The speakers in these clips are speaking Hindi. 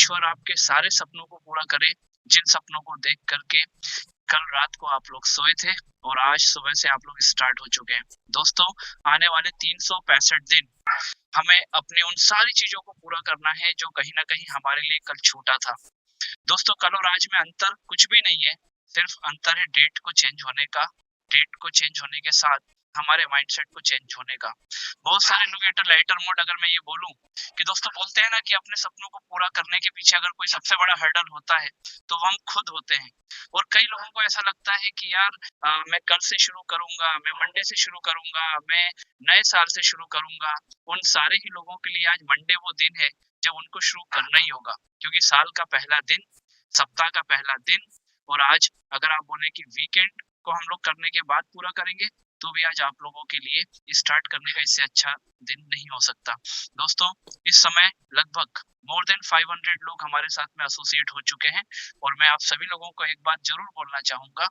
ईश्वर आपके सारे सपनों को पूरा करे, जिन सपनों को देख करके कल रात को आप लोग सोए थे और आज सुबह से आप लोग स्टार्ट हो चुके हैं। दोस्तों, आने वाले 365 दिन हमें अपनी उन सारी चीज़ों को पूरा करना है जो कहीं न कहीं हमारे लिए कल छूटा था। दोस्तों, कल और आज में अंतर कुछ भी नहीं है, सिर्फ अंतर है डेट को चेंज होने का। डेट को चेंज होने के साथ हमारे माइंडसेट को चेंज होने का। बहुत सारे लोग एट अ लेटर मोड अगर मैं ये बोलूँ कि दोस्तों बोलते हैं ना कि अपने सपनों को पूरा करने के पीछे अगर कोई सबसे बड़ा हर्डल होता है, तो वो हम खुद होते हैं। और कई लोगों को ऐसा लगता है कि यार मैं कल से शुरू करूँगा, मैं मंडे से शुरू करूँगा, मैं नए साल से शुरू करूँगा। उन सारे ही लोगों के लिए आज मंडे वो दिन है जब उनको शुरू करना ही होगा, क्योंकि साल का पहला दिन, सप्ताह का पहला दिन और आज अगर आप बोले कि वीकेंड को हम लोग करने के बाद पूरा करेंगे, तो भी आज आप लोगों के लिए स्टार्ट करने का इससे अच्छा दिन नहीं हो सकता। दोस्तों, इस समय लगभग मोर देन 500 लोग हमारे साथ में एसोसिएट हो चुके हैं और मैं आप सभी लोगों को एक बात ज़रूर बोलना चाहूँगा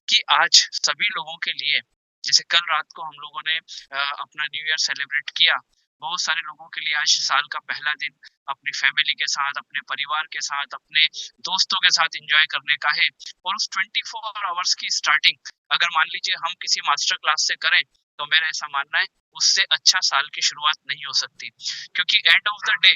कि आज सभी लोगों के लिए जैसे कल रात को हम लोगों ने अपना न्यू ईयर सेलिब्रेट किया, बहुत सारे लोगों के लिए आज साल का पहला दिन अपनी फैमिली के साथ, अपने परिवार के साथ, अपने दोस्तों के साथ एन्जॉय करने का है और उस 24 आवर्स की स्टार्टिंग अगर मान लीजिए हम किसी मास्टर क्लास से करें, तो मेरा ऐसा मानना है उससे अच्छा साल की शुरुआत नहीं हो सकती। क्योंकि एंड ऑफ द डे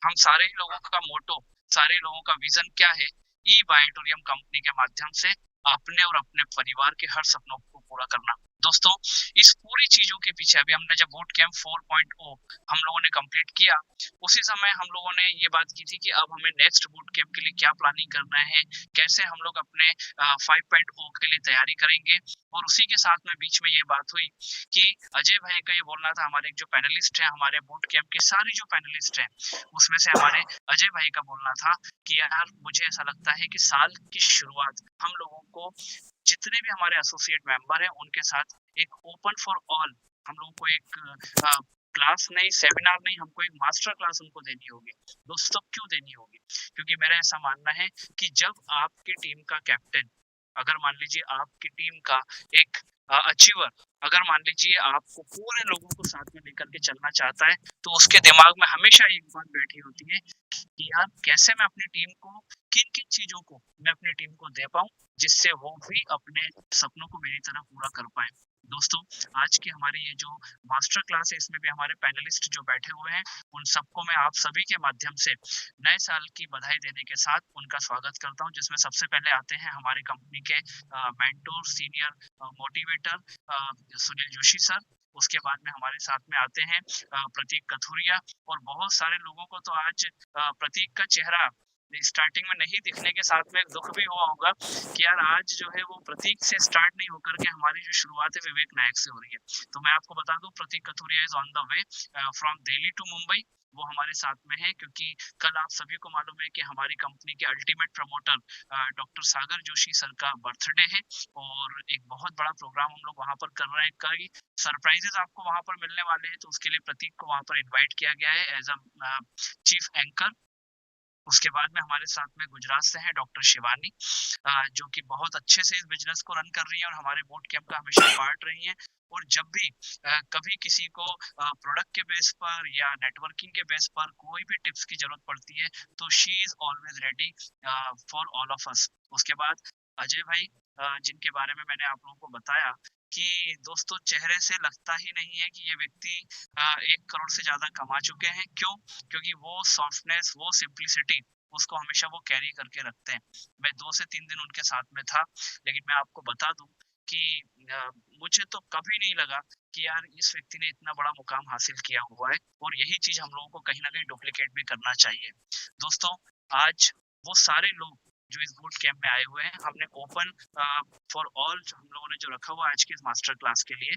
हम सारे ही लोगों का मोटो, सारे लोगों का विज़न क्या है? ई-बायोटोरियम कंपनी के माध्यम से अपने और अपने परिवार के हर सपनों को पूरा करना। दोस्तों, इस पूरी चीज़ों के पीछे अभी हमने जब बूट कैंप 4.0 हम लोगों ने कंप्लीट किया, उसी समय हम लोगों ने ये बात की थी कि अब हमें नेक्स्ट बूट कैंप के लिए क्या प्लानिंग करना है, कैसे हम लोग अपने 5.0 के लिए तैयारी करेंगे और उसी के साथ में बीच में ये बात हुई कि अजय भाई का ये बोलना था, हमारे एक जो पैनलिस्ट हैं, हमारे बूट कैंप के सारे जो पैनलिस्ट हैं, उसमें से हमारे अजय भाई का बोलना था कि यार मुझे ऐसा लगता है कि साल की शुरुआत हम लोगों को जितने भी हमारे एसोसिएट मेंबर हैं उनके साथ एक ओपन फॉर ऑल हम लोगों को एक क्लास नहीं, सेमिनार नहीं, हमको एक मास्टर क्लास उनको देनी होगी। दोस्तों, क्यों देनी होगी? क्योंकि मेरा ऐसा मानना है कि जब आपकी टीम का कैप्टन, अगर मान लीजिए आपकी टीम का एक अचीवर, अगर मान लीजिए आपको पूरे लोगों को साथ में लेकर के चलना चाहता है, तो उसके दिमाग में हमेशा एक बात बैठी होती है कि यार कैसे मैं अपनी टीम को किन-किन चीज़ों को मैं अपनी टीम को दे पाऊँ, जिससे वो भी अपने सपनों को मेरी तरह पूरा कर पाएँ। दोस्तों, आज की हमारी ये जो मास्टर क्लास है, इसमें भी हमारे पैनलिस्ट जो बैठे हुए हैं, उन सबको मैं आप सभी के माध्यम से नए साल की बधाई देने के साथ उनका स्वागत करता हूँ, जिसमें सबसे पहले आते हैं हमारी कंपनी के mentor, senior motivator Sunil Joshi sir. उसके बाद में हमारे साथ में आते हैं प्रतीक कथुरिया और बहुत सारे लोगों को तो आज प्रतीक का चेहरा स्टार्टिंग में नहीं दिखने के साथ में एक दुःख भी हुआ होगा कि यार आज जो है वो प्रतीक से स्टार्ट नहीं होकर के हमारी जो शुरुआत है विवेक नायक से हो रही है। तो मैं आपको बता दूं Prateek Kathuria is on the way from Delhi to Mumbai. वो हमारे साथ में है क्योंकि कल आप सभी को मालूम है कि हमारी कंपनी के अल्टीमेट प्रमोटर डॉक्टर सागर जोशी सर का बर्थडे है और एक बहुत बड़ा प्रोग्राम हम लोग वहाँ पर कर रहे हैं। कई सरप्राइजेज़ आपको वहाँ पर मिलने वाले हैं, तो उसके लिए प्रतीक को वहाँ पर इनवाइट किया गया है एज़ अ चीफ एंकर। उसके बाद में हमारे साथ में गुजरात से हैं डॉक्टर शिवानी जो कि बहुत अच्छे से इस बिज़नेस को रन कर रही हैं और हमारे बूट कैंप का हमेशा पार्ट रही हैं। और जब भी कभी किसी को प्रोडक्ट के बेस पर या नेटवर्किंग के बेस पर कोई भी टिप्स की ज़रूरत पड़ती है, तो she is always ready for all of us. उसके बाद अजय भाई जिनके बारे में मैंने आप लोगों को बताया कि दोस्तों चेहरे से लगता ही नहीं है कि ये व्यक्ति 1 करोड़ से ज़्यादा कमा चुके हैं। क्यों? क्योंकि वो सॉफ्टनेस, वो सिंपलिसिटी उसको हमेशा वो कैरी करके रखते हैं। मैं 2 से 3 दिन उनके साथ में था, लेकिन मैं आपको बता दूँ कि अ, मुझे तो कभी नहीं लगा कि यार इस व्यक्ति ने इतना बड़ा मुकाम हासिल किया हुआ है और यही चीज़ हम लोगों को कहीं न कहीं डुप्लीकेट भी करना चाहिए। दोस्तों, आज वो सारे लोग जो इस बूट कैंप में आए हुए हैं, हमने ओपन फॉर ऑल जो हम लोगों ने जो रखा हुआ है आज की इस मास्टर क्लास के लिए।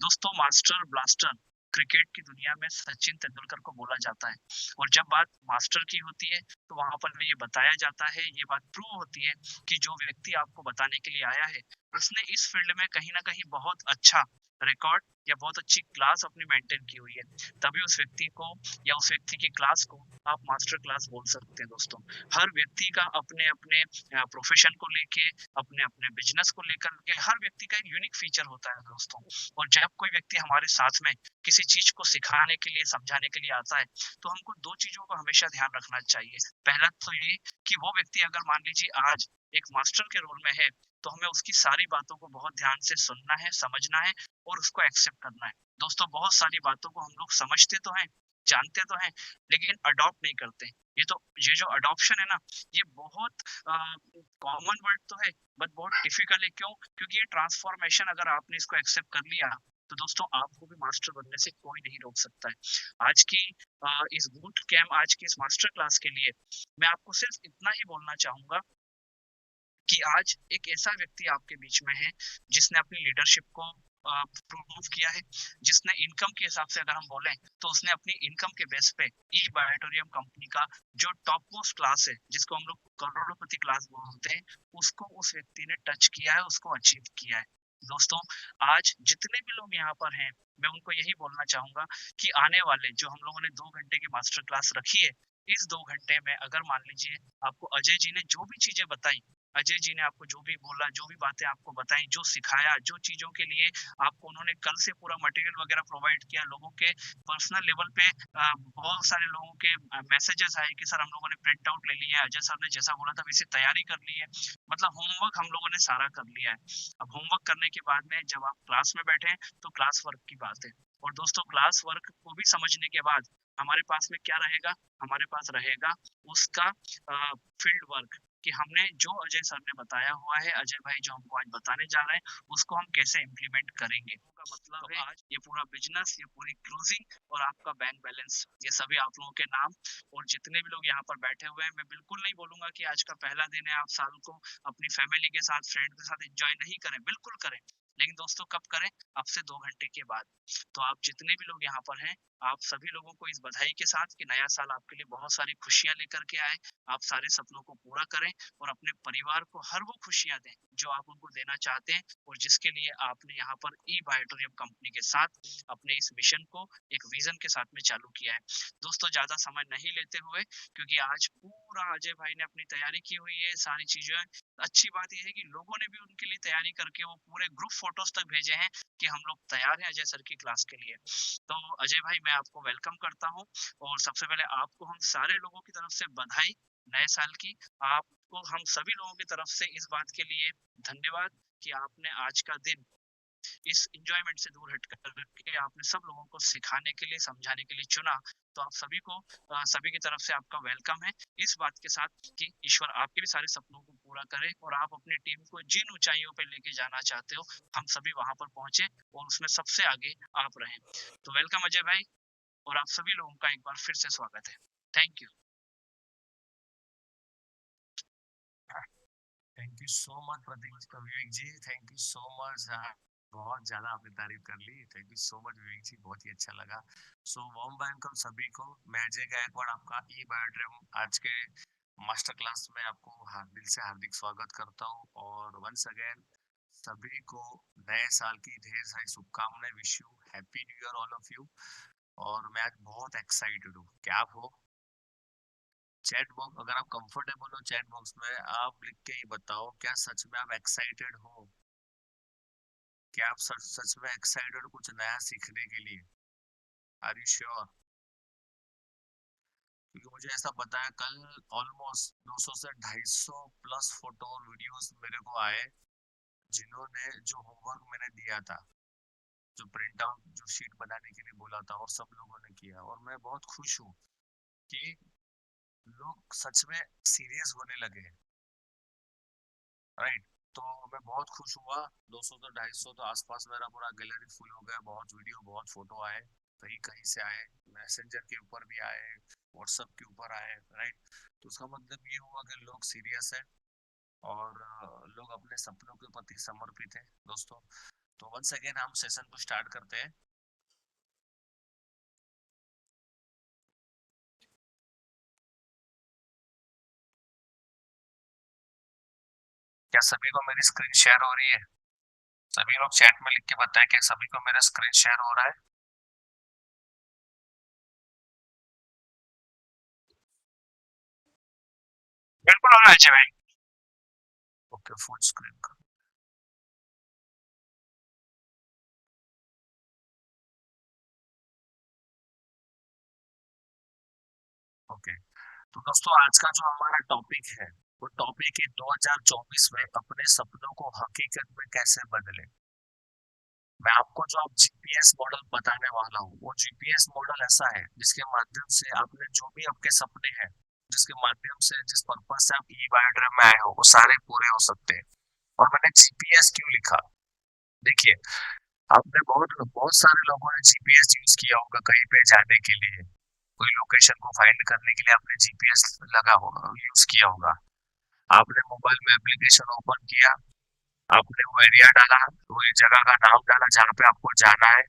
दोस्तों, मास्टर ब्लास्टर क्रिकेट की दुनिया में सचिन तेंदुलकर को बोला जाता है और जब बात मास्टर की होती है तो वहां पर ये बताया जाता है, ये बात प्रूव होती है कि जो व्यक्ति आपको बताने के लिए आया है उसने इस फील्ड में कहीं ना कहीं बहुत अच्छा रिकॉर्ड या बहुत अच्छी क्लास अपनी मेंटेन की हुई है, तभी उस व्यक्ति को या उस व्यक्ति की क्लास को आप मास्टर क्लास बोल सकते हैं दोस्तों। हर व्यक्ति का अपने-अपने प्रोफ़ेशन को लेके, अपने-अपने बिज़नेस को लेकर के हर व्यक्ति का एक यूनिक फीचर होता है दोस्तों। और जब कोई व्यक्ति हमारे साथ में किसी चीज़ को सिखाने के लिए, समझाने के लिए आता है, तो हमको 2 चीज़ों का हमेशा ध्यान रखना चाहिए। पहला तो ये कि वो व्यक्ति अगर मान लीजिए आज एक मास्टर के रोल में है, तो हमें उसकी सारी बातों को बहुत ध्यान से सुनना है, समझना है और उसको एक्सेप्ट करना है। दोस्तों बहुत सारी बातों को हम लोग समझते तो हैं, जानते तो हैं, लेकिन अडॉप्ट नहीं करते। ये जो अडॉप्शन है ना, ये बहुत कॉमन वर्ड तो है, बट बहुत डिफिकल्ट है। क्यों? क्योंकि ये ट्रांसफॉर्मेशन अगर आपने इसको एक्सेप्ट कर लिया, तो दोस्तों आपको भी मास्टर बनने से कोई नहीं रोक सकता है। आज की इस बूट कैम्प, आज की इस मास्टर क्लास के लिए मैं आपको सिर्फ इतना ही बोलना चाहूँगा कि आज एक ऐसा व्यक्ति आपके बीच में है, जिसने अपनी लीडरशिप को प्रूव किया है, जिसने इनकम के हिसाब से अगर हम बोलें, तो उसने अपनी इनकम के बेस पे ई बायोटोरियम कंपनी का जो टॉप मोस्ट क्लास है, जिसको हम लोग करोड़पति क्लास बोलते हैं, उसको उस व्यक्ति ने टच किया है, उसको अचीव किया है। दोस्तों, आज जितने भी लोग यहाँ पर हैं, मैं उनको यही बोलना चाहूँगा कि आने वाले जो हम लोगों ने 2 घंटे की मास्टर क्लास रखी है, इस 2 घंटे में अगर मान लीजिए आपको अजय जी ने जो भी चीज़ें बताई, अजय जी ने आपको जो भी बोला, जो भी बातें आपको बताई, जो सिखाया, जो चीज़ों के लिए आपको उन्होंने कल से पूरा मटेरियल वगैरह प्रोवाइड किया, लोगों के पर्सनल लेवल पे बहुत सारे लोगों के मैसेजेस आए कि सर हम लोगों ने प्रिंट आउट ले लिया है, अजय सर ने जैसा बोला था वैसे तैयारी कर ली है। मतलब होमवर्क हम लोगों ने सारा कर लिया है। अब होमवर्क करने के बाद में जब आप क्लास में बैठे हैं, तो क्लास वर्क की बात है। और दोस्तों क्लास वर्क को भी समझने के बाद हमारे पास में क्या रहेगा? हमारे पास रहेगा उसका फील्ड वर्क, कि हमने जो अजय सर ने बताया हुआ है, अजय भाई जो हमको आज बताने जा रहे हैं, उसको हम कैसे इम्प्लीमेंट करेंगे। का मतलब तो है आज ये पूरा बिज़नेस, ये पूरी क्लोजिंग और आपका बैंक बैलेंस, ये सभी आप लोगों के नाम। और जितने भी लोग यहाँ पर बैठे हुए हैं, मैं बिल्कुल नहीं बोलूँगा कि आज का पहला दिन है, आप साल को अपनी फैमिली के साथ, फ्रेंड के साथ एन्जॉय नहीं करें, बिल्कुल करें। लेकिन दोस्तों कब करें? अब से 2 घंटे के बाद। तो आप जितने भी लोग यहाँ पर हैं, आप सभी लोगों को इस बधाई के साथ कि नया साल आपके लिए बहुत सारी खुशियाँ लेकर के आए। आप सारे सपनों को पूरा करें और अपने परिवार को हर वो खुशियाँ दें, जो आप उनको देना चाहते हैं और जिसके लिए आपने यहाँ पर ई बायोटोरियम कंपनी के साथ अपने इस मिशन को एक विज़न के साथ में चालू किया है। दोस्तों ज़्यादा समय नहीं लेते हुए, क्योंकि आज पूरा अजय भाई ने अपनी तैयारी की हुई है, सारी चीज़ें। अच्छी बात ये है कि लोगों ने भी उनके लिए तैयारी करके वो पूरे ग्रुप फ़ोटोज़ तक भेजे हैं कि हम लोग तैयार हैं अजय सर की क्लास के लिए। तो अजय भाई मैं आपको वेलकम करता हूँ और सबसे पहले आपको हम सारे लोगों की तरफ से बधाई नए साल की। आपको हम सभी लोगों की तरफ से इस बात के लिए धन्यवाद कि आपने आज का दिन इस एन्जॉयमेंट से दूर हट कर के आपने सब लोगों को सिखाने के लिए, समझाने के लिए चुना। तो आप सभी को सभी की तरफ से आपका वेलकम है। इस बात के साथ कि ईश्वर आपके भी सारे सपनों को पूरा करे और आप अपनी टीम को जिन ऊँचाइयों पे लेके जाना चाहते हो, हम सभी वहाँ पर पहुँचे और उसमें सबसे आगे आप रहें। तो वेलकम अजय भाई और आप सभी लोगों का एक बार फिर से स्वागत है। Thank you. Thank you so much Prateek Vivek ji, thank you so much. बहुत ज्यादा आपने तारीफ कर ली, thank you so much Vivek ji, बहुत ही अच्छा लगा। सो वार्म वेलकम सभी को। मैं अजय गायकवाड़, आपका ई बायोड्रीम आज के मास्टर क्लास में आपको दिल से हार्दिक स्वागत करता हूँ। और वंस अगेन सभी को नए साल की ढेर सारी शुभकामनाएं। Wish you happy new year all of you. और मैं आज बहुत एक्साइटेड हूँ। क्या आप हो? चैट बॉक्स, अगर आप कंफर्टेबल हो चैट बॉक्स में आप लिख के ही बताओ, क्या सच में आप एक्साइटेड हो? क्या आप सच सच में एक्साइटेड हो कुछ नया सीखने के लिए? Are you sure? क्योंकि मुझे ऐसा पता है कल ऑलमोस्ट 200 से 250 प्लस फोटो और वीडियोस मेरे को आए, जिन्होंने जो होमवर्क मैंने दिया था, जो प्रिंट आउट, जो शीट बनाने के लिए बोला था, और सब लोगों ने किया। और मैं बहुत खुश हूँ कि लोग सच में सीरियस होने लगे हैं। राइट। तो मैं बहुत खुश हुआ। 200 तो 250 तो आसपास मेरा पूरा गैलरी फुल हो गया। बहुत वीडियो, बहुत फोटो आए, कहीं कहीं से आए, मैसेंजर के ऊपर भी आए, व्हाट्सएप के ऊपर आए। राइट। तो उसका मतलब ये हुआ कि लोग सीरियस है और लोग अपने सपनों के प्रति समर्पित है दोस्तों। तो वंस अगेन हम सेशन को स्टार्ट करते हैं। क्या सभी को मेरी स्क्रीन शेयर हो रही है? सभी लोग चैट में लिख के बताएं कि सभी को मेरा स्क्रीन शेयर हो रहा है। बिल्कुल होना चाहिए भाई। ओके, फुल स्क्रीन का। ओके, तो दोस्तों आज का जो हमारा टॉपिक है वो टॉपिक है 2024 में अपने सपनों को हकीकत में कैसे बदले। मैं आपको जो अब जीपीएस मॉडल बताने वाला हूँ वो जीपीएस मॉडल ऐसा है जिसके माध्यम से आपने जो भी आपके सपने हैं, जिसके माध्यम से जिस पर्पज से आप ई बायोड्राम में आए हो वो सारे पूरे हो सकते हैं। और मैंने जीपीएस क्यों लिखा, देखिए, आपने बहुत बहुत सारे लोगों ने जीपीएस यूज किया होगा कहीं पे जाने के लिए, कोई लोकेशन को फाइंड करने के लिए आपने जीपीएस लगा होगा, यूज किया होगा। आपने मोबाइल में एप्लीकेशन ओपन किया, आपने वो एरिया डाला, वो जगह का नाम डाला जहाँ पे आपको जाना है,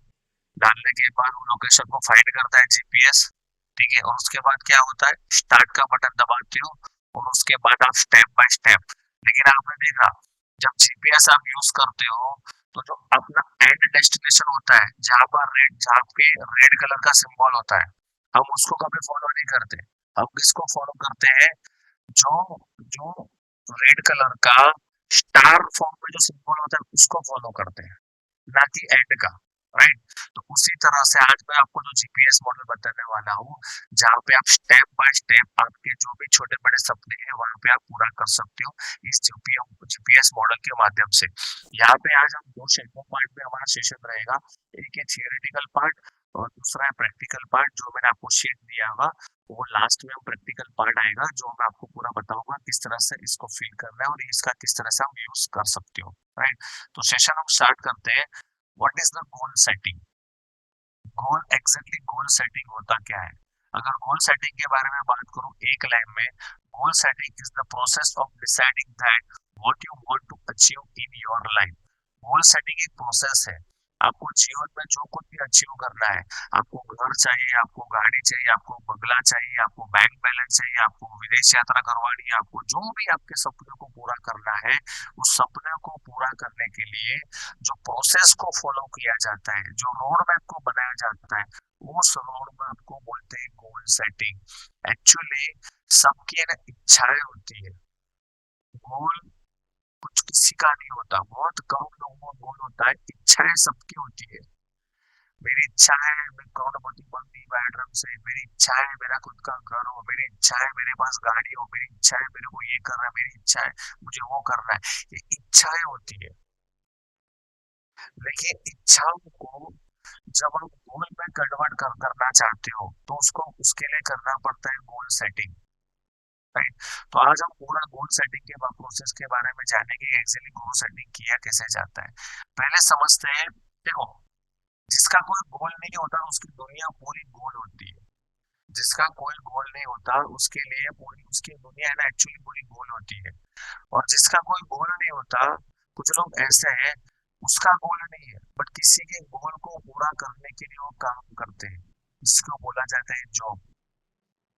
डालने के बाद वो लोकेशन को फाइंड करता है जीपीएस। ठीक है, और उसके बाद क्या होता है, स्टार्ट का बटन दबाते हो और उसके बाद आप स्टेप बाय स्टेप। लेकिन आपने देखा, जब जीपीएस आप यूज करते हो तो जो अपना एंड डेस्टिनेशन होता है, जहाँ पर रेड, जहाँ पे रेड कलर का सिंबल होता है, हम उसको कभी फॉलो नहीं करते। हम किसको फॉलो करते हैं, जो जो रेड कलर का स्टार फॉर्म में जो सिंबल होता है उसको फॉलो करते हैं, ना कि एंड का। राइट, तो उसी तरह से आज मैं आपको जो जीपीएस मॉडल बताने वाला हूँ, जहाँ पे आप स्टेप बाय स्टेप आपके जो भी छोटे बड़े सपने हैं वहां पे आप पूरा कर सकते हो इस जीपीएस मॉडल के माध्यम से। यहाँ पे आज हम दो पार्ट में हमारा सेशन रहेगा। एक है थियोरेटिकल पार्ट और दूसरा है प्रैक्टिकल पार्ट, जो मैंने आपको शीट दिया होगा वो लास्ट में प्रैक्टिकल पार्ट आएगा, जो मैं आपको पूरा बताऊंगा किस तरह से इसको फिल करना है और इसका किस तरह से हम यूज कर सकते हो। राइट, तो सेशन हम स्टार्ट करते हैं। What is the goal setting. Goal exactly goal setting होता क्या है, अगर गोल सेटिंग के बारे में बात करूं एक लाइन में, goal setting is the process of deciding that what you want to achieve in your life. Goal setting एक प्रोसेस है, आपको जीवन में जो कुछ भी अचीव करना है, आपको घर चाहिए, आपको गाड़ी चाहिए, आपको बंगला चाहिए, आपको बैंक बैलेंस चाहिए, आपको विदेश यात्रा करवानी है, आपको जो भी आपके सपने को पूरा करना है, उस सपने को पूरा करने के लिए जो प्रोसेस को फॉलो किया जाता है, जो रोड मैप को बनाया जाता है, उस रोड मैप को बोलते हैं गोल सेटिंग। एक्चुअली सबकी ना इच्छाएं होती है, गोल कुछ किसी का नहीं होता, बहुत कम लोगों का गोल होता है, इच्छाएं सबकी होती है। मेरी इच्छा है मैं करोड़पति बन गई बायोड्रम से, मेरी इच्छा है मेरा खुद का घर हो, मेरी इच्छा है मेरे पास गाड़ी हो, मेरी इच्छा है मेरे को ये करना है, मेरी इच्छा है मुझे वो करना है, ये इच्छाएं होती है। लेकिन इच्छाओं को जब आप गोल में कन्वर्ट करना चाहते हो तो उसको उसके लिए करना पड़ता है गोल सेटिंग। राइट, तो आज हम पूरा गोल सेटिंग के प्रोसेस के बारे में जानेंगे, एक्चुअली गोल सेटिंग किया कैसे जाता है। पहले समझते हैं, देखो, जिसका कोई गोल नहीं होता उसकी दुनिया पूरी गोल होती है। जिसका कोई गोल नहीं होता उसके लिए पूरी उसकी दुनिया है ना एक्चुअली पूरी गोल होती है। और जिसका कोई गोल नहीं होता, कुछ लोग ऐसे हैं उसका गोल नहीं है बट किसी के गोल को पूरा करने के लिए वो काम करते हैं, जिसको बोला जाता है job.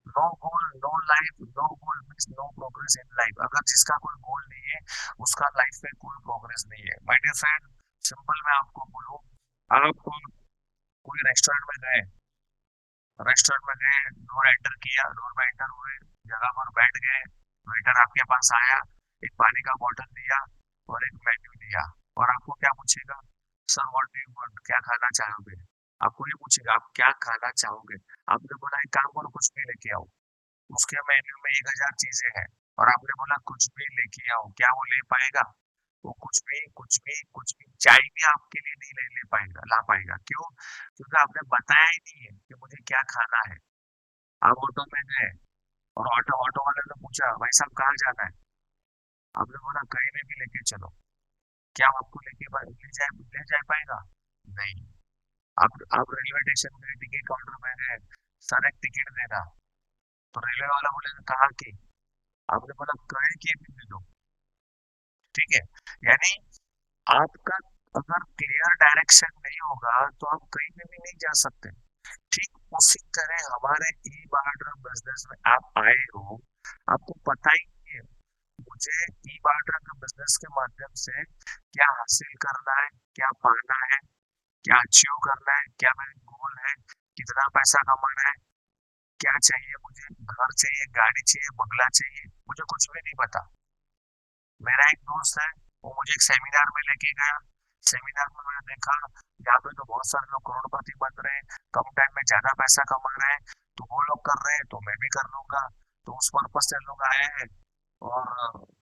No goal no life, no goal means no progress in life. अगर जिसका कोई गोल नहीं है उसका लाइफ में कोई प्रोग्रेस नहीं है। माय डियर फ्रेंड, सिंपल मैं आपको बोलूं, आप कोई रेस्टोरेंट में गए, रेस्टोरेंट में गए, डोर एंटर किया, डोर में एंटर हुए, जगह पर बैठ गए, वेटर आपके पास आया, एक पानी का बोतल दिया और एक मेन्यू दिया, और आपको क्या पूछेगा, sir what do you want, क्या खाना चाहोगे। आपको ये पूछेगा आप क्या खाना चाहोगे। आपने बोला एक काम करो कुछ भी लेके आओ, उसके मेन्यू में 1000 चीजें हैं, और आपने बोला कुछ भी लेके आओ, क्या वो ले पाएगा। वो कुछ भी चाय भी आपके लिए नहीं ले पाएगा, ला पाएगा, क्यों, क्योंकि आपने बताया ही नहीं है कि मुझे क्या खाना है। आप ऑटो में गए और ऑटो ऑटो वाले ने पूछा भाई साहब कहाँ जाना है, आपने बोला कहीं में भी लेके चलो, क्या वो आपको ले जा पाएगा, नहीं। आप रेलवे स्टेशन में टिकट काउंटर में गए, सर एक टिकट देना, तो रेलवे वाला बोलेगा कहाँ की, आपने बोला कहीं की भी दे दो। ठीक है, यानी आपका अगर क्लियर डायरेक्शन नहीं होगा तो आप कहीं पे भी नहीं जा सकते। ठीक उसी तरह हमारे ई बार्डर बिजनेस में आप आए हो, आपको पता ही नहीं है, मुझे ई बार्टर के बिजनेस के माध्यम से क्या हासिल करना है, क्या पाना है, क्या अचीव करना है, क्या मेरे गोल है, कितना पैसा कमाना है, क्या चाहिए मुझे, घर चाहिए, गाड़ी चाहिए, बंगला चाहिए, मुझे कुछ भी नहीं पता। मेरा एक दोस्त है, वो मुझे एक सेमिनार में लेके गया। सेमिनार में मैंने देखा यहाँ पे तो बहुत सारे लोग करोड़पति बन रहे हैं, कम टाइम में ज्यादा पैसा कमा रहे हैं, तो वो लोग कर रहे हैं तो मैं भी कर लूंगा। तो उस पर्पज से लोग आए हैं। और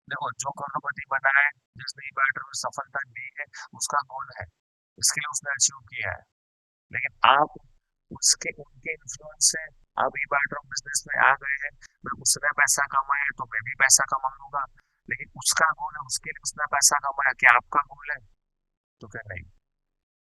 देखो, जो करोड़पति बना है, जिसने ई बैटर में सफलता दी है, उसका गोल है, इसके लिए उसने अचीव किया है। लेकिन आप उसके उनके इन्फ्लुएंस से आप ई बैटर बिजनेस में आ गए हैं। मैं उसने पैसा कमाया है तो मैं भी पैसा कमा लूंगा। लेकिन उसका गोल है, उसके लिए उसने पैसा कमाया, क्या आपका गोल है? तो क्या नहीं।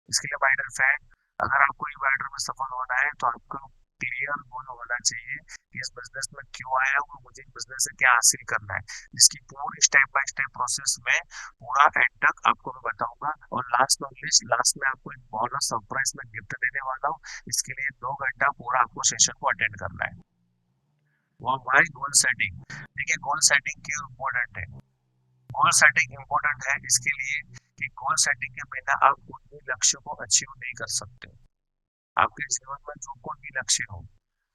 इसके लिए माय डियर फ्रेंड, अगर आपको ई बैटर में सफल होना है तो आपका क्लियर गोल होना चाहिए कि इस बिजनेस में क्यों आया हूँ, मुझे इस बिजनेस से क्या हासिल करना है। इसकी पूरी स्टेप बाय स्टेप प्रोसेस में पूरा एंड तक आपको मैं बताऊंगा। और लास्ट नॉट लीस्ट, लास्ट में आपको एक बोनस सरप्राइज में गिफ्ट देने वाला हूँ। इसके लिए 2 घंटा पूरा आपको सेशन को अटेंड करना है। वो भाई गोल सेटिंग। देखिए, गोल सेटिंग क्यों इम्पोर्टेंट है? गोल सेटिंग इम्पोर्टेंट है इसके लिए कि गोल सेटिंग के बिना आप कोई भी लक्ष्य को अचीव नहीं कर सकते। आपके जीवन में जो कोई भी लक्ष्य हो,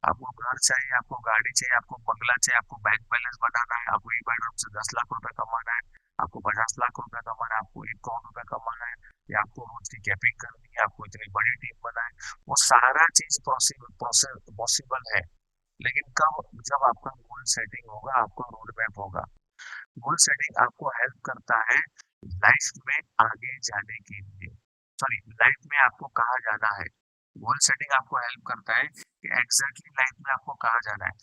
आपको घर चाहिए, आपको गाड़ी चाहिए, आपको बंगला चाहिए, आपको बैंक बैलेंस बनाना है, आपको ई बेडरूम से 10 लाख रुपए कमाना है, आपको 50 लाख रुपए कमाना है, आपको 1 करोड़ रुपए कमाना है, या आपको रोज की कैपिंग करनी है, आपको इतनी बड़ी टीम बनाए, वो सारा चीज पॉसिबल है। लेकिन कब? जब आपका गोल सेटिंग होगा, आपका रोड मैप होगा। गोल सेटिंग आपको हेल्प करता है लाइफ में आगे जाने के लिए। सॉरी, लाइफ में आपको कहाँ जाना है। गोल सेटिंग आपको हेल्प करता है कि एग्जैक्टली लाइफ में आपको कहाँ जाना है।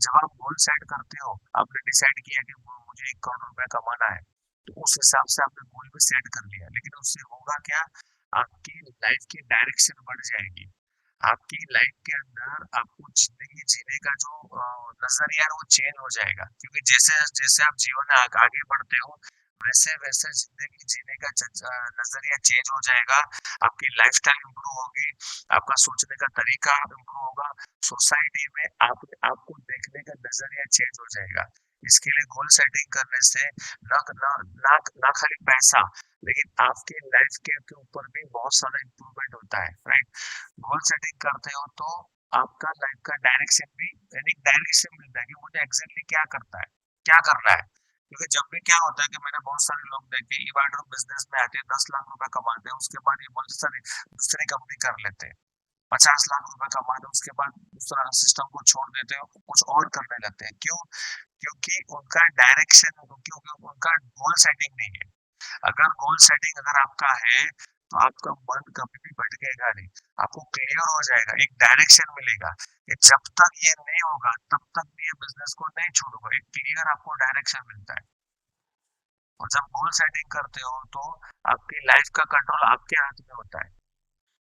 जब आप गोल सेट करते हो, आपने डिसाइड किया कि मुझे 1 करोड़ रुपए कमाना है, तो उस हिसाब से आपने गोल भी सेट कर लिया। लेकिन उससे होगा क्या? आपकी लाइफ की डायरेक्शन बढ़ जाएगी। आपकी लाइफ के अंदर आपको जिंदगी जीने का जो नजरिया है वो चेंज हो जाएगा, क्योंकि जैसे जैसे आप जीवन में आगे बढ़ते हो, वैसे वैसे जिंदगी जीने का नजरिया चेंज हो जाएगा। आपकी लाइफस्टाइल इंप्रूव होगी, आपका सोचने का तरीका इंप्रूव होगा, सोसाइटी में आपको देखने का नजरिया चेंज हो जाएगा। इसके लिए गोल सेटिंग करने से न न ना ना खाली पैसा, लेकिन आपके लाइफ के ऊपर भी बहुत सारा इंप्रूवमेंट होता है, राइट? गोल सेटिंग करते हो तो आपका लाइफ का डायरेक्शन भी, यानी डायरेक्शन मिलता है कि मुझे एग्जैक्टली क्या करता है, क्या करना है। क्योंकि जब भी क्या होता है कि मैंने बहुत सारे लोग देखे, ई वाटर बिजनेस में आते हैं, 10 लाख रुपए कमाते हैं, उसके बाद ये बोलते सर दूसरी कंपनी कर लेते हैं, 50 लाख रुपए कमाते हैं, उसके बाद दूसरा सिस्टम को छोड़ देते हैं, कुछ और करने लगते हैं। क्यों? क्योंकि उनका डायरेक्शन, क्योंकि उनका गोल सेटिंग नहीं है। अगर गोल सेटिंग अगर आपका है, तो आपका मन कभी भी भटकेगा नहीं। आपको क्लियर हो जाएगा, एक डायरेक्शन मिलेगा कि जब तक ये नहीं होगा तब तक भी ये बिजनेस को नहीं छोड़ूंगा। एक क्लियर आपको डायरेक्शन मिलता है। और जब गोल सेटिंग करते हो तो आपकी लाइफ का कंट्रोल आपके हाथ में होता है।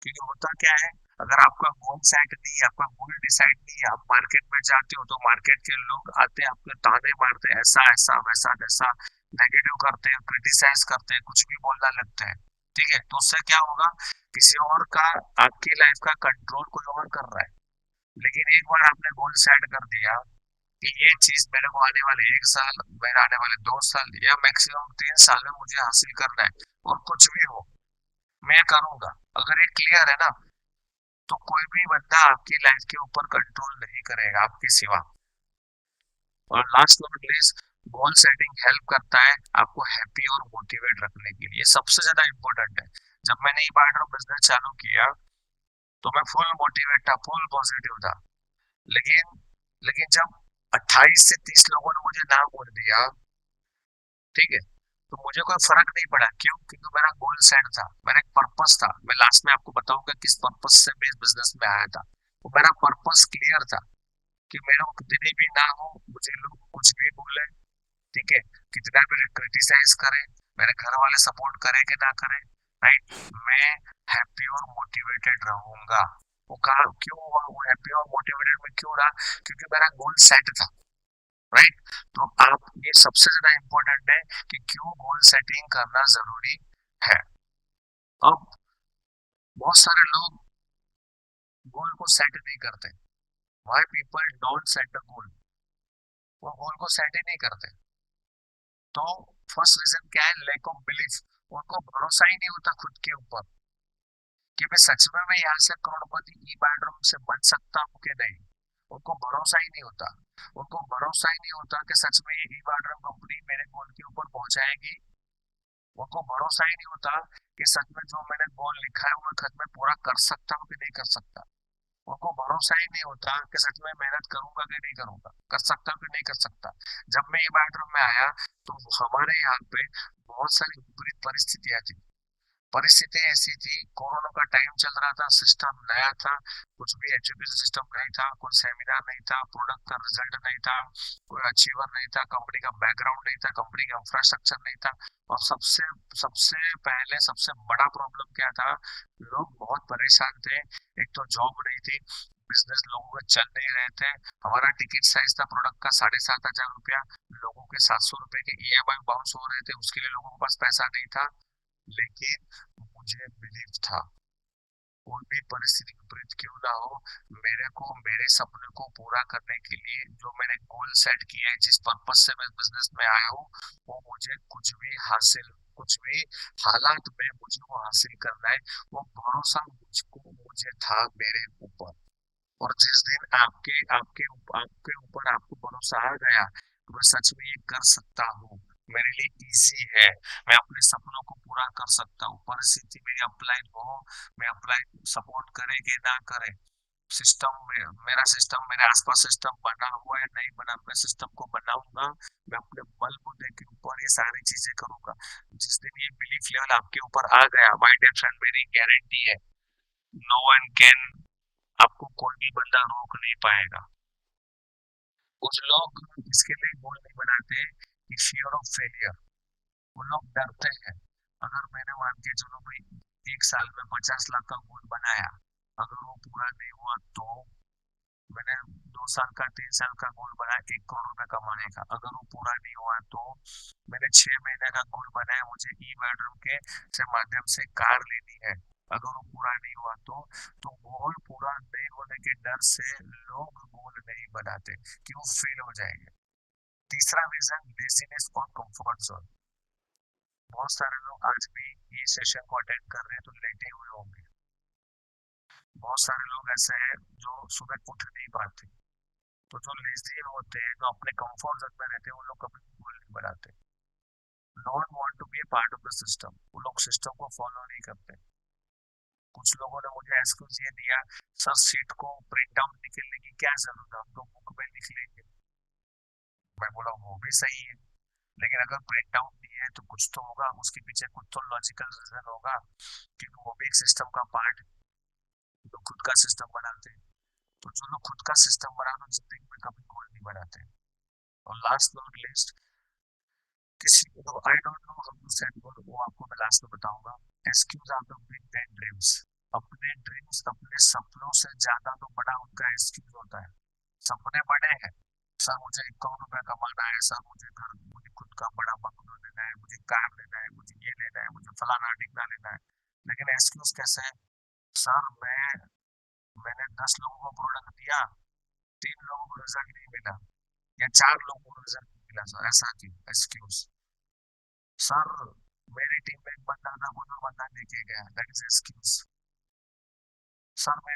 क्योंकि होता क्या है, अगर आपका गोल सेट नहीं है, आपका गोल डिसाइड नहीं है, आप मार्केट में जाते हो तो मार्केट के लोग आते हैं, आपके ताने मारते हैं, ऐसा ऐसा वैसा वैसा, नेगेटिव करते हैं, क्रिटिसाइज करते हैं, कुछ भी बोलना लगते हैं। ठीक है, तो उससे क्या होगा? किसी और का, आपकी लाइफ का कंट्रोल कोई और कर रहा है। लेकिन एक बार आपने गोल सेट कर दिया कि ये चीज मेरे को आने वाले 1 साल, मेरे आने वाले 2 साल, या मैक्सिमम 3 साल में मुझे हासिल करना है, और कुछ भी हो मैं करूंगा। अगर ये क्लियर है ना, तो कोई भी बंदा आपकी लाइफ के ऊपर कंट्रोल नहीं करेगा आपके सिवा। और last not least, goal setting help करता है आपको हैप्पी और मोटिवेट रखने के लिए, सबसे ज्यादा इंपॉर्टेंट है। जब मैंने ई पार्टनर बिजनेस चालू किया तो मैं फुल मोटिवेट था, फुल पॉजिटिव था। लेकिन लेकिन जब 28 से 30 लोगों ने मुझे ना बोल दिया, ठीक है, तो मुझे कोई फर्क नहीं पड़ा। क्यों? क्योंकि मेरा गोल सेट था, मेरा एक पर्पस था। मैं लास्ट में आपको बताऊंगा किस पर्पस से मैं इस बिजनेस में आया था। वो मेरा पर्पस क्लियर था कि मेरे को कितनी भी ना हो, मुझे लोग कुछ भी बोले, ठीक है, कितना भी क्रिटिसाइज करें, मेरे घर वाले सपोर्ट करें कि ना करें, राइट, मैं हैप्पी और मोटिवेटेड रहूंगा। वो कहा क्यों हुआ, वो हैप्पी और मोटिवेटेड में क्यों रहा? क्योंकि मेरा गोल सेट था, राइट। तो आप, ये सबसे ज्यादा इंपॉर्टेंट है कि क्यों गोल सेटिंग करना जरूरी है। अब बहुत सारे लोग गोल को सेट नहीं करते। Why people don't set the goal? वो गोल को सेट ही नहीं करते। तो फर्स्ट रीजन क्या है? Lack of belief. उनको भरोसा ही नहीं होता खुद के ऊपर कि मैं सच में मैं यहाँ से करोड़पति ई बेडरूम से बन सकता हूँ कि नहीं। उनको भरोसा ही नहीं होता। उनको भरोसा ही नहीं होता कि सच में ये ई बेडरूम कंपनी मेरे गोल के ऊपर पहुंचाएगी। उनको भरोसा ही नहीं होता कि सच में जो मैंने गोल लिखा है वो मैं सच में पूरा कर सकता हूँ कि नहीं कर सकता। उनको भरोसा ही नहीं होता कि सच में मेहनत करूंगा कि नहीं करूंगा, कर सकता हूँ कि नहीं कर सकता। जब मैं ये बेडरूम में आया तो हमारे यहाँ पे बहुत सारी विपरीत परिस्थितियां थी। परिस्थिति ऐसी थी, कोरोना का टाइम चल रहा था, सिस्टम नया था, कुछ भी एजुकेशन सिस्टम नहीं था, कोई सेमिनार नहीं था, प्रोडक्ट का रिजल्ट नहीं था, कोई अचीवर नहीं था, कंपनी का बैकग्राउंड नहीं था, कंपनी का इंफ्रास्ट्रक्चर नहीं था। और सबसे सबसे पहले सबसे बड़ा प्रॉब्लम क्या था? लोग बहुत परेशान थे। एक तो जॉब नहीं थी, बिजनेस लोगों के चल नहीं रहे थे। हमारा टिकट साइज था प्रोडक्ट का 7,500 रुपया। लोगों के 700 रुपए के ईएमआई बाउंस हो रहे थे, उसके लिए लोगों के पास पैसा नहीं था। लेकिन मुझे बिलीव था, कोई भी परिस्थिति विपरीत क्यों ना हो, मेरे को मेरे सपने को पूरा करने के लिए जो मैंने गोल सेट किया है, जिस पर्पज से मैं बिजनेस में आया हूँ, वो मुझे कुछ भी हासिल, कुछ भी हालात में मुझे वो हासिल करना है। वो भरोसा मुझको मुझे था मेरे ऊपर। और जिस दिन आपके ऊपर आपको भरोसा आ गया तो मैं सच में ये कर सकता हूँ, मेरे लिए इजी है, मैं अपने सपनों को पूरा कर सकता हूँ। परिस्थिति मेरी अप्लाई हो, मैं अप्लाई सपोर्ट करे कि ना करे, सिस्टम में मेरा सिस्टम मेरे आसपास सिस्टम बना हुआ है नहीं बना, मैं सिस्टम को बनाऊंगा। मैं अपने बलबूते के ऊपर ये सारी चीजें करूंगा। जिस दिन ये बिलीफ लेवल आपके ऊपर आ गया, माय डियर फ्रेंड, मेरी गारंटी है, नो वन कैन, आपको कोई भी बंदा रोक नहीं पाएगा। कुछ लोग इसके लिए गोल नहीं बनाते कि फियर ऑफ फेलियर, वो लोग डरते हैं। अगर मैंने मान के चलो भाई 1 साल में 50 लाख का गोल बनाया, अगर वो पूरा नहीं हुआ तो मैंने 2 साल का 3 साल का गोल बनाया 1 करोड़ रुपए कमाने का, अगर वो पूरा नहीं हुआ तो मैंने 6 महीने का गोल बनाया मुझे ई बेडरूम के से माध्यम से कार लेनी है, अगर वो पूरा नहीं हुआ तो गोल पूरा नहीं होने के डर से लोग गोल नहीं बनाते कि वो फेल हो जाएंगे। तीसरा रीजन, लेजीनेस और कंफर्ट जोन। बहुत सारे लोग आज भी ये सेशन को अटेंड कर रहे हैं तो लेटे हुए होंगे। बहुत सारे लोग ऐसे हैं जो सुबह उठ नहीं पाते। तो जो लेजी होते हैं, जो अपने कंफर्ट जोन में रहते हैं, वो लोग कभी गोल नहीं बनाते। Don't want to be a part of the system, वो लोग सिस्टम को फॉलो नहीं करते। कुछ लोगों ने मुझे एक्सक्यूज ये दिया, सर सीट को प्रिंट आउट निकलने की क्या जरूरत है, हम तो बुक में लिख लेंगे। मैं बोला वो भी सही है, लेकिन अगर प्रिंट आउट नहीं है तो कुछ तो होगा, उसके पीछे कुछ तो लॉजिकल रीजन होगा, क्योंकि वो भी एक सिस्टम का पार्ट है, जो खुद का सिस्टम बनाते हैं। तो जो लोग खुद का सिस्टम बनाना जिंदगी में कभी गोल नहीं बनाते। और लास्ट नॉट लीस्ट, किसी I don't know how to set goal, वो आपको मैं लास्ट में बताऊंगा। Excuse are the big then dreams. अपने ड्रीम्स, अपने सपनों से ज्यादा तो बड़ा उनका एक्सक्यूज होता है। सपने बड़े हैं, सर मुझे 1 करोड़ रुपया कमाना है, सर मुझे घर, मुझे खुद का बड़ा बंगलो लेना है, मुझे कार लेना है, मुझे ये लेना है, मुझे फलाना ढिकना लेना है। लेकिन एक्सक्यूज कैसे है? सर मैंने 10 लोगों को प्रोडक्ट दिया, 3 लोगों को रिजल्ट नहीं मिला, या 4 लोगों को रिजल्ट नहीं मिला, सर ऐसा क्यों? एक्सक्यूज। सर मेरी टीम में एक बंदा था, कोई और बंदा लेके गया, दैट इज एक्सक्यूज। सर मैं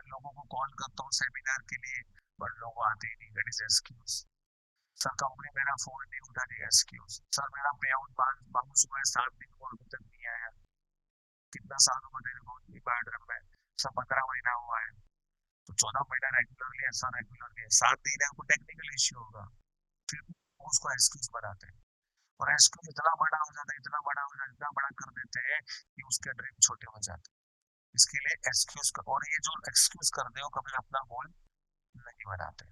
लोगों को कॉल करता हूँ सेमिनार के लिए, बट लोग आते ही नहीं, that is excuse. Sir company मेरा फोन नहीं उठा रही, एक्सक्यूज। सर मेरा पे आउट बाउंस हुआ है 7 दिन को अभी तक नहीं आया, कितना साल हुआ तेरे को ये बैड में? सर 15 महीना हुआ है। तो 14 महीना रेगुलरली है सर, रेगुलरली है, 7 दिन है, आपको टेक्निकल इश्यू होगा। फिर भी वो उसको एक्सक्यूज बनाते हैं। और एक्सक्यूज इतना बड़ा हो जाता है, इतना बड़ा हो जाता है, इतना बड़ा कर देते हैं कि उसके ड्रीम छोटे हो जाते हैं। इसके लिए एक्सक्यूज कर, और ये जो एक्सक्यूज कर दे वो कभी अपना गोल नहीं बनाते।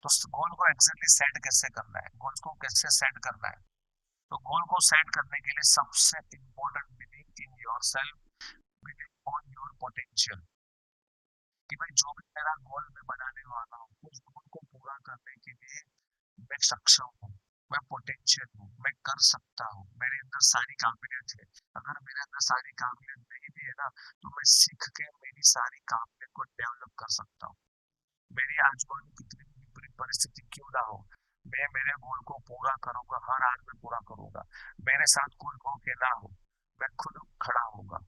तो गोल को एग्जैक्टली सेट कैसे करना है, गोल्स को कैसे सेट करना है? तो गोल को सेट करने के लिए सबसे important, believe in yourself, believe on your potential, कि भाई जो भी मेरा गोल मैं बनाने वाला हूँ उस गोल को पूरा करने के लिए मैं सक्षम हूँ, मैं पोटेंशियल हूँ, मैं कर सकता हूँ, मेरे अंदर सारी काबिलियत है। अगर मेरे अंदर सारी काबिलियत नहीं भी है ना, तो मैं सीख के मेरी सारी काबिलियत को डेवलप कर सकता हूँ। मेरी आजू बाजू कितनी भी विपरीत परिस्थिति क्यों ना हो, मैं मेरे गोल को पूरा करूंगा, हर हाल में पूरा करूंगा। मेरे साथ कोई हो के ना हो, मैं खुद खड़ा होऊंगा।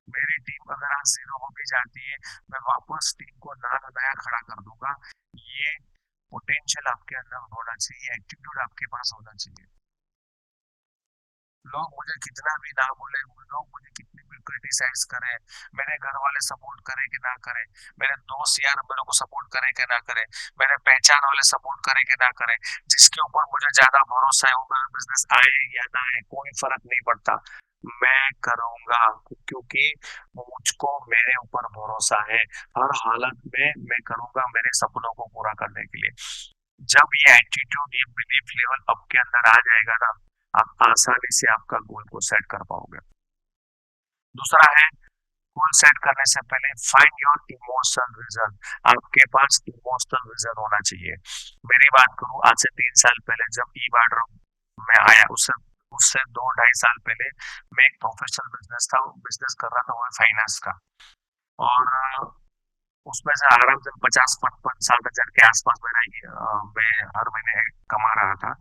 मेरी टीम अगर आज जीरो हो भी जाती है, मैं वापस टीम को नया खड़ा कर दूंगा। ये पोटेंशियल आपके अंदर होना चाहिए, एटीट्यूड आपके पास होना चाहिए। लोग मुझे कितना भी ना बोले, लोग मुझे कितनी भी क्रिटिसाइज करें, मेरे घर वाले सपोर्ट करें कि ना करें, मेरे दोस्त यार मेरे को सपोर्ट करें कि ना करें, मेरे पहचान वाले सपोर्ट करें कि ना करें, जिसके ऊपर मुझे ज्यादा भरोसा है वो मेरा बिजनेस आए या ना आए कोई फर्क नहीं पड़ता, मैं करूंगा। क्योंकि मुझको मेरे ऊपर भरोसा है। हर हालत में मैं करूंगा मेरे सपनों को पूरा करने के लिए। जब ये एटीट्यूड, ये बिलीफ लेवल आपके अंदर आ जाएगा ना, आप आसानी से आपका गोल को सेट कर पाओगे। दूसरा है, गोल सेट करने से पहले फाइंड योर इमोशनल रीजन। आपके पास इमोशनल रीजन होना चाहिए। मेरी बात करूं, आज से 3 साल पहले जब ई बार्डर में आया, उससे उससे 2 ढाई साल पहले मैं एक प्रोफेशनल बिजनेस कर रहा था, वो फाइनेंस का। और उसमें से आराम से 50 55 60 हजार के आसपास मैं हर महीने कमा रहा था।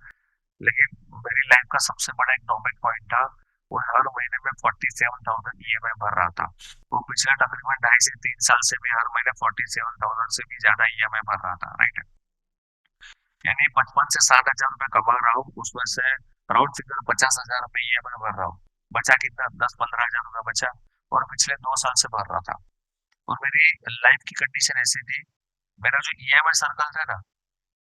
लेकिन मेरी लाइफ का सबसे बड़ा एक टॉपिक पॉइंट था, वो हर महीने में 47,000 ईएमआई भर रहा था। वो पिछले तकरीबन 2.5 से 3 साल से मैं हर महीने 47,000 से भी ज्यादा ईएमआई भर रहा था, राइट। यानी 55 से 60 हजार रुपये कमा रहा हूँ, उसमें से राउंड फिगर 50 हजार रुपये ईएमआई भर रहा हूँ। बचा कितना, 10 15 हजार रुपये बचा। और पिछले 2 साल से भर रहा था। और मेरी लाइफ की कंडीशन ऐसी थी, मेरा जो ईएमआई सर्कल था ना,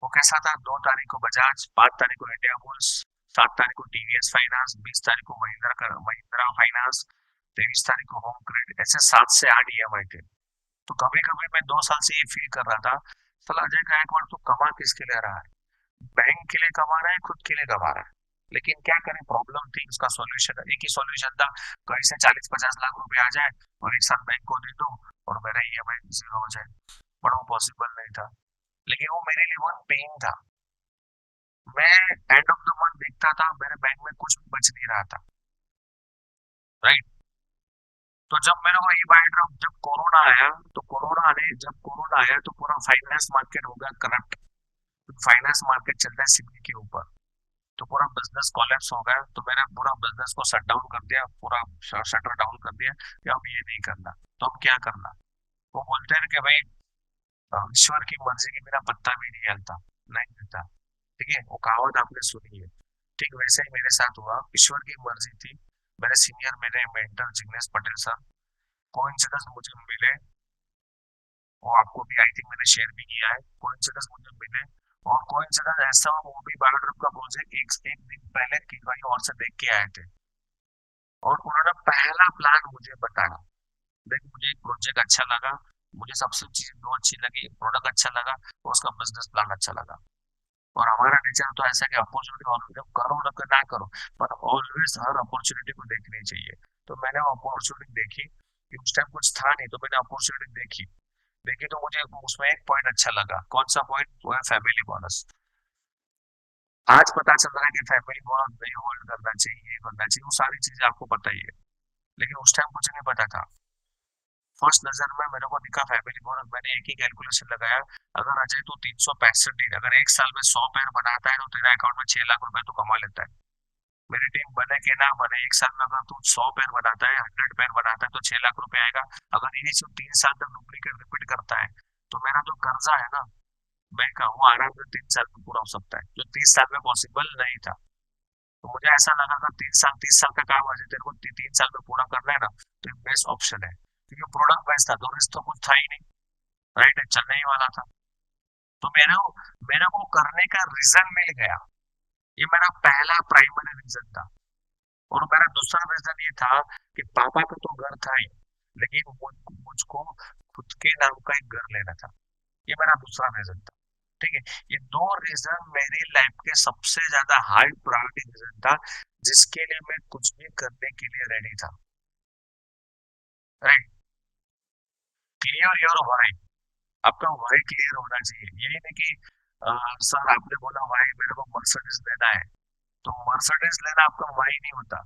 वो कैसा था, 2 तारीख को बजाज, 5 तारीख को इंडिया बुल्स, 7 तारीख को टीवीएस फाइनेंस, 20 तारीख को महिंद्रा फाइनेंस, 23 तारीख को होम क्रेडिट, ऐसे 7 से 8 ईएमआई थे। तो कभी कभी मैं 2 साल से ये फील कर रहा था, साला अजय गायकवाड़ तो कमा किसके लिए रहा है, बैंक के लिए कमा रहा है, खुद के लिए कमा रहा है। लेकिन क्या करें, प्रॉब्लम थी, उसका सॉल्यूशन एक ही सॉल्यूशन था, कहीं से 40 50 लाख रुपए आ जाए और एक साथ बैंक को दे दो और मेरा ईएमआई जीरो हो जाए। पर वो पॉसिबल नहीं था। लेकिन वो मेरे लिए बहुत पेन था। मैं एंड ऑफ द मंथ देखता था मेरे बैंक में कुछ भी बच नहीं रहा था, राइट। तो जब मेरे को जब कोरोना आया, जब कोरोना आया तो पूरा फाइनेंस मार्केट हो गया करप्ट। फाइनेंस मार्केट चल रहा है सिडनी के ऊपर। तो पूरा बिजनेस कोलैप्स हो गया, तो मैंने पूरा बिजनेस को शट डाउन कर दिया, पूरा शटर डाउन कर दिया कि अब ये नहीं करना। तो अब क्या करना। वो बोलते हैं कि भाई, ईश्वर की मर्जी के बिना पत्ता भी नहीं हिलता, नहीं हिलता। ठीक है, वो कहावत आपने सुनी है। ठीक वैसे ही मेरे साथ हुआ, ईश्वर की मर्जी थी। मेरे सीनियर, मेरे mentor Jignesh Patel sir coincidence मुझे मिले। वो आपको भी आई थिंक मैंने शेयर भी किया है, कोइंसिडेंस मुझे मिले। और कोइंसिडेंस ऐसा हुआ, वो भी बायोड्रॉप का प्रोजेक्ट एक दिन पहले कहीं और से देख के आए थे। और उन्होंने पहला प्लान मुझे बताया। देख, मुझे एक प्रोजेक्ट अच्छा लगा, मुझे सबसे चीज दो अच्छी लगी, प्रोडक्ट अच्छा लगा और उसका बिजनेस प्लान अच्छा लगा। और हमारा नेचर तो ऐसा है कि अपॉर्चुनिटी ऑलवेज करो ना करो, पर ऑलवेज हर अपॉर्चुनिटी को देखनी चाहिए। तो मैंने वो अपॉर्चुनिटी देखी कि उस टाइम कुछ था नहीं, तो मैंने अपॉर्चुनिटी देखी। देखी तो मुझे उसमें एक पॉइंट अच्छा लगा। कौन सा पॉइंट, वो है फैमिली बोनस। आज पता चल रहा है कि फैमिली बोनस नहीं होल्ड करना चाहिए, ये करना चाहिए, वो सारी चीजें आपको पता ही है। लेकिन उस टाइम मुझे नहीं पता था। फर्स्ट नजर में मेरे को दिखा फैमिली बोनस, मैंने एक ही कैलकुलेशन लगाया। अगर अजय तू 365 दिन, अगर एक साल में 100 पेयर बनाता है तो तेरा अकाउंट में 6 लाख रुपए तो कमा लेता है। मेरी टीम बने के ना बने, एक साल में अगर तू 100 पेयर बनाता है, 100 पेयर बनाता है तो 6 लाख रुपए आएगा। अगर इन्हीं से 3 साल तक डुप्लीकेट रिपीट करता है, तो मेरा जो कर्जा है ना बैंक का, वो आराम से 3 साल में पूरा हो सकता है, जो 30 साल में पॉसिबल नहीं था। तो मुझे ऐसा लगा कि 30 साल का काम अजय तेरे को 3 साल में पूरा करना है ना, तो एक बेस्ट ऑप्शन है। क्योंकि प्रोडक्ट बेस्ट था, तो रिस्क तो कुछ था ही नहीं, राइट, चलने ही वाला था। तो मेरे को करने का रीजन मिल गया। ये मेरा पहला प्राइमरी रीजन था। और मेरा दूसरा रीजन ये था कि पापा का तो घर था ही, लेकिन मुझको खुद के नाम का एक घर लेना था। ये मेरा दूसरा रीजन था। ठीक है, ये दो रीजन मेरी लाइफ के सबसे ज्यादा हाई प्रायोरिटी रीजन था, जिसके लिए मैं कुछ भी करने के लिए रेडी था, राइट। Clear your why. आपका व्हाई क्लियर होना चाहिए। यही नहीं कि सर आपने बोला व्हाई मेरे को मर्सिडीज लेना है, तो मर्सिडीज लेना आपका व्हाई नहीं होता।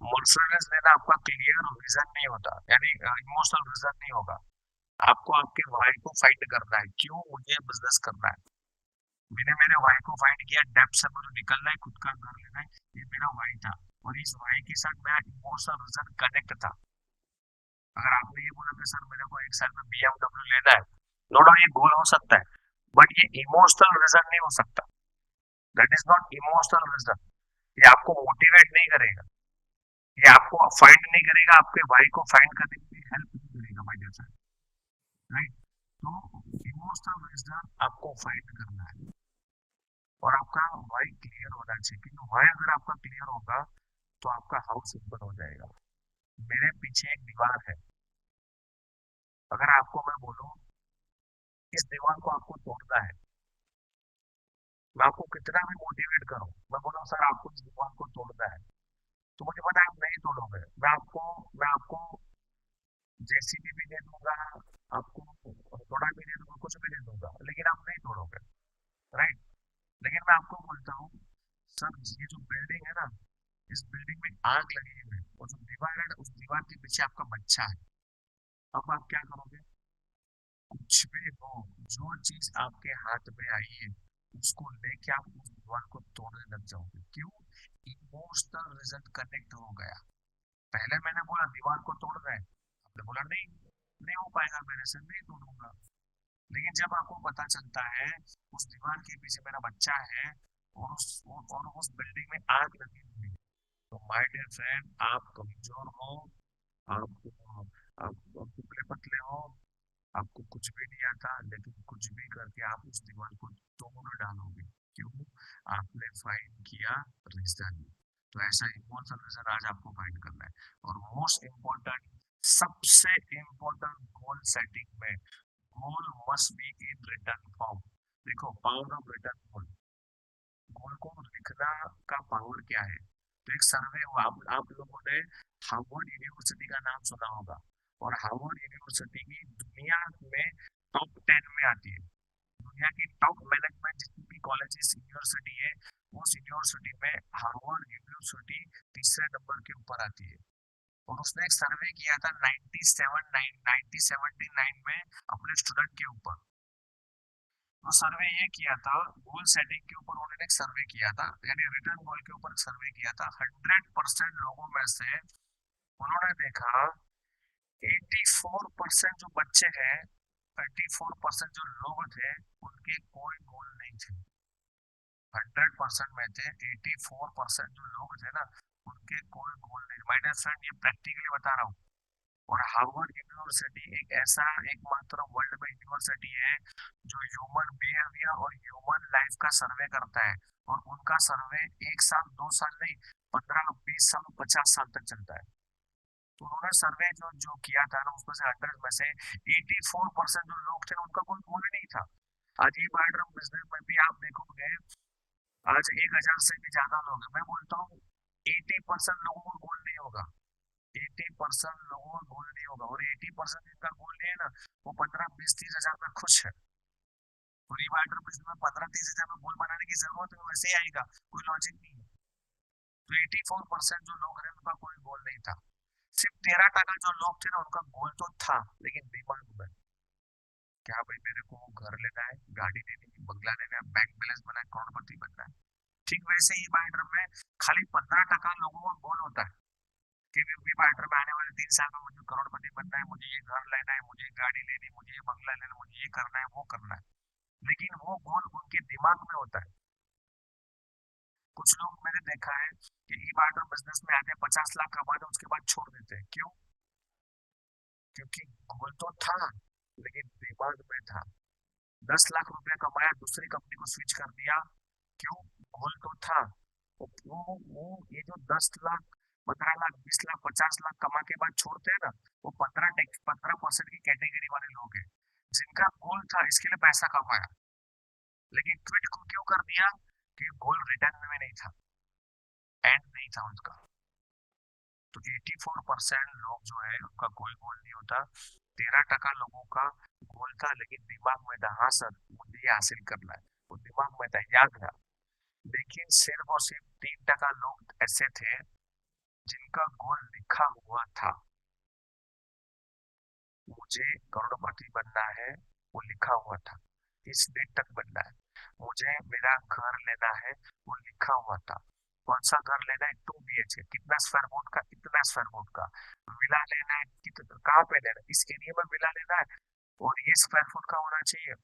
मर्सिडीज लेना आपका क्लियर विजन नहीं होता, यानी इमोशनल विजन नहीं होगा। आपको आपके व्हाई को फाइट करना है, क्यों मुझे बिजनेस करना है। मैंने मेरे वाई को फाइंड किया, डेप्थ से मुझे निकलना है, खुद का घर लेना है, ये मेरा वाई था। और इस वाई के साथ मेरा इमोशनल रीजन कनेक्ट था। अगर आपने ये बोला कि सर मेरे को एक साल में BMW लेना है, नो डाउट ये गोल हो सकता है, बट ये इमोशनल रीजन नहीं हो सकता। That is not emotional reason. ये आपको मोटिवेट नहीं करेगा, ये आपको फाइंड नहीं करेगा, आपके वाई को फाइंड करने में हेल्प नहीं करेगा माय डियर फ्रेंड, राइट। तो इमोशनल रीजन आपको फाइंड करना है और आपका वाई क्लियर होना चाहिए, क्योंकि वाई अगर आपका क्लियर होगा तो आपका हाउस सिंपल हो जाएगा। मेरे पीछे एक दीवार है, अगर आपको मैं बोलूं इस दीवार को आपको तोड़ना है, मैं आपको कितना भी मोटिवेट करूं, मैं बोलूं सर आपको इस दीवार को तोड़ना है, तो मुझे पता है आप नहीं तोड़ोगे। मैं आपको जेसीबी भी दे दूंगा, आपको थोड़ा भी दे दूंगा, कुछ भी दे दूंगा, लेकिन आप नहीं तोड़ोगे, राइट। लेकिन मैं आपको बोलता हूँ सर ये जो बिल्डिंग है ना, इस बिल्डिंग में आग लगी हुई है और जो दीवार है ना, उस दीवार के पीछे आपका बच्चा है। अब आप क्या करोगे? कुछ भी हो, जो चीज आपके हाथ में आई है उसको लेके आप उस दीवार को तोड़ने लग जाओगे। क्यों? इमोशनल रीजन कनेक्ट हो गया। पहले मैंने बोला दीवार को तोड़ रहे हैं, आपने बोला नहीं, नहीं हो पाएगा मेरे से, नहीं तोड़ूंगा। लेकिन जब आपको पता चलता है उस दीवार के पीछे मेरा बच्चा है और उस बिल्डिंग में आग लगी हुई है, तो माय डियर फ्रेंड आप कमजोर हो, आप आप दुबले पतले हो, आपको कुछ भी नहीं आता, लेकिन कुछ भी करके आप उस दीवार को तोड़ डालोगे। क्यों? आपने फाइंड किया रीजन। तो ऐसा इम्पोर्टेंट रीजन आज आपको फाइंड करना है। और मोस्ट इम्पोर्टेंट, सबसे इम्पोर्टेंट गोल सेटिंग में, goal must be in return form. देखो power of return goal, goal को लिखना का पावर क्या है। तो एक सर्वे हुआ, आप लोगों ने हार्वर्ड यूनिवर्सिटी का नाम सुना होगा, और हार्वर्ड यूनिवर्सिटी की दुनिया में टॉप 10 में आती है। दुनिया की टॉप मैनेजमेंट जितनी भी कॉलेजेस यूनिवर्सिटी है, उस यूनिवर्सिटी में हार्वर्ड यूनिवर्सिटी तीसरे नंबर के ऊपर आती है। और उसने एक सर्वे किया था 1979 में अपने स्टूडेंट के ऊपर। तो सर्वे ये किया था, गोल सेटिंग के ऊपर उन्होंने एक सर्वे किया था, यानी रिटर्न गोल के ऊपर सर्वे किया था। 100% लोगों में से उन्होंने देखा 84% जो बच्चे हैं, 84% जो लोग थे, उनके कोई गोल नहीं थे। 100% में थे 84% जो लोग थे ना, उनके कोई गोल नहीं। माय डियर फ्रेंड ये प्रैक्टिकली बता रहा हूँ। और हार्वर्ड यूनिवर्सिटी एक ऐसा एकमात्र वर्ल्ड में यूनिवर्सिटी है जो ह्यूमन बिहेवियर और ह्यूमन लाइफ का सर्वे करता है। और उनका सर्वे 1 साल 2 साल नहीं, 15 20 साल 50 साल तक चलता है। तो उन्होंने सर्वे जो जो किया था ना, उसमें से 100 में से 84% जो लोग थे उनका कोई गोल नहीं था। आज ये बायोड्रम बिजनेस में भी आप देखोगे, आज 1,000 से भी ज्यादा लोग हैं, मैं बोलता हूँ 80% लोगों को गोल नहीं होगा। 80% लोगों का गोल नहीं होगा, और 80% जिनका गोल नहीं है ना, वो 15 20 30 हजार में खुश है। तो रिवाइडर बिजनेस में 15 30 हजार में गोल बनाने की जरूरत है, वैसे ही आएगा, कोई लॉजिक नहीं है। तो 84% जो लोग हैं उनका कोई गोल नहीं था। सिर्फ 13% जो लोग थे ना, उनका गोल तो था, लेकिन दिमाग में क्या भाई मेरे को घर लेना है, गाड़ी लेनी है, बंगला लेना है, बैंक बैलेंस बना है, करोड़पति बनना है। ठीक वैसे ही बायोड्रम में खाली 15% लोगों का गोल होता है कि भी बायोड्रम में आने वाले 3 साल में मुझे करोड़पति बनना है, मुझे ये घर लेना है, मुझे ये गाड़ी लेनी है, मुझे ये बंगला लेना है, मुझे ये करना है, वो करना है। लेकिन वो गोल उनके दिमाग में होता है। कुछ लोग मैंने देखा है कि ई बायोड्रम बिजनेस में आते हैं, 50 लाख कमाते हैं, उसके बाद छोड़ देते हैं। क्यों? क्योंकि गोल तो था, लेकिन दिमाग में था। 10 लाख रुपया कमाया, दूसरी कंपनी को स्विच कर दिया। क्यों? गोल तो था। वो ये जो 10 लाख 15 लाख 20 लाख 50 लाख कमा के बाद छोड़ते हैं ना, वो 15% की कैटेगरी वाले लोग हैं, जिनका गोल था इसके लिए पैसा कमाया, लेकिन क्विट को क्यों कर दिया? कि गोल रिटर्न में नहीं था, एंड नहीं था उनका। तो 84% लोग जो है उनका कोई गोल नहीं होता। 13% लोगों का गोल था, लेकिन दिमाग में था हाँ सर मुझे ये हासिल करना है, वो दिमाग में था, याद था। लेकिन सिर्फ और सिर्फ 3% लोग ऐसे थे जिनका गोल लिखा हुआ था, मुझे करोड़पति बनना है, वो लिखा हुआ था, इस डेट तक बनना है। मुझे मेरा घर लेना है, वो लिखा हुआ था। कौन सा घर लेना है? 2 BHK, कितना स्क्वायर फुट का, इतना स्क्वायर फुट का। विला लेना है, कितना, कहाँ पे लेना है, इस एरिया में विला लेना है, और ये स्क्वायर फुट का होना चाहिए,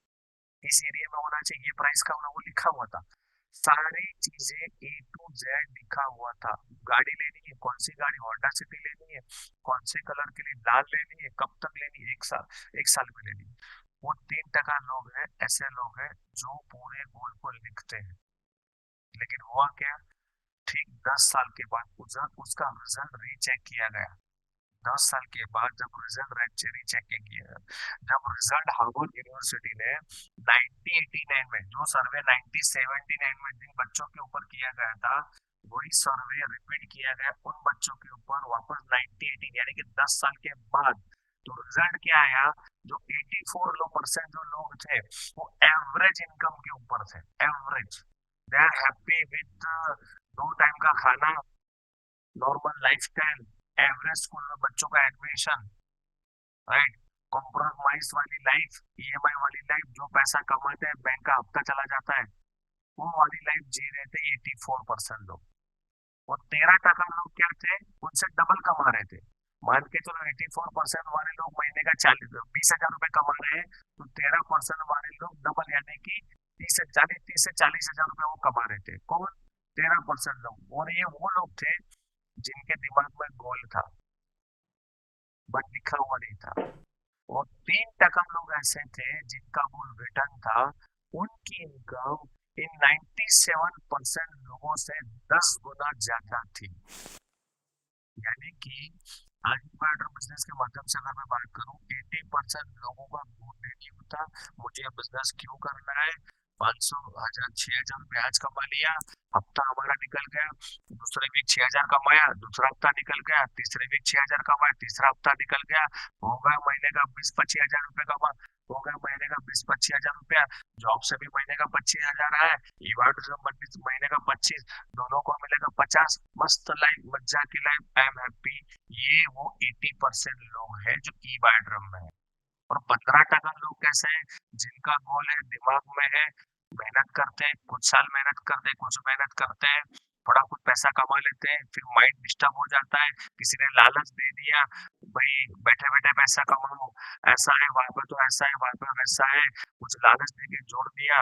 इस एरिया में होना चाहिए, ये प्राइस का होना, वो लिखा हुआ था। सारी चीजें A to Z लिखा हुआ था। गाड़ी लेनी है, कौन सी गाड़ी, होंडा सिटी लेनी है, कौन से कलर के लिए, लाल लेनी है, कब तक लेनी है, 1 साल, 1 साल में लेनी है। वो 3% लोग हैं, ऐसे लोग हैं जो पूरे गोल को लिखते हैं। लेकिन हुआ क्या, ठीक 10 साल के बाद उसका रिजल्ट रीचेक किया गया। 10 साल के बाद जब रिजल्ट रीचेकिंग किया, जब रिजल्ट हार्वर्ड यूनिवर्सिटी ने 1989 में, जो सर्वे 1979 में जिन बच्चों के ऊपर किया गया था, वही सर्वे रिपीट किया गया उन बच्चों के ऊपर वापस 1918, यानी कि 10 साल के बाद। तो रिजल्ट क्या आया, जो 84% जो लोग थे, वो एवरेज इनकम के ऊपर थे, average. They are happy with 2 time का खाना, नॉर्मल लाइफस्टाइल, एवरेज स्कूल में बच्चों का एडमिशन, राइट, कॉम्प्रोमाइज वाली लाइफ, EMI वाली लाइफ, जो पैसा कमाते हैं बैंक का हफ्ता चला जाता है, वो वाली लाइफ जी रहे थे 84% लोग। और 13% लोग क्या थे, उनसे डबल कमा रहे थे। मान के चलो 84% वाले लोग महीने का 20,000 रुपए कमा रहे हैं, तो 13% वाले लोग डबल, यानी कि 30 से 40 हजार रुपए वो कमा रहे थे। कौन? 13% लोग। और ये वो लोग थे जिनके दिमाग में गोल था, बट लिखा हुआ नहीं था। और 3% लोग ऐसे थे जिनका गोल रिटर्न था। उनकी इनकम इन 97% लोगों से 10 गुना ज्यादा थी। यानी कि आज इंसाइडर बिजनेस के माध्यम से अगर मैं बात करूं, 80% लोगों का गोल नहीं होता मुझे बिजनेस क्यों करना है। 500, 1000, 6,000 रुपये आज कमा लिया, हफ्ता हमारा निकल गया, दूसरे वीक 6,000 कमाया, दूसरा हफ्ता निकल गया, तीसरे वीक 6,000 कमाया, तीसरा हफ्ता निकल गया, हो गया महीने का 20-25 हजार रुपये कमा, हो गया महीने का 20-25 हजार रुपया। जॉब से भी महीने का 25 हजार आया, ईवाट से महीने का 25, दोनों को मिलेगा 50। मस्त लाइफ, मज्जा की लाइफ, आई एम हैप्पी। ये वो 80% लोग हैं जो ई बाय ड्रम में है। और 15% लोग कैसे हैं, जिनका गोल है, दिमाग में है, मेहनत करते हैं, कुछ साल मेहनत करते हैं, कुछ मेहनत करते हैं, थोड़ा कुछ पैसा कमा लेते हैं, फिर माइंड डिस्टर्ब हो जाता है, किसी ने लालच दे दिया, भाई बैठे बैठे पैसा कमाओ, ऐसा है वहां पे, तो ऐसा है वहां पे, वैसा है, कुछ लालच दे के जोड़ दिया।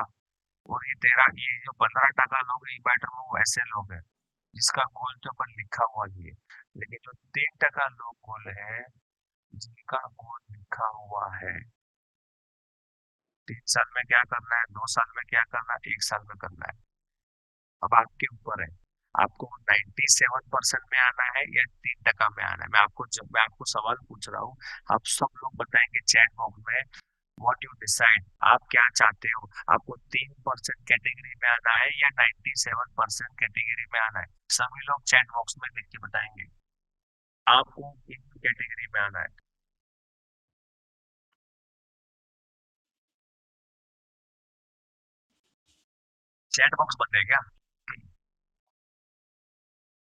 और ये जो 15% लोग हैं, बैटर में, वो ऐसे लोग हैं जिसका गोल के ऊपर लिखा हुआ ही है। लेकिन जो 3% लोग गोल है, जिनका गोल लिखा हुआ है, 3 साल में क्या करना है, 2 साल में क्या करना है, 1 साल में करना है, अब आपके ऊपर है। आपको 97% में आना है या 3% में आना है। मैं आपको सवाल पूछ रहा हूँ, आप सब लोग बताएंगे चैट बॉक्स में, व्हाट यू डिसाइड, आप क्या चाहते हो, आपको 3% कैटेगरी में आना है या 97% कैटेगरी में आना है। सभी लोग चैट बॉक्स में लिख के बताएंगे आपको किस कैटेगरी में आना है। चैट बॉक्स बंद है क्या?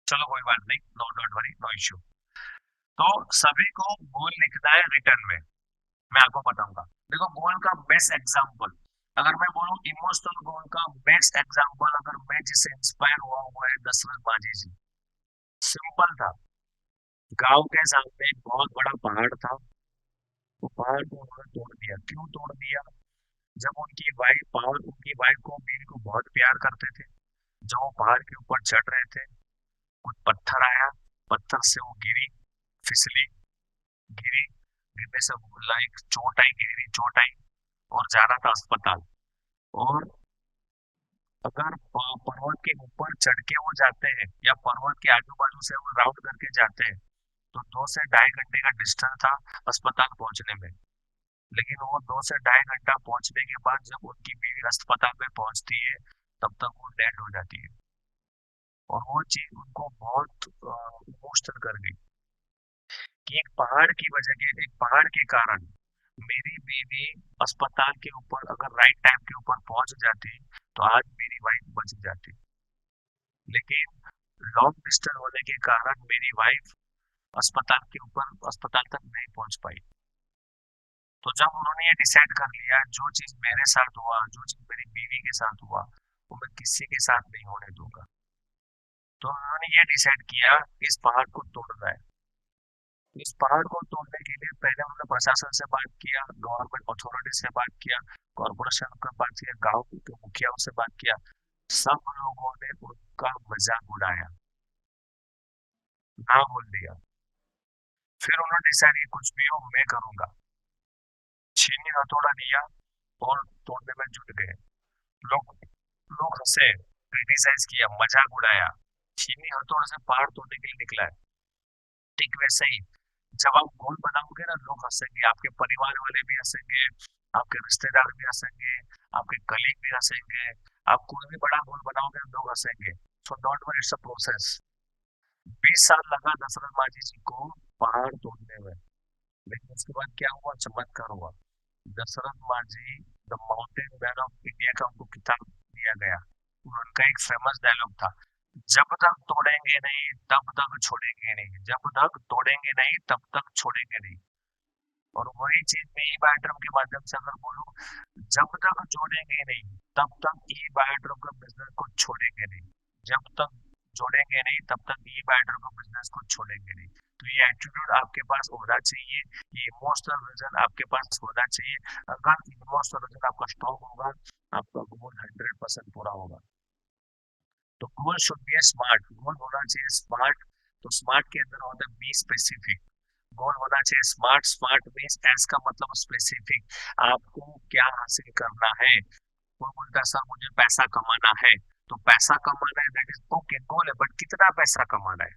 चलो कोई बात नहीं, no don't worry, no issue. तो सभी को गोल लिखना है रिटर्न में। मैं आपको बताऊंगा, देखो गोल का बेस्ट एग्जांपल, अगर मैं बोलूं इमोशनल गोल का बेस्ट एग्जांपल, अगर मैं जिससे इंस्पायर हुआ हुआ है दशरथ माझी जी। सिंपल था, गांव के सामने एक बहुत बड़ा पहाड़ था, वो पहाड़ को उन्होंने तोड़ दिया। क्यों तोड़ दिया? जब उनकी वाइफ को, बीवी को बहुत प्यार करते थे, जब वो पहाड़ के ऊपर चढ़ रहे थे, कुछ पत्थर आया, पत्थर से वो गिरी, फिसली, गिरी, गिरने से लाइक चोट आई, गहरी चोट आई, और जाना था अस्पताल। और अगर पर्वत के ऊपर चढ़ के वो जाते हैं या पर्वत के आजू बाजू से वो राउंड करके जाते हैं, तो 2 से ढाई घंटे का डिस्टेंस था अस्पताल पहुंचने में। लेकिन वो 2 से ढाई घंटा पहुंचने के बाद जब उनकी बीवी अस्पताल में पहुंचती है, तब तक वो डेड हो जाती है। और वो चीज उनको बहुत इमोशनल कर गई कि एक पहाड़ के कारण मेरी बीवी अस्पताल के ऊपर अगर राइट टाइम के ऊपर पहुंच जाती, तो आज मेरी वाइफ बच जाती। लेकिन लॉन्ग डिस्टेंस होने के कारण मेरी वाइफ अस्पताल तक नहीं पहुंच पाई। तो जब उन्होंने ये डिसाइड कर लिया, जो चीज मेरे साथ हुआ, जो चीज मेरी बीवी के साथ हुआ, वो मैं किसी के साथ नहीं होने दूंगा। तो उन्होंने ये डिसाइड किया इस पहाड़ को तोड़ना है। इस पहाड़ को तोड़ने के लिए पहले उन्होंने प्रशासन से बात किया, गवर्नमेंट अथॉरिटी से बात किया, कॉर्पोरेशन के बात किया, गांव के मुखियाओं से बात किया। सब लोगों ने उनका मजाक उड़ाया, ना बोल दिया। फिर उन्होंने डिसाइड किया कुछ भी हो मैं करूंगा। छीनी हथौड़ा लिया और तोड़ने में जुट गए। लोग लोग हंसे, क्रिटिसाइज किया, मजाक उड़ाया। छीनी हथौड़े से पहाड़ तोड़ने के लिए निकला है। ठीक वैसे ही जब आप गोल बनाओगे ना, लोग हंसेंगे, आपके परिवार वाले भी हंसेंगे, आपके रिश्तेदार भी हंसेंगे, आपके कलीग भी हंसेंगे। आप कोई भी बड़ा गोल बनाओगे लोग हंसेंगे। So don't worry, it's a process. 20 साल लगा दशरथ माझी जी को पहाड़ तोड़ने में। लेकिन उसके बाद क्या हुआ, चमत्कार हुआ। दशरथ माझी the mountain man of India का उनको खिताब दिया गया। उनका एक फेमस डायलॉग था, जब तक तोड़ेंगे नहीं तब तक छोड़ेंगे नहीं, जब तक तोड़ेंगे नहीं तब तक छोड़ेंगे नहीं। और वही चीज मैं ई बायोड्रम के माध्यम से अगर बोलूं, जब तक जोड़ेंगे नहीं तब तक ई बायोड्रम का बिजनेस को छोड़ेंगे नहीं। जब तक जोड़ेंगे नहीं तब तक ई बायोड्रम का बिजनेस को छोड़ेंगे नहीं। तो ये एटीट्यूड आपके पास होना चाहिए, ये इमोशनल विजन आपके पास होना चाहिए। अगर इमोशनल विजन आपका स्ट्रॉन्ग होगा, आपका गोल 100% पूरा होगा। तो गोल शुड बी स्मार्ट, गोल होना चाहिए स्मार्ट। तो स्मार्ट के अंदर होता है बी स्पेसिफिक। गोल होना चाहिए स्मार्ट, स्मार्ट मीन्स एस का मतलब स्पेसिफिक। आपको क्या हासिल करना है। कोई बोलता है सर मुझे पैसा कमाना है, तो पैसा कमाना है दैट इज ओके, गोल है, बट कितना पैसा कमाना है।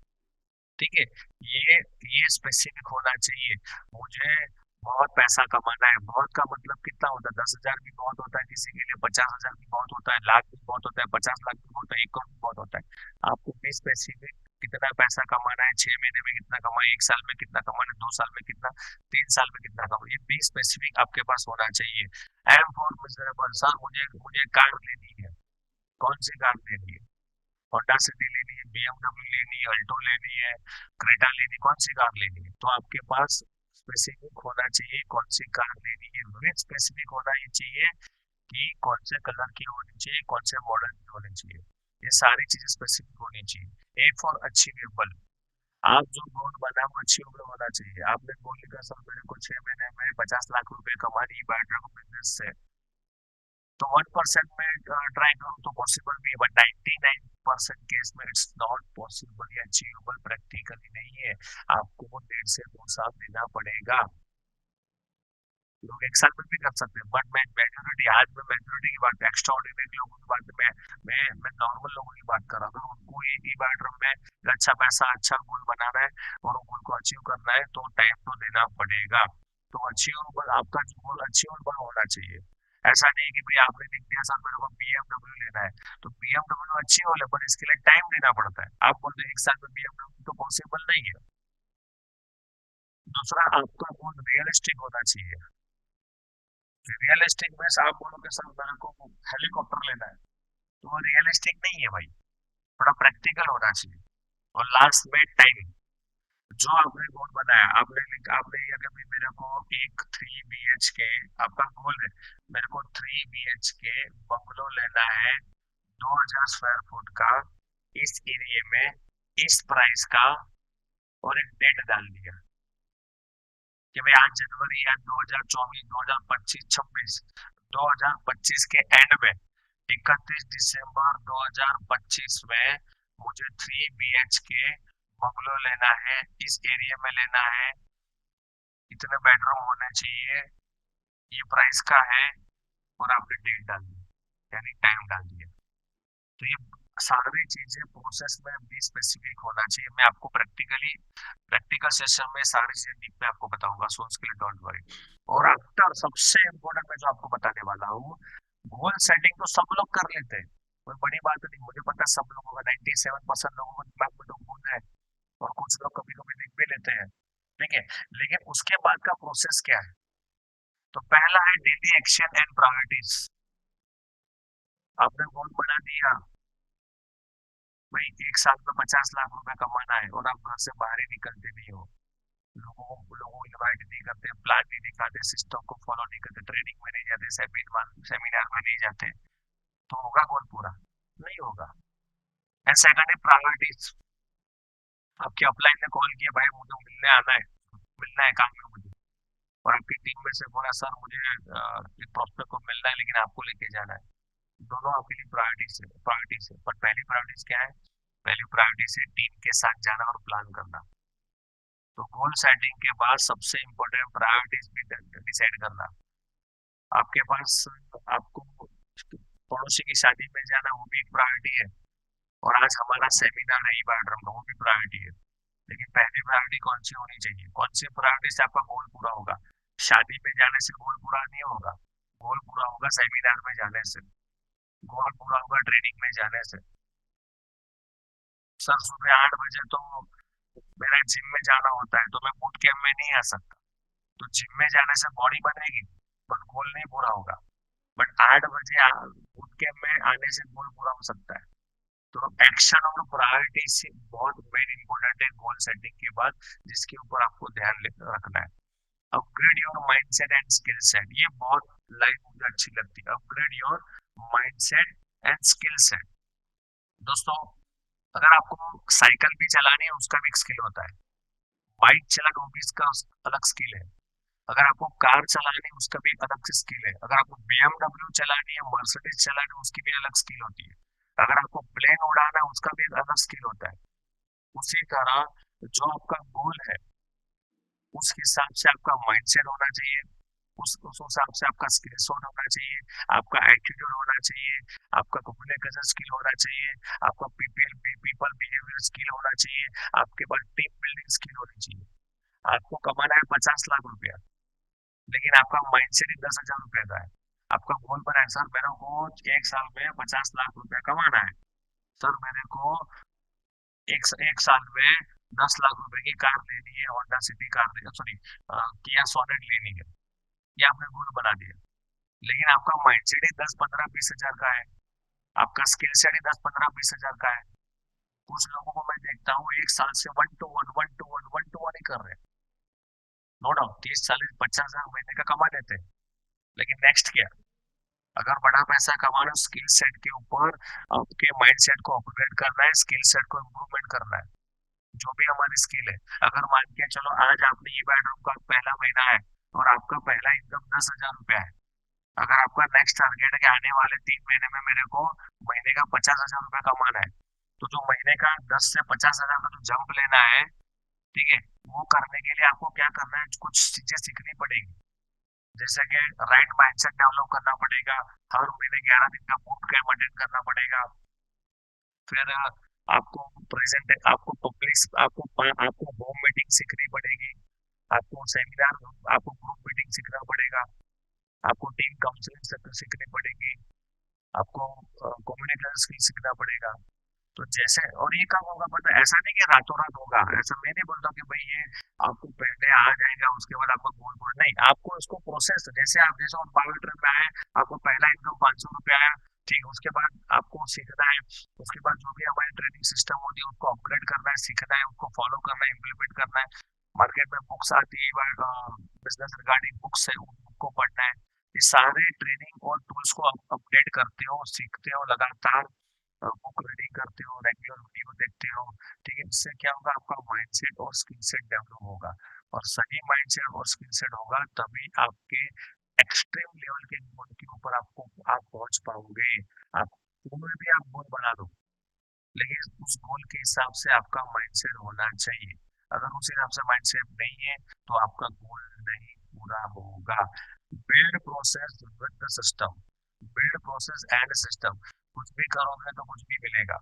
ठीक है, ये ये स्पेसिफिक होना चाहिए। मुझे बहुत पैसा कमाना है, बहुत का मतलब कितना होता है, 10,000 भी बहुत होता है किसी के लिए, 50,000 भी बहुत होता है, लाख भी बहुत होता है, 50 लाख भी बहुत होता है, 1 करोड़ भी बहुत होता है। आपको भी स्पेसिफिक कितना पैसा कमाना है, 6 महीने में कितना कमाना, 1 साल में कितना कमाना है, 2 साल में कितना, 3 साल में कितना कमाना, ये भी स्पेसिफिक आपके पास होना चाहिए। एम फॉर मिजरेबल, सर मुझे मुझे कार लेनी है। कौन सी कार लेनी है, होंडा सिटी लेनी है, बीएमडब्ल्यू लेनी है, अल्टो लेनी है, क्रेटा लेनी है, कौन सी कार लेनी है। तो आपके पास स्पेसिफिक होना चाहिए कौन सी कार लेनी है, विद स्पेसिफिक होना ही चाहिए कि कौन से कलर की होनी चाहिए, कौन से मॉडल की होनी चाहिए। ये सारी चीजें स्पेसिफिक होनी चाहिए। ए फॉर अचीवेबल, आप जो गोल बना वो अचीवेबल होना चाहिए। आपने गोल लिखा सर मेरे को 6 महीने में 50 लाख रुपए कमानी बायोट्रक बिजनेस से, तो 1% में ट्राई करूँ तो पॉसिबल भी है, बट 99% केस में इट्स नॉट पॉसिबल, या अचीवेबल प्रैक्टिकली नहीं है। आपको वो 1.5 से 2 साल देना पड़ेगा। लोग 1 साल में भी कर सकते हैं, बट मैं मेजोरिटी, आज मैं मेजोरिटी की बात, एक्स्ट्रा ऑर्डिनरी लोगों की बात, मैं नॉर्मल लोगों की बात कर रहा हूँ। अगर उनको ये बायोड्रम में अच्छा पैसा, अच्छा गोल बनाना है और गोल को अचीव करना है तो टाइम तो देना पड़ेगा। तो अचीवेबल, आपका जो गोल अचीवेबल होना चाहिए। ऐसा नहीं कि भाई आपने लिख दिया सर मेरे को बीएमडब्ल्यू लेना है, तो बीएमडब्ल्यू अचीवेबल है पर इसके लिए टाइम देना पड़ता है। आप बोलते हैं 1 साल में बीएमडब्ल्यू, तो पॉसिबल नहीं है। दूसरा, आपका गोल रियलिस्टिक होना चाहिए। रियलिस्टिक में आप बोलोगे सर मेरे को हेलीकॉप्टर लेना है, तो वो रियलिस्टिक नहीं है भाई, थोड़ा प्रैक्टिकल होना चाहिए। और लास्ट में टाइम, जो आपने गोल बनाया, आपने ये अगर भी मेरे को एक 3 BHK आपका गोल है, मेरे को 3 BHK बंगलो लेना है, 2,000 स्क्वायर फुट का, इस एरिया में, इस प्राइस का, और एक डेट डाल दिया कि भाई आज जनवरी या 2024, 2025, 26, 2025 के एंड में, 31 दिसंबर 2025 में मुझे 3 BHK बंगलो लेना है, इस एरिया में लेना है, इतने बेडरूम होने चाहिए, ये प्राइस का है, और आपने डेट डाल दी, यानी टाइम डाल दिया। तो ये सारी चीजें प्रोसेस में भी स्पेसिफिक होना चाहिए। मैं आपको प्रैक्टिकल सेशन में सारी चीजें डीप में आपको बताऊंगा, सो उसके लिए डोंट वरी। और आफ्टर, सबसे इम्पोर्टेंट मैं जो आपको बताने वाला हूँ, गोल सेटिंग तो सब लोग कर लेते हैं, कोई बड़ी बात नहीं, मुझे पता है सब लोगों का 97% लोगों को दिमाग में तो गोल है, और कुछ लोग कभी कभी लिख भी लेते हैं। ठीक है, लेकिन उसके बाद का प्रोसेस क्या है। तो पहला है डेली एक्शन एंड प्रायोरिटीज। आपने गोल बना दिया भाई 1 साल में 50 लाख रुपए कमाना है, और आप घर से बाहर ही निकलते नहीं हो, लोगों को इनवाइट नहीं करते, प्लान नहीं दिखाते, सिस्टम को फॉलो नहीं करते, ट्रेनिंग में नहीं जाते, सेमिनार में नहीं जाते, तो होगा कौन पूरा? नहीं होगा। एंड सेकंड है प्रायोरिटीज। आपके अपलाइन ने कॉल किया, भाई मुझे मिलने आना है, मिलना है काम में मुझे, और आपकी टीम में से बोला सर मुझे एक प्रोस्पेक्ट को मिलना है लेकिन आपको लेके जाना है, दोनों आपके लिए प्रायोरिटीज है। पर पहली प्रायोरिटीज क्या है? पहली प्रायोरिटी है टीम के साथ जाना और प्लान करना। तो गोल सेटिंग के बाद सबसे इम्पोर्टेंट प्रायोरिटीज भी डिसाइड करना। आपके पास आपको पड़ोसी की शादी में जाना, वो भी एक प्रायोरिटी है, और आज हमारा सेमिनार है ईबाड्रम का, वो भी प्रायोरिटी है। लेकिन पहली प्रायोरिटी कौन सी होनी चाहिए? कौन सी प्रायोरिटी से आपका गोल पूरा होगा? शादी में जाने से गोल पूरा नहीं होगा। गोल पूरा होगा सेमिनार में जाने से, गोल पूरा होगा ट्रेनिंग में जाने से। सर सुबह 8 बजे तो मेरा जिम में जाना होता है, तो मैं बूट कैंप में नहीं आ सकता। तो जिम में जाने से बॉडी बनेगी, पर गोल नहीं पूरा होगा। बट 8 बजे बूट कैंप में आने से गोल पूरा हो सकता है। तो एक्शन और प्रायोरिटी से बहुत मेन इंपॉर्टेंट है गोल सेटिंग के बाद, जिसके ऊपर आपको ध्यान रखना है। Upgrade your mindset and skill set, ये बहुत लाइन मुझे अच्छी लगती है, upgrade your mindset and skill set. दोस्तों, अगर आपको साइकिल भी चलानी है, उसका भी एक स्किल होता है। बाइक चलाना, वो भी इसका अलग स्किल है। अगर आपको कार चलानी है, उसका भी अलग से स्किल है। अगर आपको BMW चलानी है, मर्सिडीज चलानी है, उसकी भी अलग स्किल होती है। अगर आपको प्लेन उड़ाना है, उसका भी एक अलग स्किल होता है। उसी तरह जो आपका गोल है, उस हिसाब से आपका माइंडसेट होना चाहिए, उस हिसाब से आपका स्किल सेट होना चाहिए, आपका एटीट्यूड होना चाहिए, आपका कम्युनिकेशन स्किल होना चाहिए, आपका पीपल बिहेवियर स्किल होना चाहिए, आपके पास टीम बिल्डिंग स्किल होनी चाहिए। आपको कमाना है 50 लाख रुपया, लेकिन आपका माइंडसेट ही 10,000 रुपए का है। आपका गोल बना है, सर मेरे को 1 साल में 50 लाख रुपया कमाना है, सर मेरे को एक साल में 10 लाख रुपए की कार लेनी है, होंडा सिटी कार लेनी, सॉरी किया सोनेट लेनी है, ये आपने गोल बना दिया। लेकिन आपका माइंडसेट ही 10, 15, 20 हजार का है, आपका स्किल सेट ही 10, 15, 20 हजार का है। कुछ लोगों को मैं देखता हूँ 1 साल से 1 to 1 ही कर रहे हैं। नो डाउट 30, 40, 50 हजार महीने का कमा लेते हैं, लेकिन नेक्स्ट क्या? अगर बड़ा पैसा कमाना, स्किल सेट के ऊपर आपके माइंड सेट को अपग्रेड करना है, स्किल सेट को इम्प्रूवमेंट करना है। जो भी हमारी स्किल है, अगर मान के चलो आज आपने ये बैडरूम का पहला महीना है और आपका पहला इनकम 10,000 रुपया है, अगर आपका नेक्स्ट टारगेट है कि आने वाले 3 महीने में मेरे को महीने का 50,000 रुपया कमाना है, तो जो महीने का 10 से 50 हजार का जो जंप लेना है, ठीक है, वो करने के लिए आपको क्या करना है? कुछ चीजें सीखनी पड़ेगी। जैसे कि राइट माइंडसेट डेवलप करना पड़ेगा, हर महीने 11 दिन का बूट कैंप अटेंड करना पड़ेगा। फिर आपको आपको पब्लिक आपको होम मीटिंग सीखनी पड़ेगी, आपको सेमिनार, आपको ग्रुप मीटिंग सीखना पड़ेगा, आपको टीम काउंसलिंग सीखनी पड़ेगी, आपको कम्युनिकेशन स्किल सीखना पड़ेगा। तो जैसे, और ये कब होगा पता है? ऐसा नहीं कि रातों रात होगा, ऐसा मैं नहीं बोलता कि भाई ये आपको पहले आ जाएगा उसके बाद आपको गोल गोल, नहीं, आपको इसको प्रोसेस, जैसे आप पावर ट्रिप में आए, आपको पहला इनकम 500 रुपया आया, ठीक है, उसके बाद आपको सीखना है, उसके बाद जो भी हमारी ट्रेनिंग सिस्टम होती है उसको अपग्रेड करना है, सीखना है, उसको फॉलो करना है, इम्प्लीमेंट करना है। मार्केट में बुक्स आती है, बिजनेस रिगार्डिंग बुक्स है, उन बुक को पढ़ना है। ये सारे ट्रेनिंग और टूल्स को अपडेट करते हो, सीखते हो लगातार, बुक रीडिंग करते हो, रेगुलर वीडियो देखते हो, ठीक है, इससे क्या होगा? आपका माइंडसेट और स्किल सेट डेवलप होगा, और सही माइंडसेट और स्किल सेट होगा तभी आपके एक्सट्रीम लेवल के गोल के ऊपर आप पहुंच पाओगे। आप कोई भी आप गोल बना दो, लेकिन उस गोल के हिसाब से आपका माइंडसेट होना चाहिए। अगर उस हिसाब से माइंडसेट नहीं है, तो आपका गोल नहीं पूरा होगा। Build process with the system, build process and system. कुछ भी करोगे तो कुछ भी मिलेगा।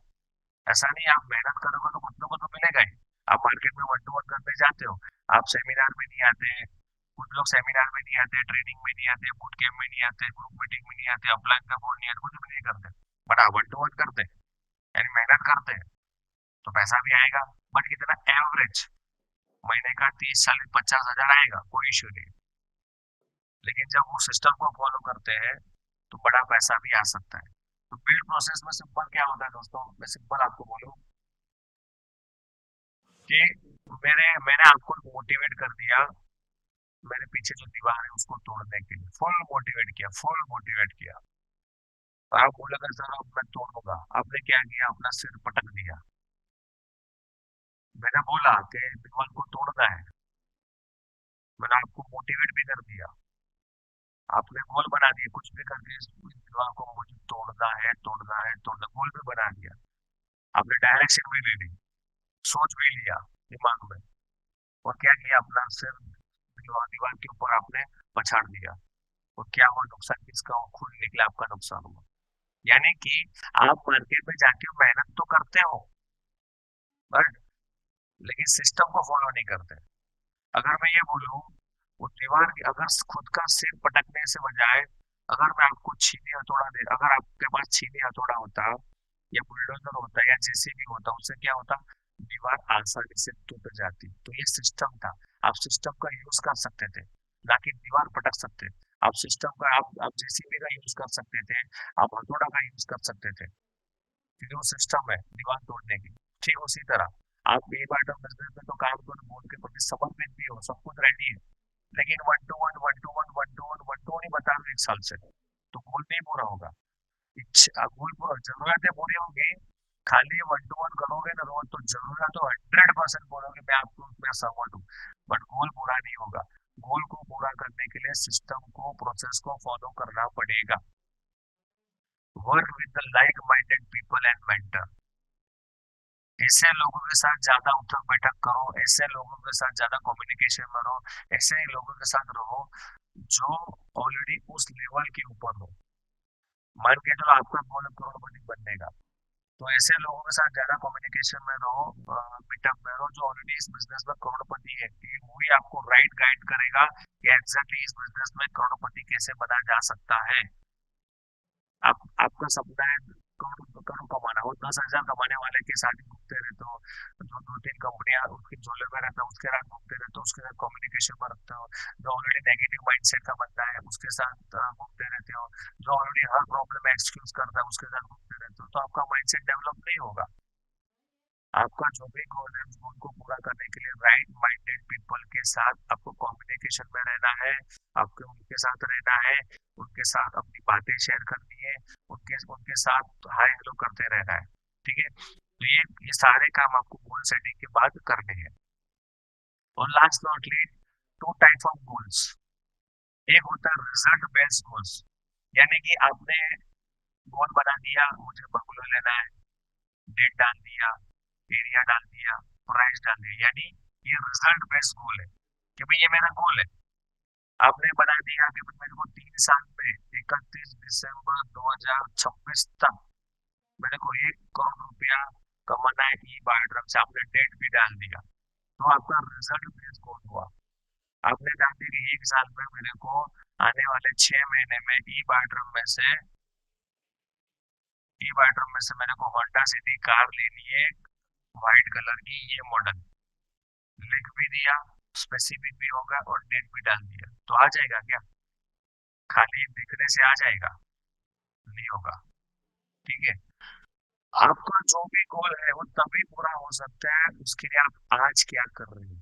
ऐसा नहीं आप मेहनत करोगे तो कुछ ना कुछ तो मिलेगा ही। आप मार्केट में 1 to 1 करने जाते हो, आप सेमिनार में नहीं आते हैं, कुछ लोग सेमिनार में नहीं आते, ट्रेनिंग में नहीं आते, बूट कैंप में नहीं आते, ग्रुप मीटिंग में नहीं आते, अपलाइन का फोन नहीं आते, कुछ भी नहीं करते, बट आप 1 to 1 करते हैं, यानी मेहनत करते हैं, तो पैसा भी आएगा। बट कितना? एवरेज महीने का 30, 40, 50 हजार आएगा, कोई इश्यू नहीं। लेकिन जब वो सिस्टम को फॉलो करते हैं, तो बड़ा पैसा भी आ सकता है। तो बिल्ड प्रोसेस में सिंपल क्या होता है दोस्तों, मैं सिंपल आपको बोलूं कि मैंने आपको मोटिवेट कर दिया, मेरे पीछे जो दीवार है उसको तोड़ने के लिए फुल मोटिवेट किया, फुल मोटिवेट किया। और आप बोलेगा सर अब मैं तोड़ूंगा, आपने क्या किया, अपना सिर पटक दिया। मैंने बोला कि दीवार को तोड़ना है, मैंने आपको मोटिवेट भी कर दिया, आपने गोल बना दिया, कुछ भी करके इस दीवार को मुझे तोड़ना है, तोड़ना है, तोड़ना, गोल भी बना दिया। आपने डायरेक्शन भी ले ली, सोच भी लिया दिमाग में, और क्या किया, अपना सिर दीवार दीवार के ऊपर आपने पछाड़ दिया। और क्या हुआ नुकसान, किसका हुआ, खुद निकला, आपका नुकसान हुआ। यानी कि आप मार्केट में जाके मेहनत तो करते हो, बट लेकिन सिस्टम को फॉलो नहीं करते। अगर मैं ये बोलूं, वो दीवार की अगर खुद का सिर पटकने से बजाय, अगर मैं आपको छीनी हथौड़ा दे, अगर आपके पास छीनी हथौड़ा होता या बुलडोजर होता या जेसीबी होता, उससे क्या होता, दीवार आसानी से टूट जाती। तो ये सिस्टम था, आप सिस्टम का यूज कर सकते थे, ना कि दीवार पटक सकते। आप सिस्टम का आप जेसीबी का यूज कर सकते थे, आप हथौड़ा का यूज कर सकते थे, क्योंकि वो सिस्टम है दीवार तोड़ने की। ठीक उसी तरह आप ए पार्ट ऑफ बिजनेस में तो काम करो, बोल के प्रति समर्पित भी हो, सब कुछ रेडी है, लेकिन one two one one two one one two one one two one ही बता रहे 1 साल से, तो गोल नहीं पूरा होगा। इच्छा गोल पूरा, जरूरतें पूरी होंगी, खाली वन टू वन करोगे ना रोज, तो जरूरत तो 100% बोलोगे मैं आपको मैं सहमत हूँ, बट गोल पूरा नहीं होगा। गोल को पूरा करने के लिए सिस्टम को, प्रोसेस को फॉलो करना पड़ेगा। Work with the like minded people and mentor. ऐसे लोगों के साथ ज्यादा उठक बैठक करो, ऐसे लोगों के साथ ज्यादा कम्युनिकेशन में रहो, ऐसे ही लोगों के साथ रहो जो ऑलरेडी उस लेवल के ऊपर हो। मान के चलो आपका गोल है करोड़पति बनने का, तो ऐसे लोगों के साथ ज्यादा कम्युनिकेशन में रहो, मीटअप में रहो, जो ऑलरेडी इस बिजनेस में करोड़पति है, कि वही आपको राइट गाइड करेगा कि एग्जैक्टली इस बिजनेस में करोड़पति कैसे बना जा सकता है। आपका सपना है करोड़ करोड़ कमाना, वो 10,000 कमाने वाले के साथ ही घूमते रहते हो, जो 2-3 कंपनियां उसके झोले में रहता है उसके साथ घूमते रहते हो, उसके साथ कम्युनिकेशन में रखते हो, जो ऑलरेडी नेगेटिव माइंडसेट का बंदा है उसके साथ घूमते रहते हो, जो ऑलरेडी हर प्रॉब्लम में एक्सक्यूज करता है उसके साथ घूमते रहते हो, तो आपका माइंडसेट डेवलप नहीं होगा। आपका जो भी गोल है उस गोल को पूरा करने के लिए राइट माइंडेड पीपल के साथ आपको कम्युनिकेशन में रहना है, आपको उनके साथ रहना है, उनके साथ अपनी बातें शेयर करनी है, उनके उनके साथ हाय हेलो करते रहना है। ठीक है, तो ये सारे काम आपको गोल सेटिंग के बाद करने हैं। और last not least, two type of goals. एक होता है रिजल्ट बेस्ड गोल्स, यानी कि आपने गोल बना दिया, मुझे बंगलो लेना है, डेट डाल दिया, एरिया डाल दिया, प्राइस डाल दिया, यानी ये रिजल्ट बेस्ड गोल है कि भाई ये मेरा गोल है। आपने बना दिया कि भाई मेरे को 3 साल में 31 दिसंबर 2026 तक मेरे को 1 करोड़ रुपया कमाना है ई बायोड्रम से, आपने डेट भी डाल दिया, तो आपका रिजल्ट बेस्ड गोल हुआ। आपने डाल दिया कि 1 साल में मेरे को आने वाले 6 महीने में ई बायोड्रम में से मेरे को होंडा सिटी कार लेनी है, व्हाइट कलर की, ये मॉडल लिख भी दिया, स्पेसिफिक भी होगा और डेट भी डाल दिया, तो आ जाएगा क्या, खाली लिखने से आ जाएगा, नहीं होगा। ठीक है, आपका जो भी गोल है वो तभी पूरा हो सकता है, उसके लिए आप आज क्या कर रहे हो,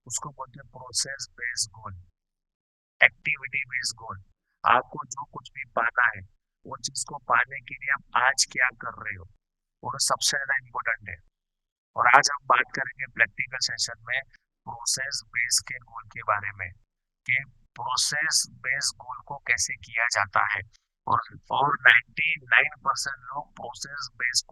उसको बोलते हैं process based goal, activity based goal. आपको जो कुछ भी पाना है, वो चीज को पाने के लिए आप आज क्या कर रहे हो, वो सबसे ज्यादा इम्पोर्टेंट है। और आज हम बात करेंगे प्रैक्टिकल सेशन में प्रोसेस बेस्ड के गोल के बारे में, कि प्रोसेस बेस्ड गोल को कैसे किया जाता है। और और 99% लोग प्रोसेस बेस्ड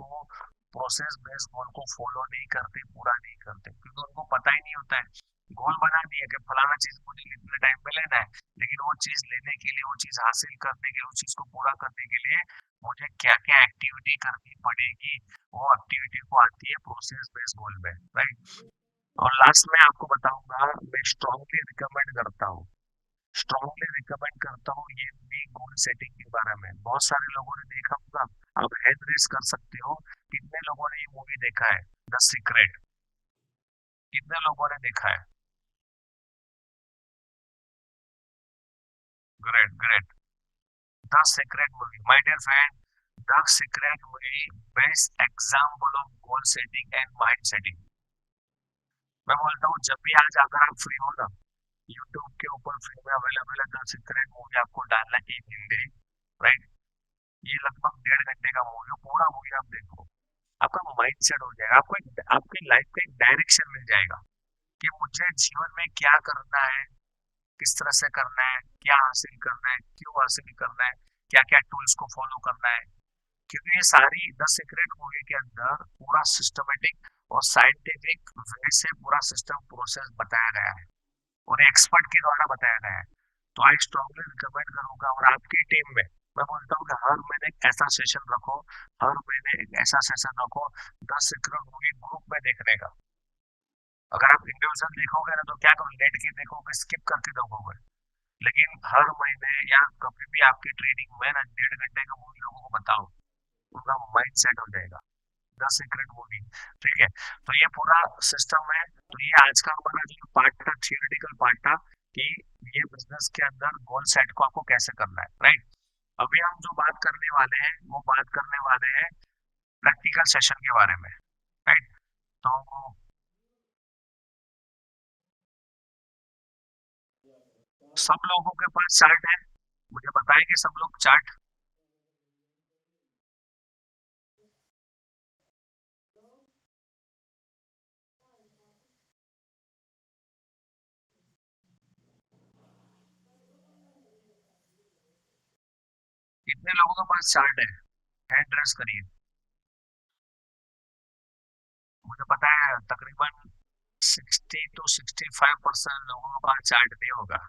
गोल को फॉलो नहीं करते, पूरा नहीं करते, क्योंकि उनको पता ही नहीं होता है। गोल बना दिया कि फलाना चीज मुझे इतने टाइम में लेना है, लेकिन वो चीज लेने के लिए, वो चीज हासिल करने के लिए, उस चीज को पूरा करने के लिए मुझे क्या क्या एक्टिविटी करनी पड़ेगी, वो एक्टिविटी को आती है प्रोसेस बेस्ड गोल में, राइट। और लास्ट में आपको बताऊंगा, मैं स्ट्रांगली रिकमेंड करता हूँ ये भी गोल सेटिंग के बारे में। बहुत सारे लोगों ने देखा होगा, आप हैंड रेस कर सकते हो, कितने लोगों ने ये मूवी देखा है, द सीक्रेट, कितने लोगों ने देखा है। Great great, the secret movie, my dear friend, the secret movie best example of goal setting and mind setting. मैं बोलता हूँ जब भी आज अगर आप फ्री हो ना, यूट्यूब के ऊपर फ्री में अवेलेबल है द सीक्रेट मूवी, आपको डालना है इन हिंदी, राइट। ये लगभग 1.5 घंटे का मूवी है, पूरा मूवी आप देखो, आपका माइंड सेट हो जाएगा, आपको आपकी लाइफ का एक डायरेक्शन मिल जाएगा कि मुझे जीवन में क्या करना है, किस तरह से करना है, क्या हासिल करना है, क्यों हासिल करना है, क्या क्या टूल्स को फॉलो करना है। क्योंकि ये सारी द सीक्रेट मूवी के अंदर पूरा सिस्टमेटिक और साइंटिफिक वे से पूरा सिस्टम प्रोसेस बताया गया है और एक्सपर्ट के द्वारा बताया गया है। तो आई स्ट्रांगली रिकमेंड करूंगा, और आपकी टीम में मैं बोलता हूँ कि हर महीने एक ऐसा सेशन रखो, हर महीने एक ऐसा सेशन रखो 10 सीक्रेट मूवी ग्रुप में देखने का। अगर आप इंडिविजुअल देखोगे ना तो क्या करो, लेट के देखोगे, स्किप करके देखोगे, लेकिन हर महीने या कभी भी आपकी ट्रेनिंग में ना 1.5 घंटे का मूवी लोगों को बताओ, उनका माइंड सेट हो जाएगा। 10 सीक्रेट मूवी, ठीक है। तो ये पूरा सिस्टम है। तो ये आज का हमारा जो पार्ट था, थियोरेटिकल पार्ट था कि ये बिजनेस के अंदर गोल सेट को आपको कैसे करना है, राइट। अभी हम जो बात करने वाले हैं वो बात करने वाले हैं प्रैक्टिकल सेशन के बारे में, राइट। तो सब लोगों के पास चार्ट है, मुझे बताएंगे सब लोग चार्ट। कितने लोगों के पास चार्ट है, हैंड रेस करिए। मुझे पता है तकरीबन 60 to 65% लोगों के पास चार्ट नहीं होगा,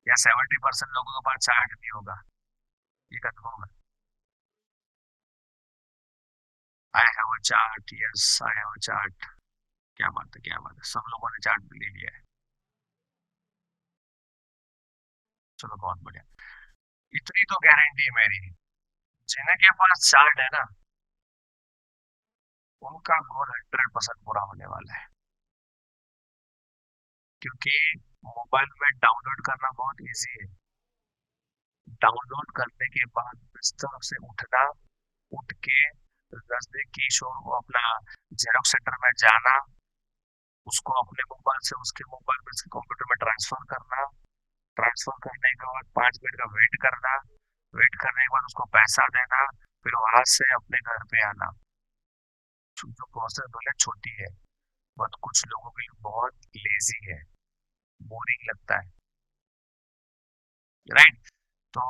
या 70% लोगों के पास चार्ट नहीं होगा, ये कंफर्म है। I have a chart, yes I have a chart. क्या बात है, क्या बात है, सब लोगों ने चार्ट भी ले लिया है। चलो बहुत बढ़िया। इतनी तो गारंटी है मेरी, जिनके पास चार्ट है ना उनका गोल 100% पूरा होने वाला है। क्योंकि मोबाइल में डाउनलोड करना बहुत इजी है, डाउनलोड करने के बाद बिस्तर से उठना, उठ के नजदीकी शोरूम अपना जेरोक्स सेंटर में जाना, उसको अपने मोबाइल से उसके मोबाइल में उसके कंप्यूटर में ट्रांसफर करना, ट्रांसफर करने के बाद 5 मिनट का वेट करना, वेट करने के बाद उसको पैसा देना, फिर वहां से अपने घर पे आना। जो प्रोसेस भले छोटी है बट कुछ लोगों के लिए बहुत लेजी है, बोरिंग लगता है, राइट। तो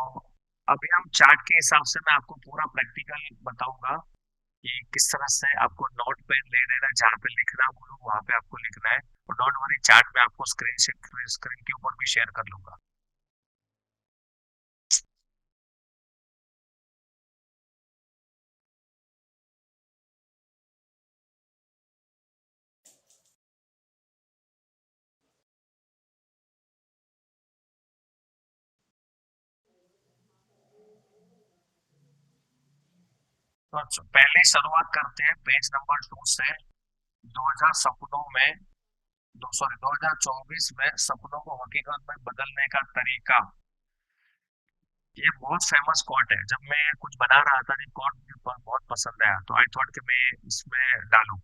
अभी हम चार्ट के हिसाब से मैं आपको पूरा प्रैक्टिकल बताऊंगा कि किस तरह से आपको नोट पेन ले लेना, जहाँ पे लिखना बोलो वहां पे आपको लिखना है। और डोंट वरी, चार्ट में आपको स्क्रीन के ऊपर भी शेयर कर लूंगा। तो पहले शुरुआत करते हैं पेज नंबर 2 से। 2000 सपनों में, दो सॉरी 2024 में सपनों को हकीकत में बदलने का तरीका। ये बहुत फेमस कोट है, जब मैं कुछ बना रहा था ये कोट मुझे बहुत पसंद आया तो आई थॉट कि मैं इसमें डालूं।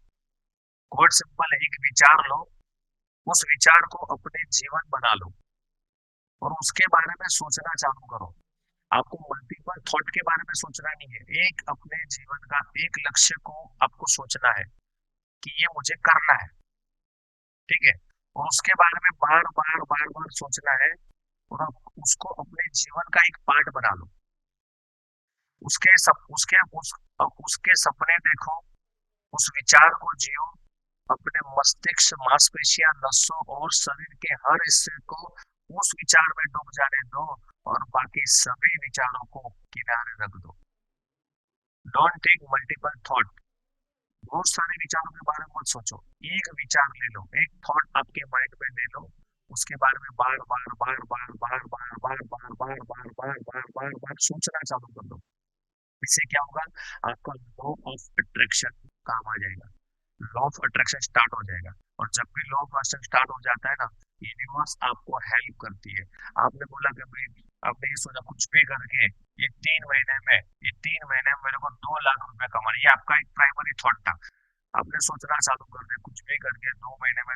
कोट सिंपल है, एक विचार लो, उस विचार को अपने जीवन बना लो और उसके बारे में सोचना चालू करो। आपको मल्टीपल थॉट के बारे में सोचना नहीं है, एक अपने जीवन का एक लक्ष्य को आपको सोचना है कि ये मुझे करना है, ठीक है। और उसके बारे में बार बार बार बार सोचना है और आप उसको अपने जीवन का एक पार्ट बना लो। उसके सपने देखो, उस विचार को जियो, अपने मस्तिष्क, मांसपेशियां, नसों और शरीर के हर हिस्से को उस विचार में डूब जाने दो और बाकी सभी विचारों को किनारे रख दो। डोंट टेक मल्टीपल थॉट, बहुत सारे विचारों के बारे में मत सोचो, एक विचार ले लो, एक थॉट आपके माइंड में ले लो, उसके बारे में बार बार बार बार बार बार बार बार बार बार बार बार बार बार सोचना चालू कर दो। इससे क्या होगा, आपका लॉ ऑफ अट्रैक्शन काम आ जाएगा, लॉ ऑफ अट्रैक्शन स्टार्ट हो जाएगा। और जब भी लॉ ऑफ अट्रैक्शन स्टार्ट हो जाता है ना, यूनिवर्स आपको हेल्प करती है। आपने बोला कि भाई, आपने ये सोचा कुछ भी करके ये 3 महीने में मेरे को 2 लाख रुपए कमाना, ये आपका एक प्राइमरी थॉट था। आपने सोचना चालू कर दिया, कुछ भी करके 2 महीने में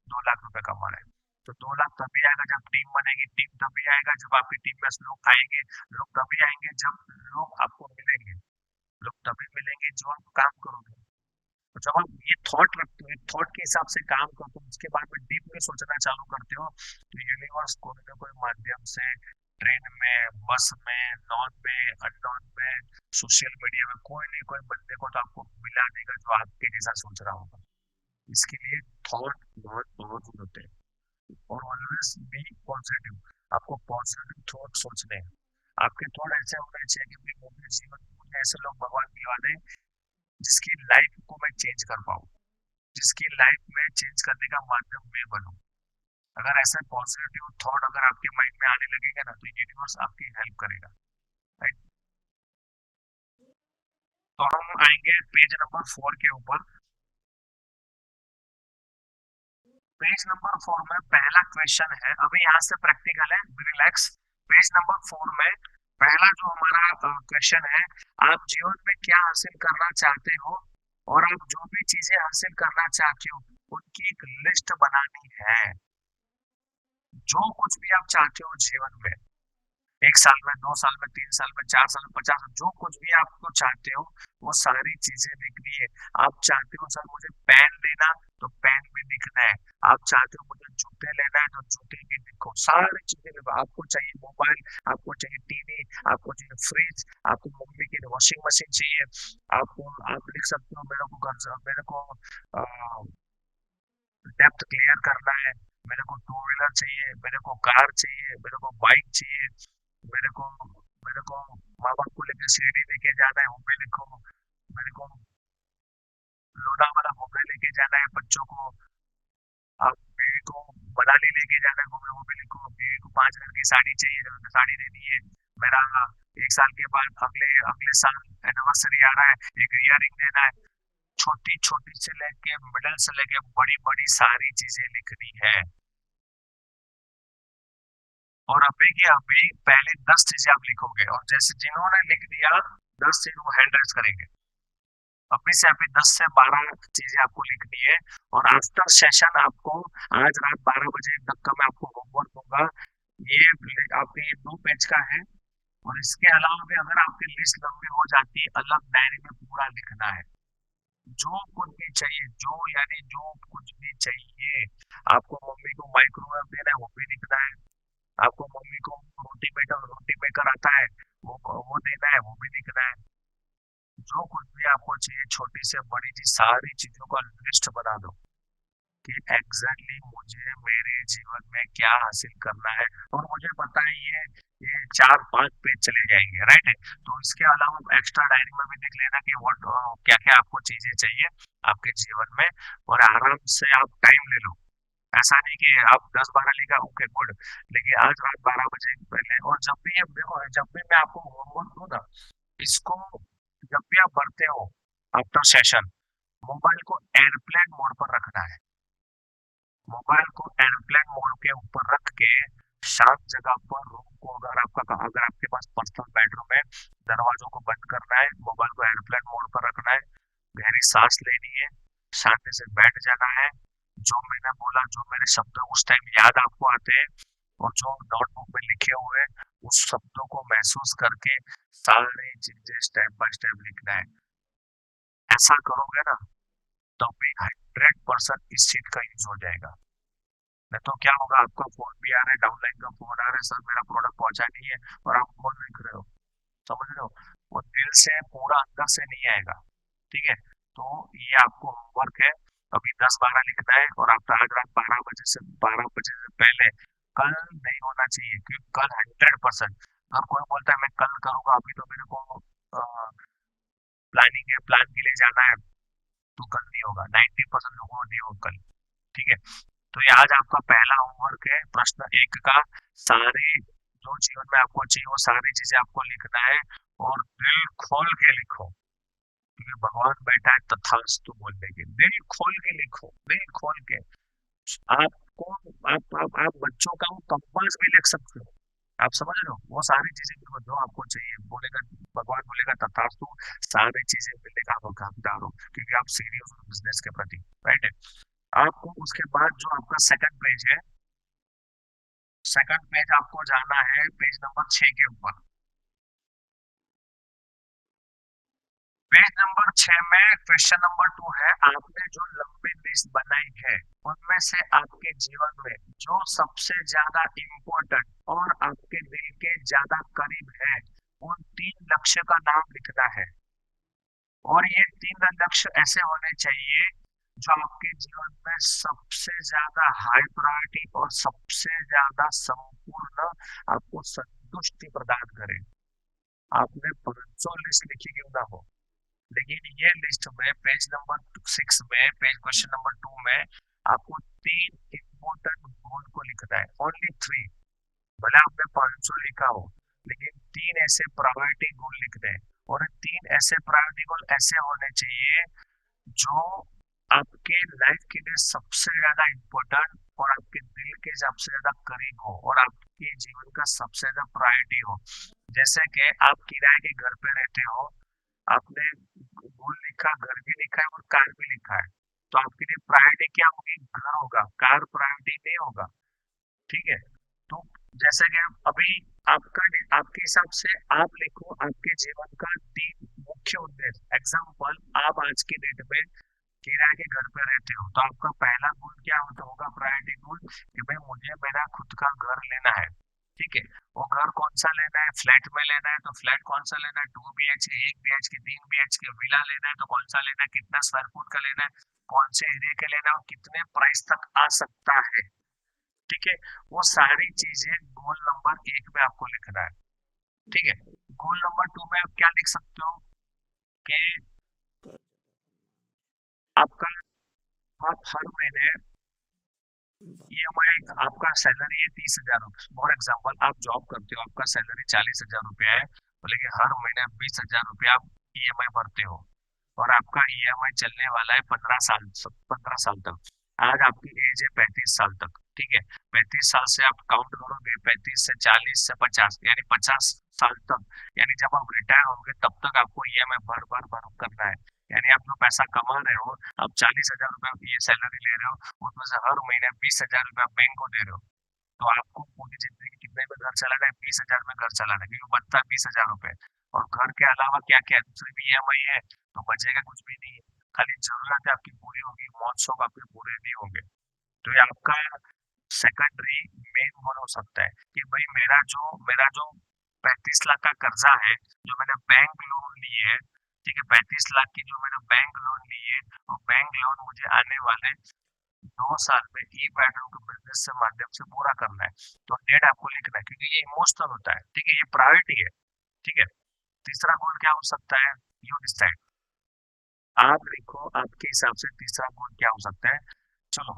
2 लाख रुपए कमा रहे हैं। तो 2 लाख तभी आएगा जब टीम बनेगी, टीम तभी आएगा जब आपकी टीम में लोग आएंगे, लोग तभी आएंगे जब लोग आपको मिलेंगे, लोग तभी मिलेंगे जो आप काम करोगे। तो जब आप ये थॉट रखते हो, थॉट के हिसाब से काम करते हो, उसके बाद में डीप में सोचना चालू करते हो, तो यूनिवर्स कोई ना कोई माध्यम से, ट्रेन में, बस में, नॉन में, अननोन में, सोशल मीडिया में, कोई नहीं कोई बंदे को तो आपको मिला देगा जो आपके जैसा सोच रहा होगा। इसके लिए थॉट बहुत पावरफुल होते हैं। और ऑलवेज बी पॉजिटिव, आपको पॉजिटिव थॉट सोचने हैं। आपके थॉट ऐसे होने चाहिए कि भाई मुझे जीवन में मुझे ऐसे लोग भगवान दिला दें जिसकी लाइफ को मैं चेंज कर पाऊँ, जिसकी लाइफ में चेंज करने का माध्यम मैं बनूं। अगर ऐसा पॉजिटिव थॉट अगर आपके माइंड में आने लगेगा ना, तो यूनिवर्स आपकी हेल्प करेगा, राइट। तो हम आएंगे पेज नंबर 4 के ऊपर। पेज नंबर 4 में पहला क्वेश्चन है, अभी यहाँ से प्रैक्टिकल है, रिलैक्स। पेज नंबर 4 में पहला जो हमारा क्वेश्चन है, आप जीवन में क्या हासिल करना चाहते हो, और आप जो भी चीजें हासिल करना चाहते हो उनकी एक लिस्ट बनानी है। जो कुछ भी आप चाहते हो जीवन में, 1 साल में, 2 साल में, 3 साल में, 4 साल में, 50, जो कुछ भी आपको चाहते हो वो सारी चीजें लिखनी है। आप चाहते हो सर मुझे पेन लेना, तो पेन भी लिखना है। आप चाहते हो मुझे जूते लेना है, तो जूते भी लिखो, सारी चीजें लिखो। आपको चाहिए मोबाइल, आपको चाहिए टीवी, आपको चाहिए फ्रिज, आपको मम्मी की वॉशिंग मशीन चाहिए, आपको, आप लिख सकते हो मेरे को घर, मेरे को डेप्थ क्लियर करना है, मेरे को टू व्हीलर चाहिए, मेरे को कार चाहिए, मेरे को बाइक चाहिए, मेरे को मेरे को माँ बाप को लेकर शिरडी लेके जाना है, वो भी लिखो। मेरे को लोनावाला घूमने लेके जाना है बच्चों को। आप बीवी को मनाली लेके जाना है घूमने, वो भी लिखो। बीवी को 5 हजार की साड़ी चाहिए, जो साड़ी देनी है। मेरा 1 साल के बाद अगले अगले साल एनिवर्सरी आ रहा है, एक इयररिंग देना है। छोटी छोटी से लेके मिडिल से लेके बड़ी बड़ी सारी चीजें लिखनी है। और अभी की अभी पहले 10 चीजें आप लिखोगे, और जैसे जिन्होंने लिख दिया 10 चीज वो हैंड रेज करेंगे। अभी से अभी 10 से 12 चीजें आपको लिखनी है। और आफ्टर सेशन आपको आज रात 12 बजे तक का मैं आपको होमवर्क दूंगा। ये आपके ये 2 पेज का है। और इसके अलावा भी अगर आपकी लिस्ट लंबी हो जाती है, अलग डायरी में पूरा लिखना है। जो कुछ भी चाहिए, जो यानी जो कुछ भी चाहिए। आपको मम्मी को माइक्रोवेव देना है, वो भी लिखना है। आपको मम्मी को रोटी मेकर आता है, वो देना है, वो भी लिखना है। जो कुछ भी आपको चाहिए, छोटी से बड़ी चीज, सारी चीजों का लिस्ट बना दो कि एग्जैक्टली मुझे मेरे जीवन में क्या हासिल करना है। और मुझे पता है ये 4-5 पेज चले जाएंगे, राइट है। तो इसके अलावा एक्स्ट्रा डायरी में भी लिख लेना कि व्हाट, क्या क्या आपको चीजें चाहिए आपके जीवन में। और आराम से आप टाइम ले लो। ऐसा नहीं कि आप 10-12 लिखा, ओके गुड, लेकिन आज रात 12 बजे पहले। और जब भी ये देखो, जब भी मैं आपको होमवर्क दूं ना, इसको जब भी आप पढ़ते हो आफ्टर सेशन, मोबाइल को एयरप्लेन मोड पर रखना है। मोबाइल को एयरप्लेन मोड के ऊपर रख के शांत जगह पर रूम को, अगर आपके पास पर्सनल बेडरूम है, दरवाजों को बंद करना है, मोबाइल को एयरप्लेन मोड पर रखना है, गहरी सांस लेनी है, शांति से बैठ जाना है। जो मैंने बोला, जो मेरे शब्द उस टाइम याद आपको आते हैं, और जो नोटबुक में लिखे हुए हैं, उस शब्दों को महसूस करके सारी चीजें स्टेप बाय स्टेप लिखना है। ऐसा करोगे ना, तो भी 100% इस चीज का यूज हो जाएगा। नहीं तो क्या होगा, आपका फोन भी आ रहा है, डाउनलाइन का फोन आ रहा है, सर मेरा प्रोडक्ट पहुंचा नहीं है, और आप फोन लिख रहे हो। समझ रहे हो, वो दिल से पूरा अंदर से नहीं आएगा। ठीक है। तो ये आपको होमवर्क है। अभी 10-12 लिखना है, और आपका आज रात 12 बजे से पहले कल नहीं होना चाहिए, क्योंकि कल 100%। अगर कोई बोलता है मैं कल करूंगा, अभी तो मेरे को प्लानिंग है, प्लान के लिए जाना है, तो कल नहीं होगा। 90% लोगों को नहीं होगा कल। ठीक है। तो ये आज आपका पहला होमवर्क है, प्रश्न 1 का। सारे जो जीवन में आपको चाहिए वो सारी चीजें आपको लिखना है। और दिल खोल के लिखो, क्योंकि भगवान बैठा है तथास्तु बोलने के। दिल खोल के लिखो, दिल खोल के। आपको आप बच्चों का वो कंपास भी लिख सकते हो। आप समझ रहे हो, वो सारी चीजें देखो जो आपको चाहिए, बोलेगा भगवान बोलेगा तथास्तु, सारी चीजें मिलने का आप हकदार हो, क्योंकि आप सीरियस हो बिजनेस के प्रति, राइट है। आपको उसके बाद जो आपका सेकंड पेज है, सेकंड पेज आपको जाना है पेज नंबर 6 के ऊपर। पेज नंबर 6 में क्वेश्चन नंबर 2 है, आपने जो लंबी लिस्ट बनाई है उनमें से आपके जीवन में जो सबसे ज्यादा इम्पोर्टेंट और आपके दिल के ज्यादा करीब है, उन 3 लक्ष्य का नाम लिखना है। और ये 3 लक्ष्य ऐसे होने चाहिए जो आपके जीवन में सबसे ज्यादा हाई प्रायोरिटी और सबसे ज्यादा संपूर्ण आपको संतुष्टि प्रदान करे। आपने 500 लिस्ट लिखी क्यों ना हो, लेकिन ये लिस्ट में पेज नंबर 6 में, पेज क्वेश्चन नंबर 2 में आपको 3 इंपॉर्टेंट गोल को लिखना है, ओनली 3। भले आपने 500 लिखा हो, लेकिन 3 ऐसे प्रायोरिटी गोल लिखने हैं। और 3 ऐसे प्रायोरिटी गोल ऐसे होने चाहिए जो आपके लाइफ के लिए सबसे ज्यादा इम्पोर्टेंट और आपके दिल के सबसे ज्यादा करीब हो और आपके जीवन का सबसे ज्यादा प्रायोरिटी हो। जैसे कि आप किराए के घर पे रहते हो, आपने गोल लिखा, घर भी लिखा है और कार भी लिखा है, तो आपके लिए प्रायोरिटी क्या होगी, घर होगा, कार प्रायोरिटी नहीं होगा। ठीक है। तो जैसे कि अभी आपका, आपके हिसाब से आप लिखो आपके जीवन का 3 मुख्य उद्देश्य। एग्जाम्पल, आप आज की डेट में किराए के घर पे रहते हो, तो आपका पहला गोल क्या होता होगा, प्रायोरिटी गोल, कि भाई मुझे मेरा खुद का घर लेना है। ठीक है। वो घर कौन सा लेना है, फ्लैट में लेना है तो फ्लैट कौन सा लेना है, 2 BHK, 1 BHK, 3 BHK विला लेना है तो कौन सा लेना है, कितना स्क्वायर फुट का लेना है, कौन से एरिया के लेना है और कितने प्राइस तक आ सकता है। ठीक है। वो सारी चीजें गोल नंबर 1 में आपको लिखना है। ठीक है। गोल नंबर 2 में आप क्या लिख सकते हो कि आपका, आप हर महीने EMI, आपका सैलरी है 30,000 रुपये, फॉर एग्जाम्पल आप जॉब करते हो, आपका सैलरी 40,000 रुपया है, तो लेकिन हर महीने 20,000 रुपया आप EMI भरते हो, और आपका EMI चलने वाला है 15 साल, 15 साल तक। आज आपकी एज है 35 साल तक। ठीक है। 35 साल से आप काउंट करोगे, 35 से 40 से 50, यानी 50 साल तक, यानी जब आप रिटायर होंगे तब तक आपको EMI भर भर भर करना है। यानी आप जो पैसा कमा रहे हो, आप 40,000 रुपये ये सैलरी ले रहे हो, उसमें से हर महीने 20,000 रुपये आप बैंक को दे रहे हो, तो आपको पूरी जिंदगी कितने में घर चलाना है, 20,000 में घर चलाना है, क्योंकि बचता है 20,000 रुपये। और घर के अलावा क्या क्या है, दूसरी भी EMI है, तो बचेगा कुछ भी नहीं है। खाली जरूरत आपकी पूरी होगी, मौज शौक आपके पूरे नहीं होंगे। तो ये आपका सेकेंडरी मेन गोल हो सकता है कि भाई मेरा जो 35 लाख का कर्जा है, जो मैंने बैंक लोन लिए है, ठीक है, 35 लाख की जो मैंने बैंक लोन ली है, और बैंक लोन मुझे आने वाले 2 साल में ई पैटर्न को बिजनेस से माध्यम से पूरा करना है। तो डेट आपको लिखना है, क्योंकि ये इमोशनल होता है। ठीक है, ये प्रायोरिटी है। ठीक है। तीसरा गोल क्या हो सकता है, यू डिसाइड। आप लिखो आपके हिसाब से तीसरा गोल क्या हो सकता है। चलो,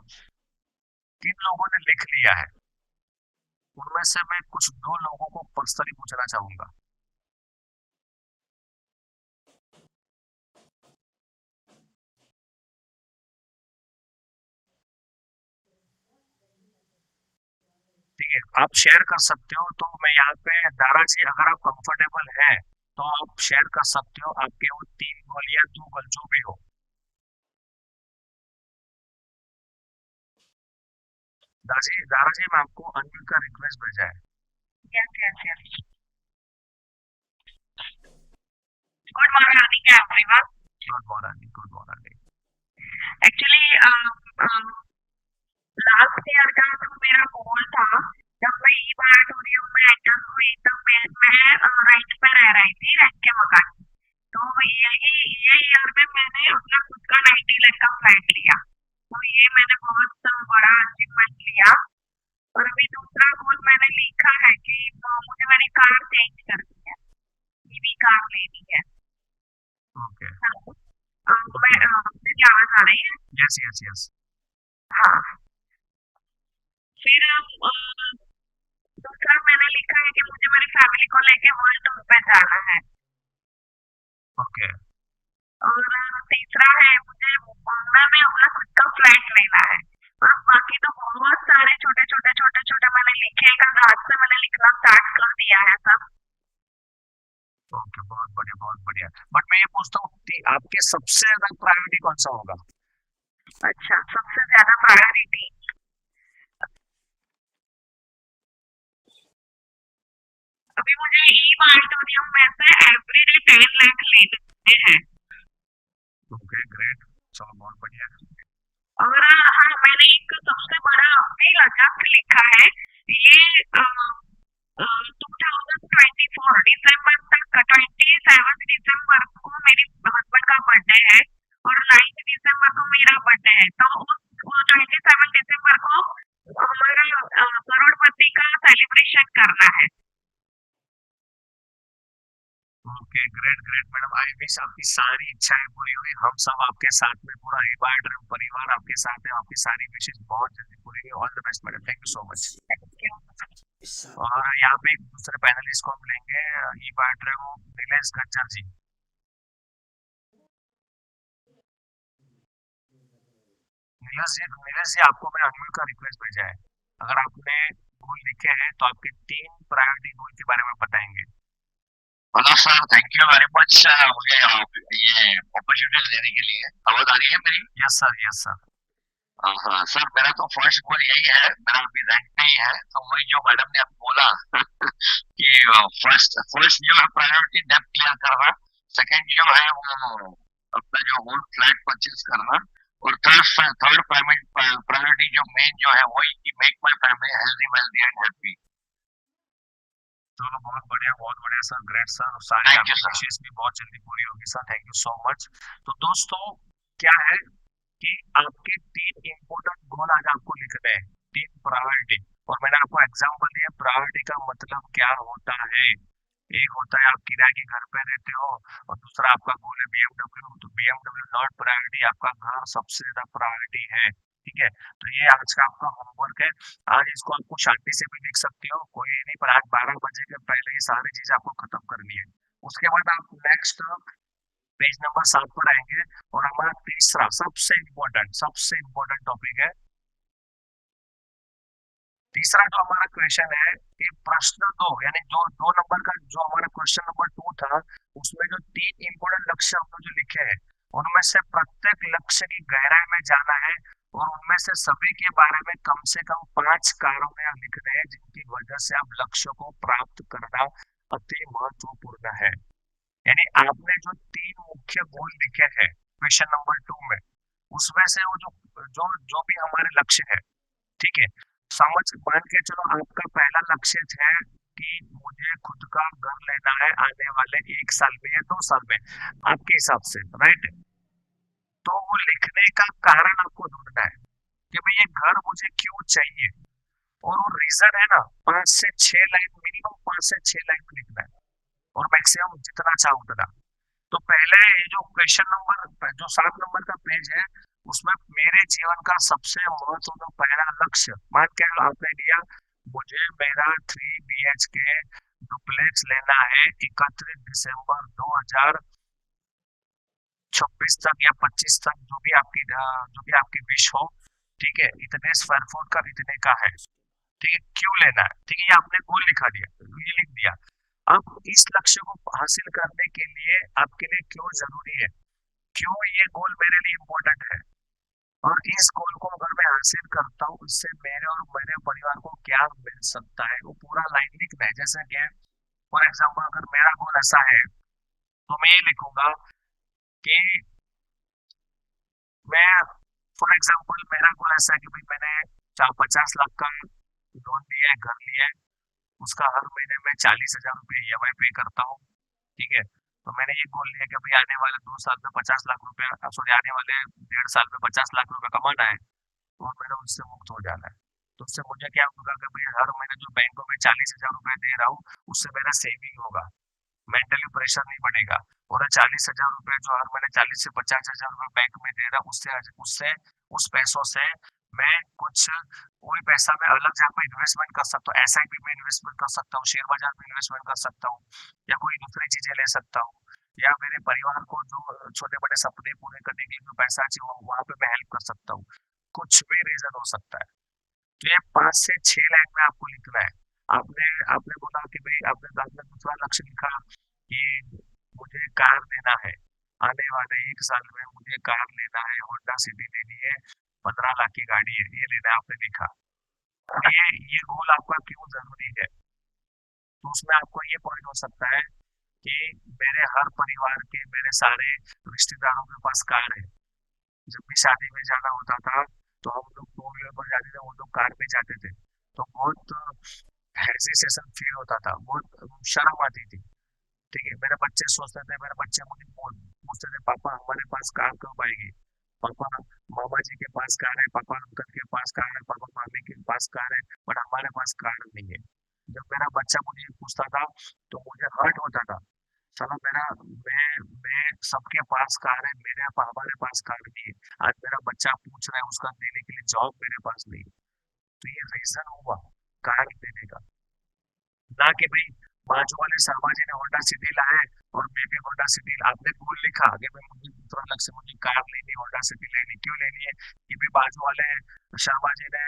3 लोगों ने लिख लिया है, उनमें से मैं कुछ 2 लोगों को पर्सनली पूछना चाहूंगा। ठीक है, आप शेयर कर सकते हो, तो मैं यहाँ पे दारा जी, अगर आप कंफर्टेबल हैं तो आप शेयर कर सकते हो आपके वो 3 गोल या 2 गोल जो भी हो। दारा जी, मैं आपको अनम्यूट का रिक्वेस्ट भेजा है। Yes yes yes. Good morning everyone. Good morning, good morning. Actually last year का जो मेरा गोल था, जब मैं ई ऑडिटोरियम में एंटर हुई तब मैं रेंट पे रह रही थी, रेंट के मकान में। तो ये ईयर में मैंने अपना खुद का 90 लाख का फ्लैट लिया, तो ये मैंने बहुत बड़ा अचीवमेंट लिया। और अभी दूसरा गोल मैंने लिखा है कि मुझे मेरी कार चेंज करनी है, ईवी कार लेनी है। ओके। मेरी आवाज आ रही है? Yes yes yes. हाँ। फिर दूसरा मैंने लिखा है कि मुझे मेरी फैमिली को लेके वर्ल्ड टूर पे जाना है। ओके। और तीसरा है मुझे मुंबई में अपना खुद का फ्लैट लेना है। और बाकी तो बहुत सारे छोटे छोटे छोटे छोटे मैंने लिखे हैं, कल रात से मैंने लिखना स्टार्ट कर दिया है सब। ओके, बहुत बढ़िया, बहुत बढ़िया। बट मैं ये पूछता हूँ कि आपके सबसे ज्यादा प्रायोरिटी कौन सा होगा? अच्छा, सबसे ज्यादा प्रायोरिटी अभी मुझे ई ऑडिटोरियम में से एवरीडे 10 लाख लेने हैं। Okay, great. चलो, बहुत बढ़िया। और हाँ, मैंने एक सबसे बड़ा अपने लक्ष्य लिखा है। ये 2024 दिसंबर तक, 27 दिसंबर को मेरे हस्बैंड का बर्थडे है और 9 दिसंबर को मेरा बर्थडे है, तो उस 27 दिसंबर को हमारा करोड़पति का सेलिब्रेशन करना है। Okay, great great madam, I wish आपकी सारी इच्छाएं पूरी हुई। हम सब आपके साथ में, पूरा रिवाइड परिवार आपके साथ है। आपकी सारी विशेष बहुत जल्दी पूरी हुई। All the best madam, thank you so much. Thank you. और यहाँ पे एक दूसरे पैनलिस्ट को हम लेंगे, ई बायोड्राम नीलेश गज्जर जी। नीलेश जी, आपको मैं अनम्यूट का रिक्वेस्ट भेजा है। अगर आपने गोल लिखे हैं तो आपके 3 प्रायोरिटी गोल के बारे में बताएंगे। Hello sir, thank you very much मुझे ये अपॉर्चुनिटी देने के लिए। आवाज आ रही है मेरी? Yes sir, yes sir. हाँ सर, मेरा तो फर्स्ट गोल यही है। मेरा अभी रैंक पे ही है, तो वही जो मैडम ने अभी बोला कि फर्स्ट फर्स्ट जो है प्रायोरिटी डेब्ट क्लियर करना, सेकंड जो है वो अपना जो होल फ्लैट परचेज करना, और थर्ड थर्ड प्रायोरिटी जो मेन जो है वही कि make my family healthy wealthy and happy. चलो, बहुत बढ़िया सर, ग्रेट सर। और सारी थैंक यू आपकी सर। विशेष भी बहुत जल्दी पूरी होगी sir, thank you so much. तो दोस्तों, क्या है कि आपके 3 इंपॉर्टेंट गोल आज आपको लिखने हैं, 3 प्रायोरिटी। और मैंने आपको एग्जाम्पल दिया प्रायोरिटी का मतलब क्या होता है। एक होता है आप किराए के घर पे रहते हो, और दूसरा आपका गोल है बीएमडब्ल्यू, तो बीएमडब्ल्यू नॉट प्रायोरिटी, आपका घर सबसे ज्यादा प्रायोरिटी है। ठीक है, तो ये आज का आपका होमवर्क है। आज इसको आपको शांति से भी लिख सकते हो, कोई ये नहीं, पर आज 12 बजे के पहले ये सारी चीजें आपको खत्म करनी है। उसके बाद आप नेक्स्ट पेज नंबर 7 पर आएंगे, और हमारा तीसरा सबसे इम्पोर्टेंट टॉपिक है। तीसरा जो हमारा क्वेश्चन है कि प्रश्न 2, यानी जो 2 नंबर का जो हमारा क्वेश्चन नंबर 2 था, उसमें जो 3 इंपॉर्टेंट लक्ष्य हमने जो लिखे हैं, उनमें से प्रत्येक लक्ष्य की गहराई में जाना है, और उनमें से सभी के बारे में कम से कम 5 कारण लिखने हैं जिनकी वजह से आप लक्ष्य को प्राप्त करना अति महत्वपूर्ण है। यानी आपने जो 3 मुख्य गोल लिखे हैं क्वेश्चन नंबर 2 में, उसमें से वो जो जो जो भी हमारे लक्ष्य है, ठीक है, समझ मान के चलो आपका पहला लक्ष्य है कि मुझे खुद का घर लेना है आने वाले 1 साल में या 2 साल में, आपके हिसाब से, राइट। तो वो लिखने का कारण आपको ढूंढना है कि भाई ये घर मुझे क्यों चाहिए, और वो रीजन है ना, 5 से 6 लाइन, मिनिमम 5 से 6 लाइन में लिखना है, और मैक्सिमम जितना चाहो उतना। तो पहले ये जो क्वेश्चन नंबर जो 7 नंबर का पेज है, उसमें मेरे जीवन का सबसे महत्वपूर्ण पहला लक्ष्य मान के आपने लिया, मुझे मेरा 3 BHK डुप्लेक्स लेना है 31 दिसंबर 2026 तक या 25 तक, जो भी आपकी विश हो। ठीक है, इतने स्क्वायर फुट का इतने का है। ठीक है, क्यों लेना है, ठीक है, ये आपने गोल लिखा दिया, ये लिख दिया। अब इस लक्ष्य को हासिल करने के लिए आपके लिए क्यों जरूरी है, क्यों ये गोल मेरे लिए इम्पोर्टेंट है, और इस गोल को अगर मैं हासिल करता हूँ इससे मेरे और मेरे परिवार को क्या मिल सकता है, वो पूरा लाइन लिखना है। जैसे कि फॉर एग्जाम्पल अगर मेरा गोल ऐसा है, तो मैं ये लिखूंगा कि मैं, फॉर एग्जाम्पल मेरा गोल ऐसा है कि भाई मैंने 50 लाख का लोन लिया है, घर लिया है, उसका हर महीने में 40,000 रुपये EMI पे करता हूँ। ठीक है, तो मैंने ये गोल लिया कि भाई आने वाले 2 साल में 50 लाख रुपया, सॉरी, आने वाले 1.5 साल में 50 लाख रुपया कमाना है, और मैंने उससे मुक्त हो जाना है। तो उससे मुझे क्या होगा कि भाई हर महीने जो बैंकों में 40,000 रुपये दे रहा हूँ, उससे मेरा सेविंग होगा, मेंटली प्रेशर नहीं बढ़ेगा। और 40,000 रुपये जो हर महीने 40 से 50 हजार रुपये बैंक में दे रहा हूँ, उससे उससे उस पैसों से मैं कुछ, कोई पैसा मैं अलग जगह पे इन्वेस्टमेंट कर सकता हूँ, SIP में इन्वेस्टमेंट कर सकता हूँ, शेयर बाजार में इन्वेस्टमेंट कर सकता हूँ, या कोई दूसरी चीजें ले सकता हूँ, या मेरे परिवार को जो छोटे बड़े सपने पूरे करने के लिए जो पैसा चाहिए वहां पे मैं हेल्प कर सकता हूँ। कुछ भी रीजन हो सकता है। तो ये 5 से 6 लाइन में आपको लिखना है। आपने आपने बोला कि भाई आपने दूसरा लक्ष्य लिखा कि मुझे कार लेना है, आने वाले 1 साल में मुझे कार लेना है, होंडा सिटी लेनी है, 15 लाख की गाड़ी है, ये लेना है, आपने लिखा। और ये गोल आपका क्यों जरूरी है? तो उसमें आपको ये पॉइंट हो सकता है कि मेरे हर परिवार के, मेरे सारे रिश्तेदारों के पास कार है। जब भी शादी में जाना होता था तो हम लोग टू व्हीलर पर जाते थे, वो लोग कार में जाते थे। तो बहुत हेजिटेशन फील होता था, बहुत शर्म आती थी। ठीक है, मेरे बच्चे सोचते थे, मेरे बच्चे मुझे पूछते थे, पापा हमारे पास कार कब आएगी? पापा मामा जी के पास कार है, पापा अंकल के पास कार है, पापा मामी के पास कार है, बट हमारे पास कार नहीं है। जब मेरा बच्चा मुझे ये पूछता था तो मुझे हर्ट होता था। साला मेरा मैं सबके पास कार है, हमारे पास कार नहीं है। आज मेरा बच्चा पूछ रहा है, उसका देने के लिए जॉब मेरे पास नहीं है। तो ये रीजन हुआ कार देने का, ना कि भाई बाजू वाले शर्मा जी ने होंडा सिटी लाया है और मैं भी होंडा सिटी, आपने गोल लिखा आगे में, मुझे दूसरा लक्ष्य, मुझे कार लेनी, होंडा सिटी लेनी, क्यों लेनी है कि भाई बाजू वाले शर्मा जी ने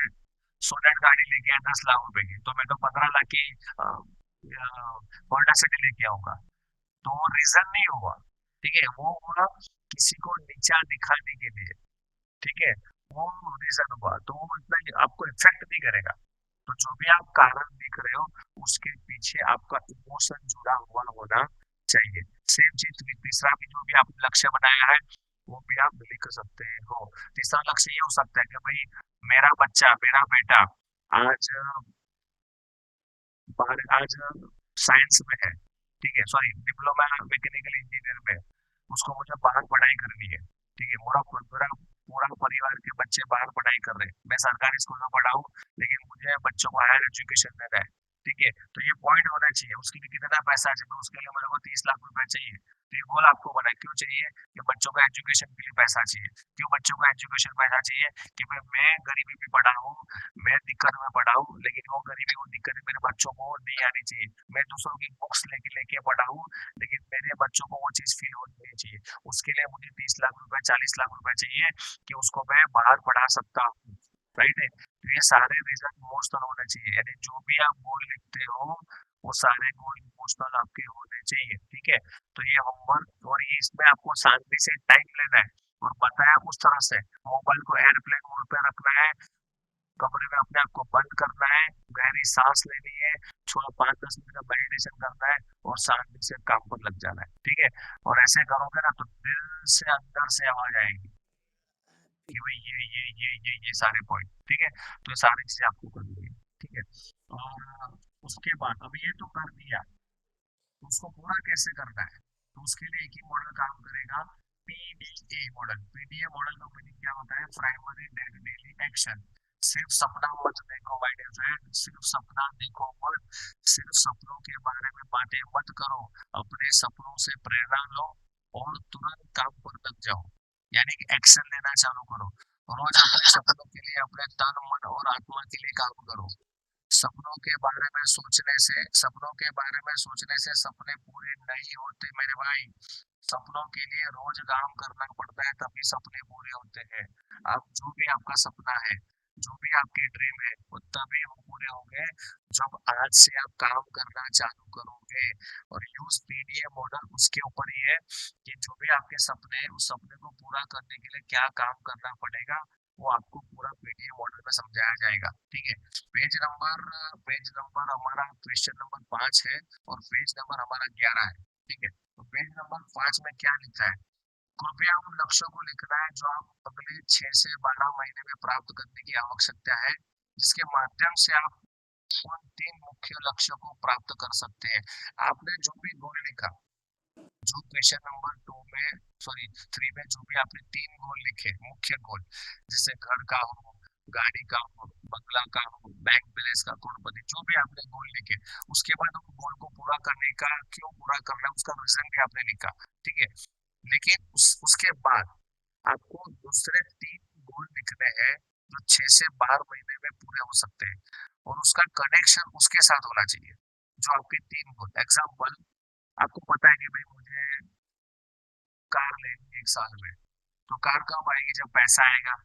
सोनेट गाड़ी लेके आया 10 लाख रुपए की, तो मैं तो 15 लाख की होंडा सिटी लेके आऊंगा। तो वो रीजन नहीं हुआ। ठीक है, वो हुआ किसी को नीचा दिखाने के लिए। ठीक है, वो रीजन हुआ, तो वो मतलब आपको इफेक्ट नहीं करेगा। तो जो भी आप कारण लिख रहे हो उसके पीछे आपका इमोशन जुड़ा हुआ होना चाहिए। सेम चीज तीसरा भी जो भी आप लक्ष्य बनाया है वो भी आप लिख सकते हो। तीसरा लक्ष्य ये हो सकता है कि भाई मेरा बच्चा, मेरा बेटा आज आज साइंस में है, ठीक है, सॉरी डिप्लोमा मैकेनिकल इंजीनियर में, उसको मुझे बाहर पढ़ाई करनी है। ठीक है, पूरा पूरा परिवार के बच्चे बाहर पढ़ाई कर रहे हैं, मैं सरकारी स्कूल में पढ़ा हूँ, लेकिन मुझे बच्चों को हायर एजुकेशन देना है। ठीक है, तो ये पॉइंट होना चाहिए, उसके लिए कितना पैसा चाहिए, उसके लिए मेरे को 30 लाख रुपए चाहिए। तो ये गोल आपको बना क्यों चाहिए? कि बच्चों का एजुकेशन के लिए पैसा चाहिए। क्यों बच्चों का एजुकेशन पैसा चाहिए? कि भाई मैं गरीबी में पढ़ा हूँ, मैं दिक्कत में पढ़ा हूँ, लेकिन वो गरीबी, वो दिक्कतें मेरे बच्चों को नहीं आनी चाहिए। मैं दूसरों की बुक्स लेके लेके पढ़ा हूँ, लेकिन मेरे बच्चों को वो चीज फील होनी नहीं चाहिए। उसके लिए मुझे 30 लाख रुपए, 40 लाख रुपए चाहिए कि उसको मैं बाहर पढ़ा सकता हूँ। राइट है, तो ये सारे रीजन इमोशनल होने चाहिए, यानी जो भी आप गोल लिखते हो वो सारे गोल इमोशनल आपके होने चाहिए। ठीक है, तो ये होमवर्क, और ये इसमें आपको शांति से टाइम लेना है और बताया उस तरह से, मोबाइल को एयरप्लेन मोड पे रखना है, कमरे में अपने आप को बंद करना है, गहरी सांस लेनी है, थोड़ा 5-10 मिनट का मेडिटेशन करना है और शांति से काम पर लग जाना है। ठीक है, और ऐसे करोगे ना तो दिल से अंदर से आवाज आएगी कि भाई ये सारे पॉइंट। ठीक है, तो ये सारी चीजें आपको करनी है। ठीक है, और उसके बाद अब ये तो कर दिया, तो उसको पूरा कैसे करना है? तो उसके लिए एक ही मॉडल काम करेगा, पीडीए मॉडल। पीडीए मॉडल का मीनिंग क्या होता है? Primary daily action. सिर्फ सपना मत देखो माय डियर फ्रेंड, सिर्फ सपना देखो मत, सिर्फ सपनों के बारे में बातें मत करो, अपने सपनों से प्रेरणा लो और तुरंत काम पर लग जाओ, यानी कि एक्शन लेना चालू करो। रोज अपने सपनों के लिए, अपने तन मन और आत्मा के लिए काम करो। सपनों के बारे में सोचने से, सपनों के बारे में सोचने से सपने पूरे नहीं होते मेरे भाई। सपनों के लिए रोज काम करना पड़ता है, तभी सपने पूरे होते हैं। आप जो भी आपका सपना है, जो भी आपके ड्रीम है, वो तभी वो पूरे होंगे जब आज से आप काम करना चालू करोगे। और यूज पीडीए मॉडल उसके ऊपर ही है कि जो भी आपके सपने हैं, उस सपने को पूरा करने के लिए क्या काम करना पड़ेगा, वो आपको पूरा पीडीए मॉडल में समझाया जाएगा। ठीक है, पेज नंबर हमारा क्वेश्चन नंबर 5 है और पेज नंबर हमारा 11 है। ठीक है, तो पेज नंबर 5 में क्या लिखा है? कृपया उन लक्ष्यों को लिखना है जो आप अगले 6 से 12 महीने में प्राप्त करने की आवश्यकता है, जिसके माध्यम से आप उन 3 मुख्य लक्ष्यों को प्राप्त कर सकते हैं। आपने जो भी गोल लिखा, जो क्वेश्चन नंबर 2 में, सॉरी 3 में, जो भी आपने 3 गोल लिखे, मुख्य गोल, जैसे घर का हो, गाड़ी का हो, बंगला का हो, बैंक बैलेंस का, करोड़पति, जो भी आपने गोल लिखे, उसके बाद उन गोल को पूरा करने का, क्यों पूरा करना है उसका रीजन भी आपने लिखा। ठीक है, लेकिन उसके बाद आपको दूसरे 3 गोल लिखने हैं जो 6 से 12 महीने में पूरे हो सकते हैं, और उसका कनेक्शन उसके साथ होना चाहिए, जो आपके 3 गोल। एग्जाम्पल, आपको पता है कि भाई मुझे कार लेनी है 1 साल में, तो कार कब आएगी? जब पैसा आएगा।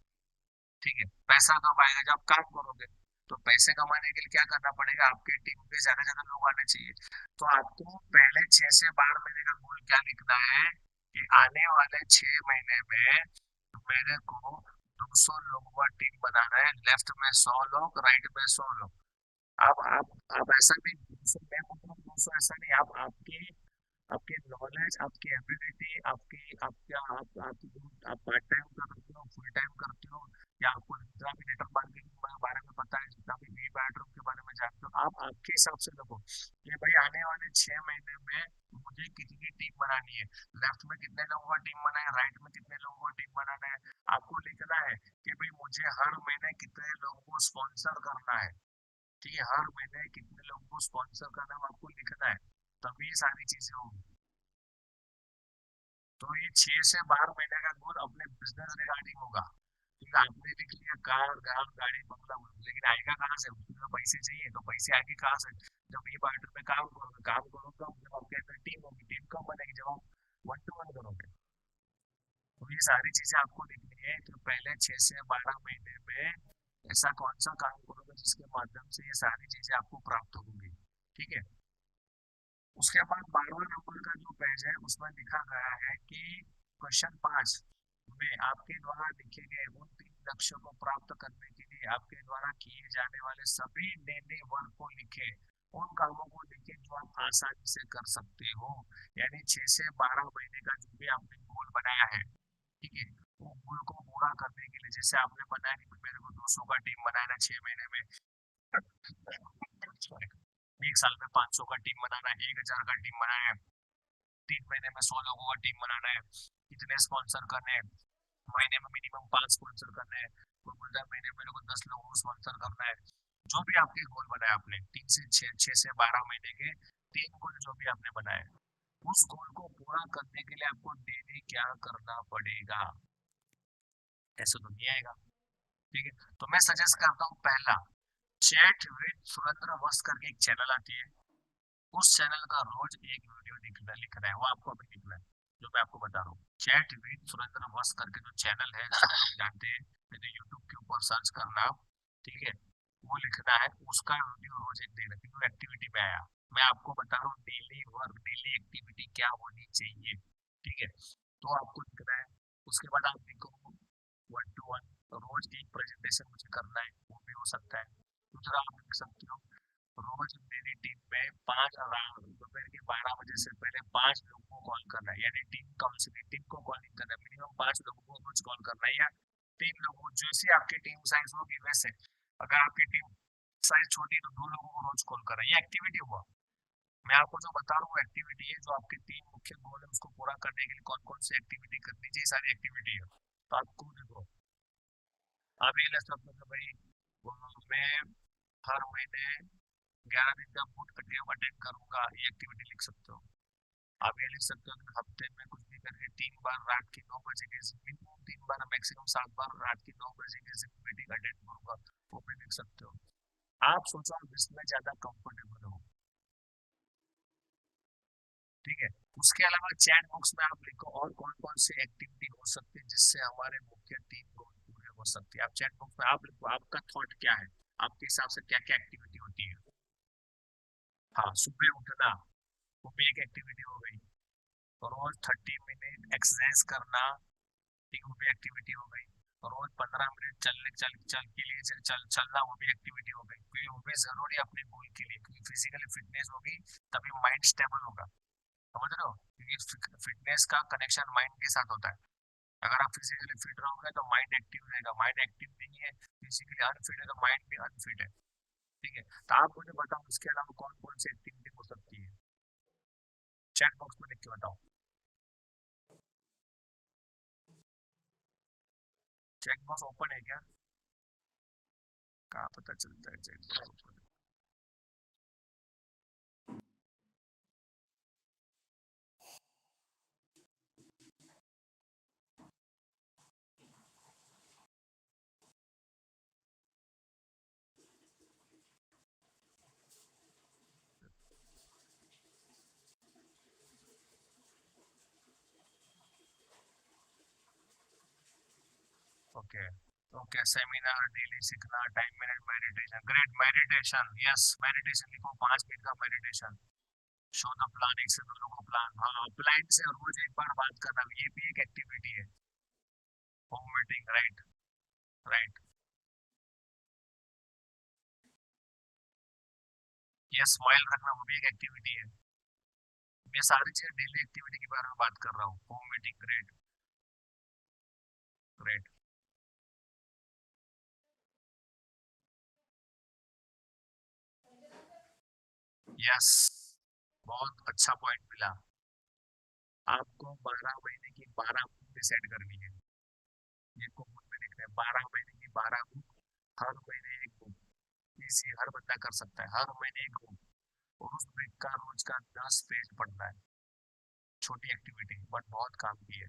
ठीक है, पैसा कब आएगा जब आप काम करोगे। तो पैसे कमाने के लिए क्या करना पड़ेगा, आपके टीम पे ज्यादा से ज्यादा लोग आने चाहिए। तो आपको पहले 6 से 12 महीने का गोल क्या लिखना है कि आने वाले 6 महीने में मेरे को 200 लोगों का टीम बनाना है, लेफ्ट में 100 लोग, राइट में 100 लोग। आप ऐसा भी 200, मैं मतलब 200 ऐसा नहीं, आप आपकी आपकी नॉलेज, आपकी एबिलिटी, आपकी आपका आप पार्ट टाइम करते हो, फुल टाइम करते हो, या आपको जितना भी नेटवर्क मार्केटिंग के बारे में पता है, जितना भी वी बैटरूम के बारे में जानते हो, आप आपके हिसाब से देखो कि भाई आने वाले 6 महीने में मुझे कितनी टीम बनानी है, लेफ्ट में कितने लोगों का टीम बनाना है, राइट में कितने लोगों का टीम बनाना है। आपको लिखना है कि भाई मुझे हर महीने कितने लोगों को स्पॉन्सर करना है। ठीक है, हर महीने कितने लोगों को स्पॉन्सर करना है वो आपको लिखना है, तभी ये सारी चीजें होंगी। तो ये 6 से 12 महीने का गोल अपने बिजनेस रिगार्डिंग होगा। क्योंकि आपने लिख लिया कार गाड़ गाड़ी बंगला, लेकिन आएगा कहाँ से, उसमें तो पैसे चाहिए, तो पैसे आएंगे कहाँ से, जब ये पार्टनर में काम करोगे कब, जब आपके अंदर टीम होगी, टीम कब बनेगी, जब आप 1 to 1 करोगे। तो ये सारी चीजें आपको लिखनी है कि पहले 6 से 12 महीने में ऐसा कौन सा काम करोगे जिसके माध्यम से ये सारी चीजें आपको प्राप्त होंगी। ठीक है, उसके बाद 12वां नंबर का जो पेज है उसमें लिखा गया है कि क्वेश्चन 5 में आपके द्वारा लिखे गए उन 3 लक्ष्यों को प्राप्त करने के लिए आपके द्वारा किए जाने वाले सभी डेली वर्क को लिखे, उन कामों को लिखे जो आप आसानी से कर सकते हो। यानी 6 से 12 महीने का जो भी आपने गोल बनाया है, ठीक है, वो गोल को पूरा करने के लिए, जैसे आपने बनाया कि मेरे को 200 का टीम बनाना है 6 महीने में, 1 साल में 500 का टीम बनाना है, 1000 का टीम बनाना है, 3 महीने में 100 लोगों का टीम बनाना है, कितने स्पॉन्सर करने हैं, महीने में मिनिमम 5 स्पॉन्सर करने हैं, कोई बोलता है महीने में मेरे को 10 लोगों को स्पॉन्सर करना है। जो भी आपके गोल बनाए आपने 3 से 6, 6 से 12 महीने के 3 गोल जो भी आपने बनाए, उस गोल को पूरा करने के लिए आपको डेली क्या करना पड़ेगा, ऐसा तो नहीं आएगा। ठीक है, तो मैं सजेस्ट करता हूँ पहला, चैट विद सुरेंद्र वस्त करके एक चैनल आती है, उस चैनल का रोज एक वीडियो लिखना है, वो आपको अभी लिखना है जो मैं आपको बता रहा हूँ। चैट विद सुरेंद्र वस्त करके जो चैनल है सब लोग जानते हैं, मैंने यूट्यूब के ऊपर सर्च करना। ठीक है, वो लिखना है, उसका वीडियो रोज एक देना, क्योंकि एक्टिविटी में आया, मैं आपको बता रहा हूँ डेली वर्क, डेली एक्टिविटी क्या होनी चाहिए। ठीक है, तो आपको लिखना है। उसके बाद आप लिखो 1 to 1, रोज एक प्रेजेंटेशन मुझे करना है, वो भी हो सकता है। दूसरा आप लिख सकते हो रोज मेरी टीम में 5 दोपहर के 12 बजे से पहले 5 लोगों को कॉल करना है, यानी टीम काउंसिलिंग, टीम को कॉलिंग करना है, मिनिमम 5 लोगों को रोज कॉल करना है, या 3 लोगों, जैसे आपकी टीम साइज होगी वैसे। अगर आपकी टीम साइज छोटी है तो 2 लोगों को रोज कॉल करना है, ये एक्टिविटी हुआ। मैं आपको जो बता रहा हूँ एक्टिविटी है, जो आपके 3 मुख्य गोल है उसको पूरा करने के लिए कौन कौन सी एक्टिविटी करनी चाहिए, सारी एक्टिविटी है। तो आपको देखो, आप ये ले सकते हो कि भाई मैं हर महीने 11 दिन का बूट अटेंड करूंगा, ये एक्टिविटी लिख सकते हो। आप ये लिख सकते हो कि हफ्ते में कुछ भी करके 3 बार रात के 9 बजे के मिनिमम 3 बार, मैक्सिमम 7 बार रात के 9 बजे के जिम मीटिंग अटेंड करूंगा, वो भी लिख सकते हो। आप सोचो आप इसमें ज्यादा कंफर्टेबल हो। ठीक है, उसके अलावा चैट बॉक्स में आप लिखो और कौन कौन सी एक्टिविटी हो सकती है जिससे हमारे मुख्य 3 गोल पूरे हो सकते हैं। आप चैट बॉक्स में आप लिखो आपका थॉट क्या है, आपके हिसाब से क्या क्या एक्टिविटी होती है। हाँ, सुबह उठना, वो भी एक एक्टिविटी हो गई। रोज 30 मिनट एक्सरसाइज करना, ठीक, वो भी एक्टिविटी हो गई। रोज 15 मिनट चलने चल चल के लिए चलना, वो भी एक्टिविटी हो गई, क्योंकि वो भी जरूरी है अपने गोल के लिए, क्योंकि फिजिकली फिटनेस होगी तभी माइंड स्टेबल होगा। समझ रहे हो, क्योंकि फिटनेस का कनेक्शन माइंड के साथ होता है। अगर आप फिजिकली फिट रहोगे तो माइंड एक्टिव रहेगा, माइंड एक्टिव नहीं है, फिजिकली अनफिट है तो माइंड भी अनफिट है। ठीक है, तो आप मुझे बताओ इसके अलावा कौन कौन सी एक्टिविटी हो सकती है, चैट बॉक्स में लिख के बताओ। चेक बॉक्स ओपन है क्या, कहाँ पता चलता है चेक बॉक्स ओपन है? ओके, ओके, सेमिनार, डेली सीखना, time manage, meditation, great, meditation, yes, meditation लिखो, 5 मिनट का मेडिटेशन। शो द प्लान, एक से दो लोगों प्लान, हाँ, प्लान से रोज एक बार बात करना, ये भी एक एक्टिविटी है। होम मीटिंग, राइट, राइट, ये स्माइल रखना, वो भी एक एक्टिविटी है। मैं सारी चीजें डेली एक्टिविटी के बारे में बात कर रहा हूँ। Home meeting, great, great, yes, बहुत अच्छा पॉइंट मिला। आपको 12 महीने की 12 बुक डिसाइड करनी है। ये को बुक में लिखना है, 12 महीने की 12 बुक, हर महीने एक बुक। इसी हर बंदा कर सकता है, हर महीने एक बुक, और उस बुक का रोज का 10 पेज पढ़ना है। छोटी एक्टिविटी बट बहुत काम की है।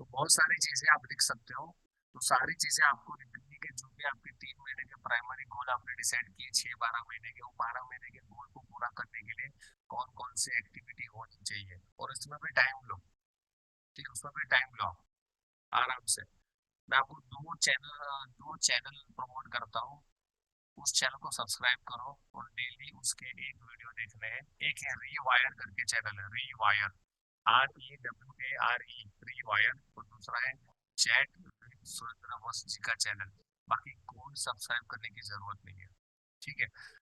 तो बहुत सारी चीजें आप लिख सकते हो। तो सारी चीजें आपको लिखनी के, जो भी आपके 3 महीने के प्राइमरी गोल आपने डिसाइड किए, 6 12 महीने के, वो 12 महीने के गोल को पूरा करने के लिए कौन कौन सी एक्टिविटी होनी चाहिए, और इसमें भी टाइम लो। ठीक है, उसमें भी टाइम लो आराम से। मैं आपको दो चैनल प्रमोट करता हूँ। उस चैनल को सब्सक्राइब करो और डेली उसके एक वीडियो देखने हैं। एक है रीवायर करके चैनल है, रीवायर, REWARE, रीवायर, और दूसरा है चैट सुरेंद्र वस्त जी का चैनल। बाकी कोई सब्सक्राइब करने की जरूरत नहीं है। ठीक है,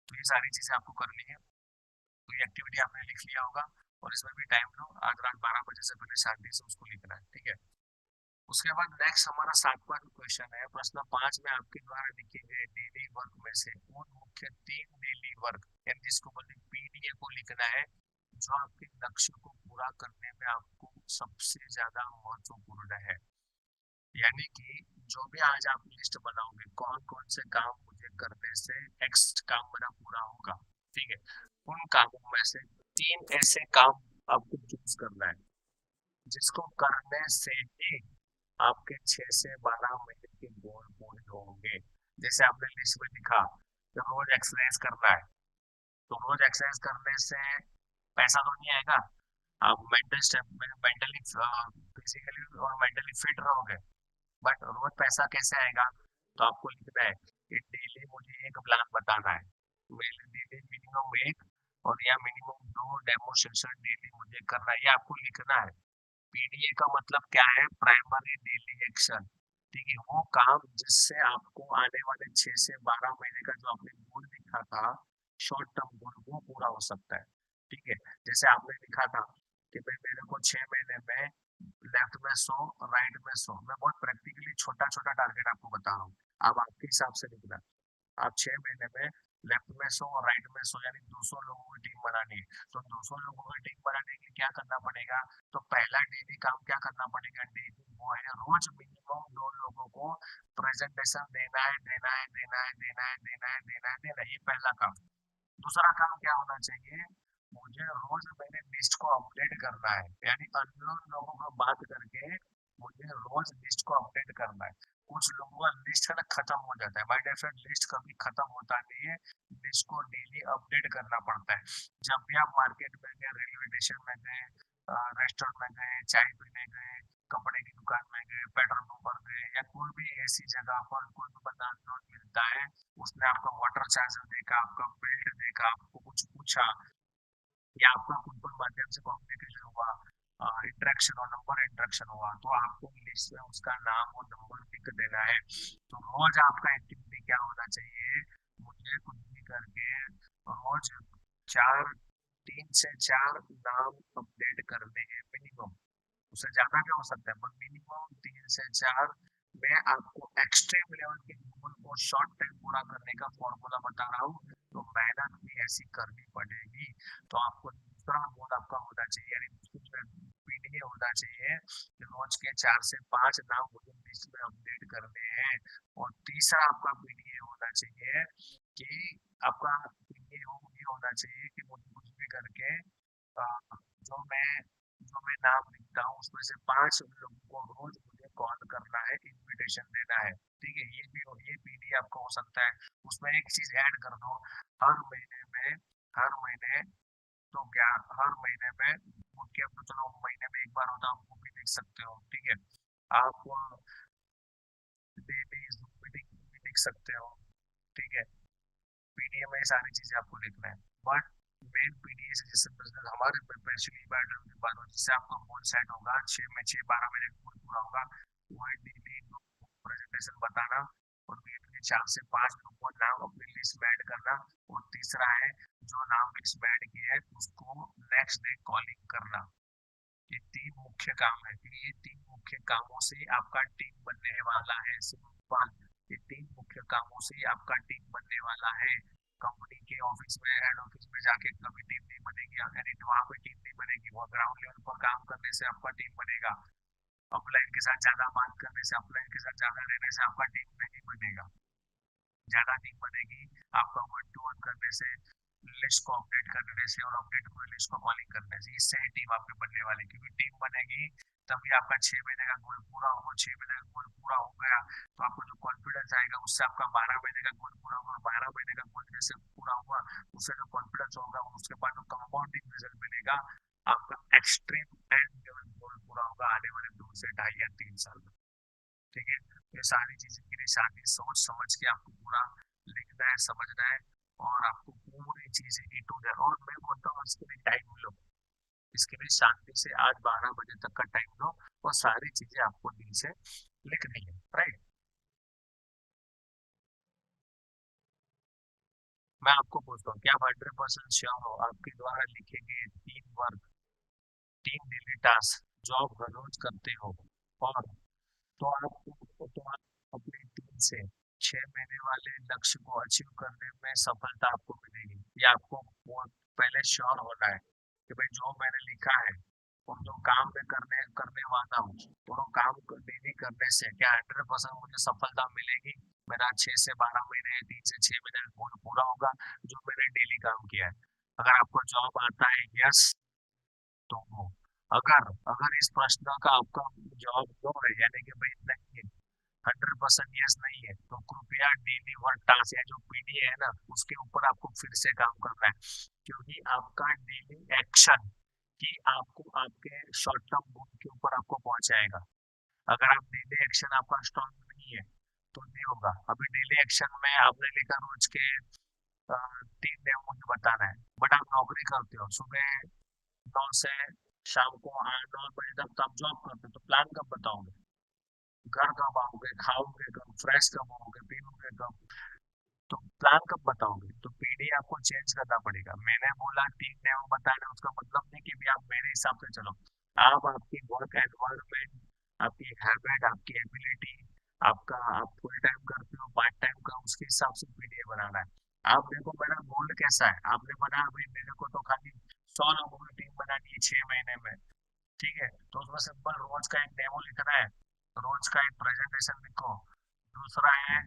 तो ये सारी चीजें आपको करनी है। तो ये एक्टिविटी आपने लिख लिया होगा, और इसमें भी टाइम लो, आज रात 12 बजे से पहले शांति से उसको लिखना है। ठीक है, उसके बाद नेक्स्ट हमारा 7वां जो क्वेश्चन है, प्रश्न 5 में आपके द्वारा लिखे गए डेली वर्क में से उन मुख्य 3 डेली वर्क, यानी जिसको बोलते हैं PDA, को लिखना है, जो आपके लक्ष्य को पूरा करने में आपको सबसे ज्यादा महत्वपूर्ण है। यानी कि जो भी आज आप लिस्ट बनाओगे, कौन कौन से काम मुझे करने से एक्स काम मेरा पूरा होगा, ठीक है, उन कामों में से 3 ऐसे काम आपको चूज करना है, जिसको करने से ही आपके 6 से 12 महीने के गोल पूरे होंगे। जैसे आपने लिस्ट में लिखा कि रोज एक्सरसाइज करना है, तो रोज एक्सरसाइज करने से पैसा तो नहीं आएगा, आप मेंटली, फिजिकली और मेंटली फिट रहोगे, बट रोज पैसा कैसे आएगा? तो आपको लिखना है कि डेली मुझे एक प्लान बताना है, मेरे डेली मिनिमम एक, और या मिनिमम 2 डेमोस्ट्रेशन डेली मुझे करना है, ये आपको लिखना है। PDA का मतलब क्या है? Primary daily action. ठीक है, वो काम जिससे आपको आने वाले 6 से 12 महीने का जो आपने गोल लिखा था, शॉर्ट टर्म गोल, वो पूरा हो सकता है। ठीक है, जैसे आपने लिखा था कि भाई मेरे को 6 महीने में लेफ्ट में 100, राइट में 100, मैं बहुत प्रैक्टिकली छोटा छोटा टारगेट आपको बता रहा हूँ, आप आपके हिसाब से लिखना। आप 6 महीने में लेफ्ट में 100 और राइट में 100, यानी 200 लोगों की टीम बनानी है। तो 200 लोगों की टीम बनाने के लिए क्या करना पड़ेगा? तो पहला डेली काम क्या करना पड़ेगा डेली? वो है रोज मिनिमम 2 लोगों को प्रेजेंटेशन देना है। ये पहला काम। दूसरा काम क्या होना चाहिए? मुझे रोज मेरे लिस्ट को अपडेट करना है, यानी अननोन लोगों को बात करके मुझे रोज लिस्ट को अपडेट करना है। कुछ लोगों का लिस्ट है ना खत्म हो जाता है, माय डियर फ्रेंड, लिस्ट कभी खत्म होता नहीं है। लिस्ट को डेली अपडेट करना पड़ता है। जब भी आप मार्केट में गए, रेलवे स्टेशन में गए, रेस्टोरेंट में गए, चाय पीने गए, कपड़े की दुकान में गए, पेट्रोल पंप पर गए, या कोई भी ऐसी जगह पर कोई भी बंदा अननोन मिलता है, उसने आपका वाटर चार्जर देखा, आपका बेल्ट देखा, आपको कुछ पूछा, या आपका कुछ कोई माध्यम से कम्युनिकेशन हुआ, इंटरेक्शन और नंबर इंटरेक्शन हुआ, तो आपको लिस्ट में उसका नाम और नंबर लिख देना है। तो रोज आपका एक्टिविटी क्या होना चाहिए? मुझे कुछ भी करके रोज 3 से 4 नाम अपडेट करने हैं मिनिमम। उससे ज्यादा भी हो सकता है, पर मिनिमम 3 से 4। मैं आपको एक्सट्रीम लेवल के गोल को शॉर्ट टाइम पूरा करने का फॉर्मूला बता रहा हूँ, तो मेहनत भी ऐसी करनी पड़ेगी। तो आपको दूसरा गोल आपका होना चाहिए, यानी PDA होना चाहिए कि रोज के 4 से 5 नाम मुझे लिस्ट में अपडेट करने हैं। और तीसरा आपका PDA होना चाहिए कि आपका PDA ये होना चाहिए कि मुझे कुछ भी करके जो मैं नाम लिखता हूँ उसमें से 5 लोगों को रोज मुझे कॉल करना है, इनविटेशन देना है। ठीक है, ये PDA आपका हो सकता है। उसमें एक चीज ऐड कर दो, हर महीने में, हर महीने, तो क्या हर महीने में, उनके अब तो चलो महीने में एक बार होता है, वो भी लिख सकते हो, ठीक है। आप डेली जूम मीटिंग भी लिख सकते हो, ठीक है। पीडीए में ये सारी चीजें आपको लिखना है, बट मेन पीडीए से जैसे बिजनेस हमारे स्पेशली बैटर्न की बात हो, जिससे आपका गोल सेट होगा 6 12 महीने का गोल पूरा होगा, वो है डेली प्रेजेंटेशन बताना, और वीकली 4 से 5 लोगों को नाम अपनी लिस्ट में ऐड करना, और तीसरा है जो नाम लिस्ट में ऐड किया है उसको नेक्स्ट डे कॉलिंग करना। ये 3 मुख्य काम है, ये 3 मुख्य कामों से आपका टीम बनने वाला है, सिंपल। ये 3 मुख्य कामों से आपका टीम बनने वाला है। कंपनी के ऑफिस में, हेड ऑफिस में जाके कभी टीम नहीं बनेगी, यानी वहां पे टीम नहीं बनेगी, वो ग्राउंड लेवल पर काम करने से आपका टीम बनेगा। अपलाइन के साथ ज्यादा बात करने से, अपलाइन के साथ ज्यादा रहने से आपका टीम नहीं बनेगा। ज्यादा टीम बनेगी आपका 1 to 1 करने से, लिस्ट को अपडेट करने से, और अपडेट हुए लिस्ट को कॉलिंग करने से, इससे ही टीम आपकी बनने वाली, क्योंकि टीम बनेगी तभी आपका 6 महीने का गोल पूरा होगा। 6 महीने का गोल पूरा हो गया तो आपको जो कॉन्फिडेंस आएगा, उससे आपका 12 महीने का गोल पूरा होगा। 12 महीने का गोल जैसे पूरा हुआ, उससे जो कॉन्फिडेंस होगा, उसके बाद जो कंपाउंडिंग रिजल्ट मिलेगा, आपका एक्सट्रीम एंड लेवल गोल पूरा होगा आने वाले 2 से ढाई या 3 साल में, ठीक है। ये सारी चीजें की निशानी सोच समझ के आपको पूरा लिखना है, समझना है, और आपको पूरी चीजें ए टू जेड, और मैं बोलता हूँ इसके लिए टाइम लो, इसके लिए शांति से आज 12 बजे तक का टाइम लो, और सारी चीजें आपको दिल से लिखनी है, राइट। मैं आपको पूछता हूँ, क्या आप 100% श्योर हो आपके द्वारा लिखे गए 3 वर्ग, 3 डेली टास्क जो आप हर रोज करते हो, और तो आप अपनी टीम से 6 महीने वाले लक्ष्य को अचीव करने में सफलता आपको मिलेगी, ये आपको बहुत पहले श्योर होना है कि भाई जो मैंने लिखा है और जो काम मैं करने करने वाला हूँ, और वो काम डेली करने से क्या 100% मुझे सफलता मिलेगी। मेरा 6 से 12 महीने, 3 से 6 महीने का गोल पूरा होगा जो मैंने डेली काम किया है। अगर आपको जॉब आता है, यस, तो वो, अगर अगर इस प्रश्न का आपका जवाब नो है, यानी कि भाई नहीं है, 100% यस नहीं है, तो कृपया डेली वर्क टास्क या जो पीडीए है ना, उसके ऊपर आपको फिर से काम करना है, क्योंकि आपका डेली एक्शन ही आपको आपके शॉर्ट टर्म गोल के ऊपर आपको पहुंचाएगा। अगर आप डेली एक्शन आपका स्ट्रांग नहीं है तो नहीं होगा। अभी डेली एक्शन में आपने लिखा रोज के 3 डेमो मुझे बताना है, बट आप नौकरी करते हो, सुबह 9 से शाम को 8 9 बजे तक, तो आप जॉब करते हो, तो प्लान कब बताओगे? घर कब आओगे, खाओगे कब, फ्रेश कब होगे, पीओगे कब, तो प्लान कब बताओगे? तो पीडी आपको चेंज करना पड़ेगा। मैंने बोला 3 डेमो बताना, उसका मतलब नहीं कि भी आप मेरे हिसाब से चलो। आप आपकी वर्क एनवायरमेंट, आपकी हैबिट, आपकी एबिलिटी, आपका, आप फुल टाइम करते हो, पार्ट टाइम का, उसके हिसाब से पीडीए बनाना है। आप देखो मेरा गोल कैसा है, आपने बनाया भाई मेरे को तो खाली 100 लोगों की टीम बनानी है 6 महीने में, ठीक है, तो उसमें सिंपल रोज का एक डेमो लिखना है, रोज का एक प्रेजेंटेशन लिखो। दूसरा है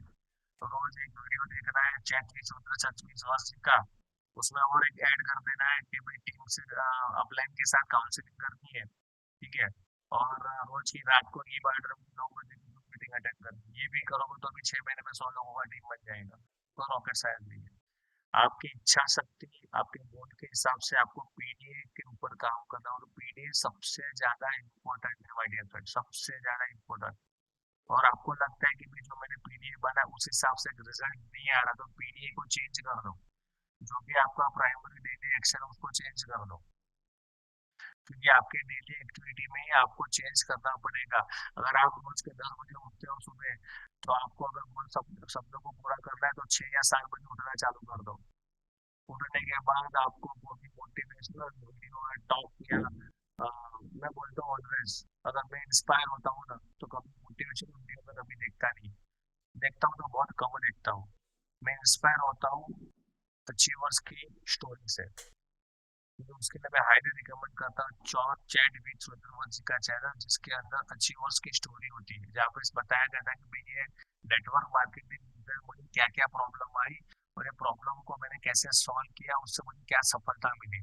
रोज एक वीडियो देखना है, चैट की सूत्र सच का, उसमें और एक ऐड कर देना है कि भाई टीम से अपलाइन के साथ काउंसलिंग करनी है, ठीक है। और रोज की रात को ई बार्डर 9 बजे की मीटिंग अटेंड करनी, ये भी करोगे तो अभी 6 महीने में 100 लोगों का टीम बन जाएगा, तो रॉकेट साइंस नहीं है। आपकी इच्छा शक्ति, आपके गोल के हिसाब से आपको पीडीए के ऊपर काम करना, और पीडीए सबसे ज्यादा इम्पोर्टेंट है माय डियर फ्रेंड, सबसे ज्यादा इम्पोर्टेंट। और आपको लगता है कि भाई जो मैंने पीडीए बना उस हिसाब से रिजल्ट नहीं आ रहा, तो पीडीए को चेंज कर दो, जो भी आपका प्राइमरी डेली एक्शन है उसको चेंज कर दो, क्योंकि आपके डेली एक्टिविटी में ही आपको चेंज करना पड़ेगा। अगर आप रोज के 10 बजे उठते हो सुबह, तो आपको अगर उन शब्दों को पूरा करना है तो 6 या 7 बजे उठना चालू कर दो। उठने के बाद आपको कोई मोटिवेशनल वीडियो है, टॉप किया, मैं बोलता हूँ ऑलवेज, अगर मैं इंस्पायर होता हूँ ना तो कभी मोटिवेशनल वीडियो में कभी देखता नहीं, देखता हूँ तो बहुत कम देखता हूँ। मैं इंस्पायर होता हूँ अचीवर्स की स्टोरी से, तो उसके लिए मैं हाईली रिकमेंड करता हूँ चैट विद सूर्यवंशी का चैनल, जिसके अंदर अचीवर्स की स्टोरी होती है, जहाँ पर इस बताया गया था कि भाई ये नेटवर्क मार्केटिंग में मुझे क्या क्या प्रॉब्लम आई, और ये प्रॉब्लम को मैंने कैसे सॉल्व किया, उससे मुझे क्या सफलता मिली,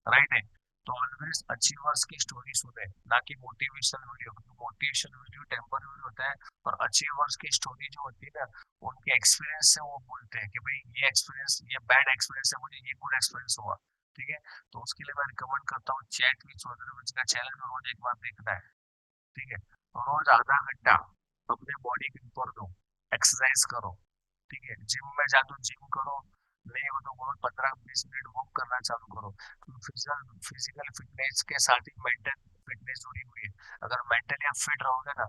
राइट है। तो ऑलवेज अचीवर्स की स्टोरी सुने, ना कि मोटिवेशनल वीडियो, क्योंकि मोटिवेशनल वीडियो टेम्पररी होता है, और अचीवर्स की स्टोरी जो होती है ना, उनके एक्सपीरियंस से वो बोलते हैं कि भाई ये एक्सपीरियंस, ये बैड एक्सपीरियंस है, मुझे ये गुड एक्सपीरियंस हुआ, ठीक है। तो उसके लिए मैं रिकमेंड करता हूँ चैट विद सोल्यूशन का चैनल में रोज एक बार देखना है। ठीक है। रोज आधा घंटा अपने बॉडी के ऊपर दो, एक्सरसाइज करो, ठीक है। जिम में जा तो जिम करो, नहीं हो तो रोज 15-20 मिनट वॉक करना चालू करो। फिजिकल फिजिकल फिटनेस के साथ ही मेंटल फिटनेस जुड़ी हुई है। अगर मेंटली आप फिट रहोगे ना,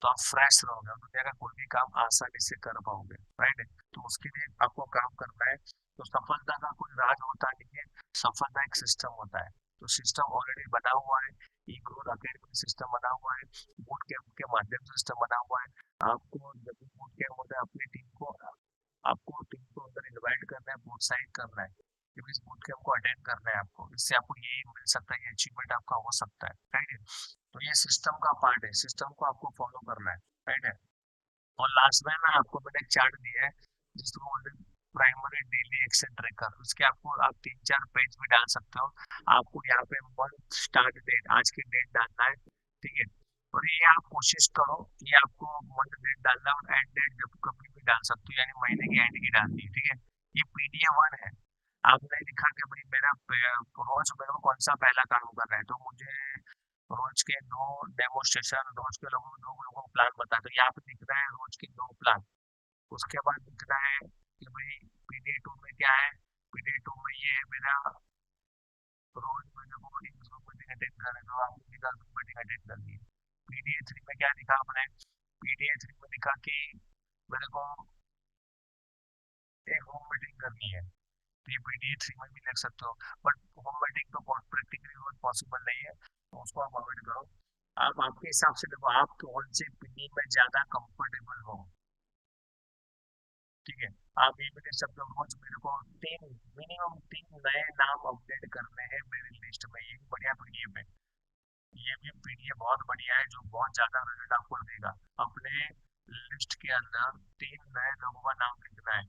तो आप फ्रेश रहोगे और दुनिया का कोई भी काम आसानी से कर पाओगे, राइट। तो उसके लिए आपको काम करना है। तो सफलता का कोई राज होता नहीं है, सफलता एक सिस्टम होता है। तो सिस्टम ऑलरेडी बना हुआ है, ई ग्रोथ अकेडमी सिस्टम बना हुआ है, बूट कैंप के माध्यम से सिस्टम बना हुआ है। आपको जब भी बूट कैंप होता है, अपनी टीम को आपको टीम को अंदर इनवाइट करना है, प्रोत्साहित करना है कि इस बूट कैंप को अटेंड करना है आपको, इससे आपको ये मिल सकता है, ये अचीवमेंट आपका हो सकता है, राइट। तो ये सिस्टम का पार्ट है, सिस्टम को आपको फॉलो करना है, राइट है। और लास्ट में ना आपको मैंने एक चार्ट दिया है जिसको बोलते हैं प्राइमरी डेली एक्शन ट्रैकर। उसके आपको आप 3-4 पेज भी डाल सकते हो। आपको यहाँ पे मंथ स्टार्ट डेट, आज की डेट डालना है, ठीक है। और ये आप कोशिश करो, ये आपको मंथ डेट डालना है और एंड डेट जब कभी भी डाल सकते हो, यानी महीने की एंड की डालनी है, ठीक है। ये पीडीएफ 1 है। आपने लिखा कि भाई मेरा रोज मेरे को कौन सा पहला काम करना है, तो मुझे रोज के 2 डेमोस्ट्रेशन, रोज के दो लोगों को प्लान बता दो। यहाँ पे दिख रहा है रोज के 2 प्लान। उसके बाद दिख रहा है कि भाई पीडी 2 में क्या है। पीडी 2 में ये है मेरा, रोज मेरे को एक जूम मीटिंग अटेंड करना है, तो आपने लिखा जूम मीटिंग अटेंड करनी है। पीडीए 3 में क्या लिखा आपने, पीडीए 3 में लिखा कि मेरे को एक होम मीटिंग करनी है। तो ये पीडीए 3 में भी लिख सकते हो। बट होम मीटिंग तो बहुत प्रैक्टिकली बहुत पॉसिबल नहीं है, तो उसको आप अवॉइड करो। आप आपके हिसाब से देखो, आप कौन से पीडी में ज्यादा कंफर्टेबल हो, ठीक है। आप ये भी देख सकते हो, रोज मेरे को मिनिमम 3 नए नाम अपडेट करने हैं मेरी लिस्ट में। ये भी बढ़िया पीडीएफ है, ये भी पीडीएफ बहुत बढ़िया है, जो बहुत ज्यादा रिजल्ट आपको देगा। अपने लिस्ट के अंदर 3 नए लोगों का नाम लिखना है।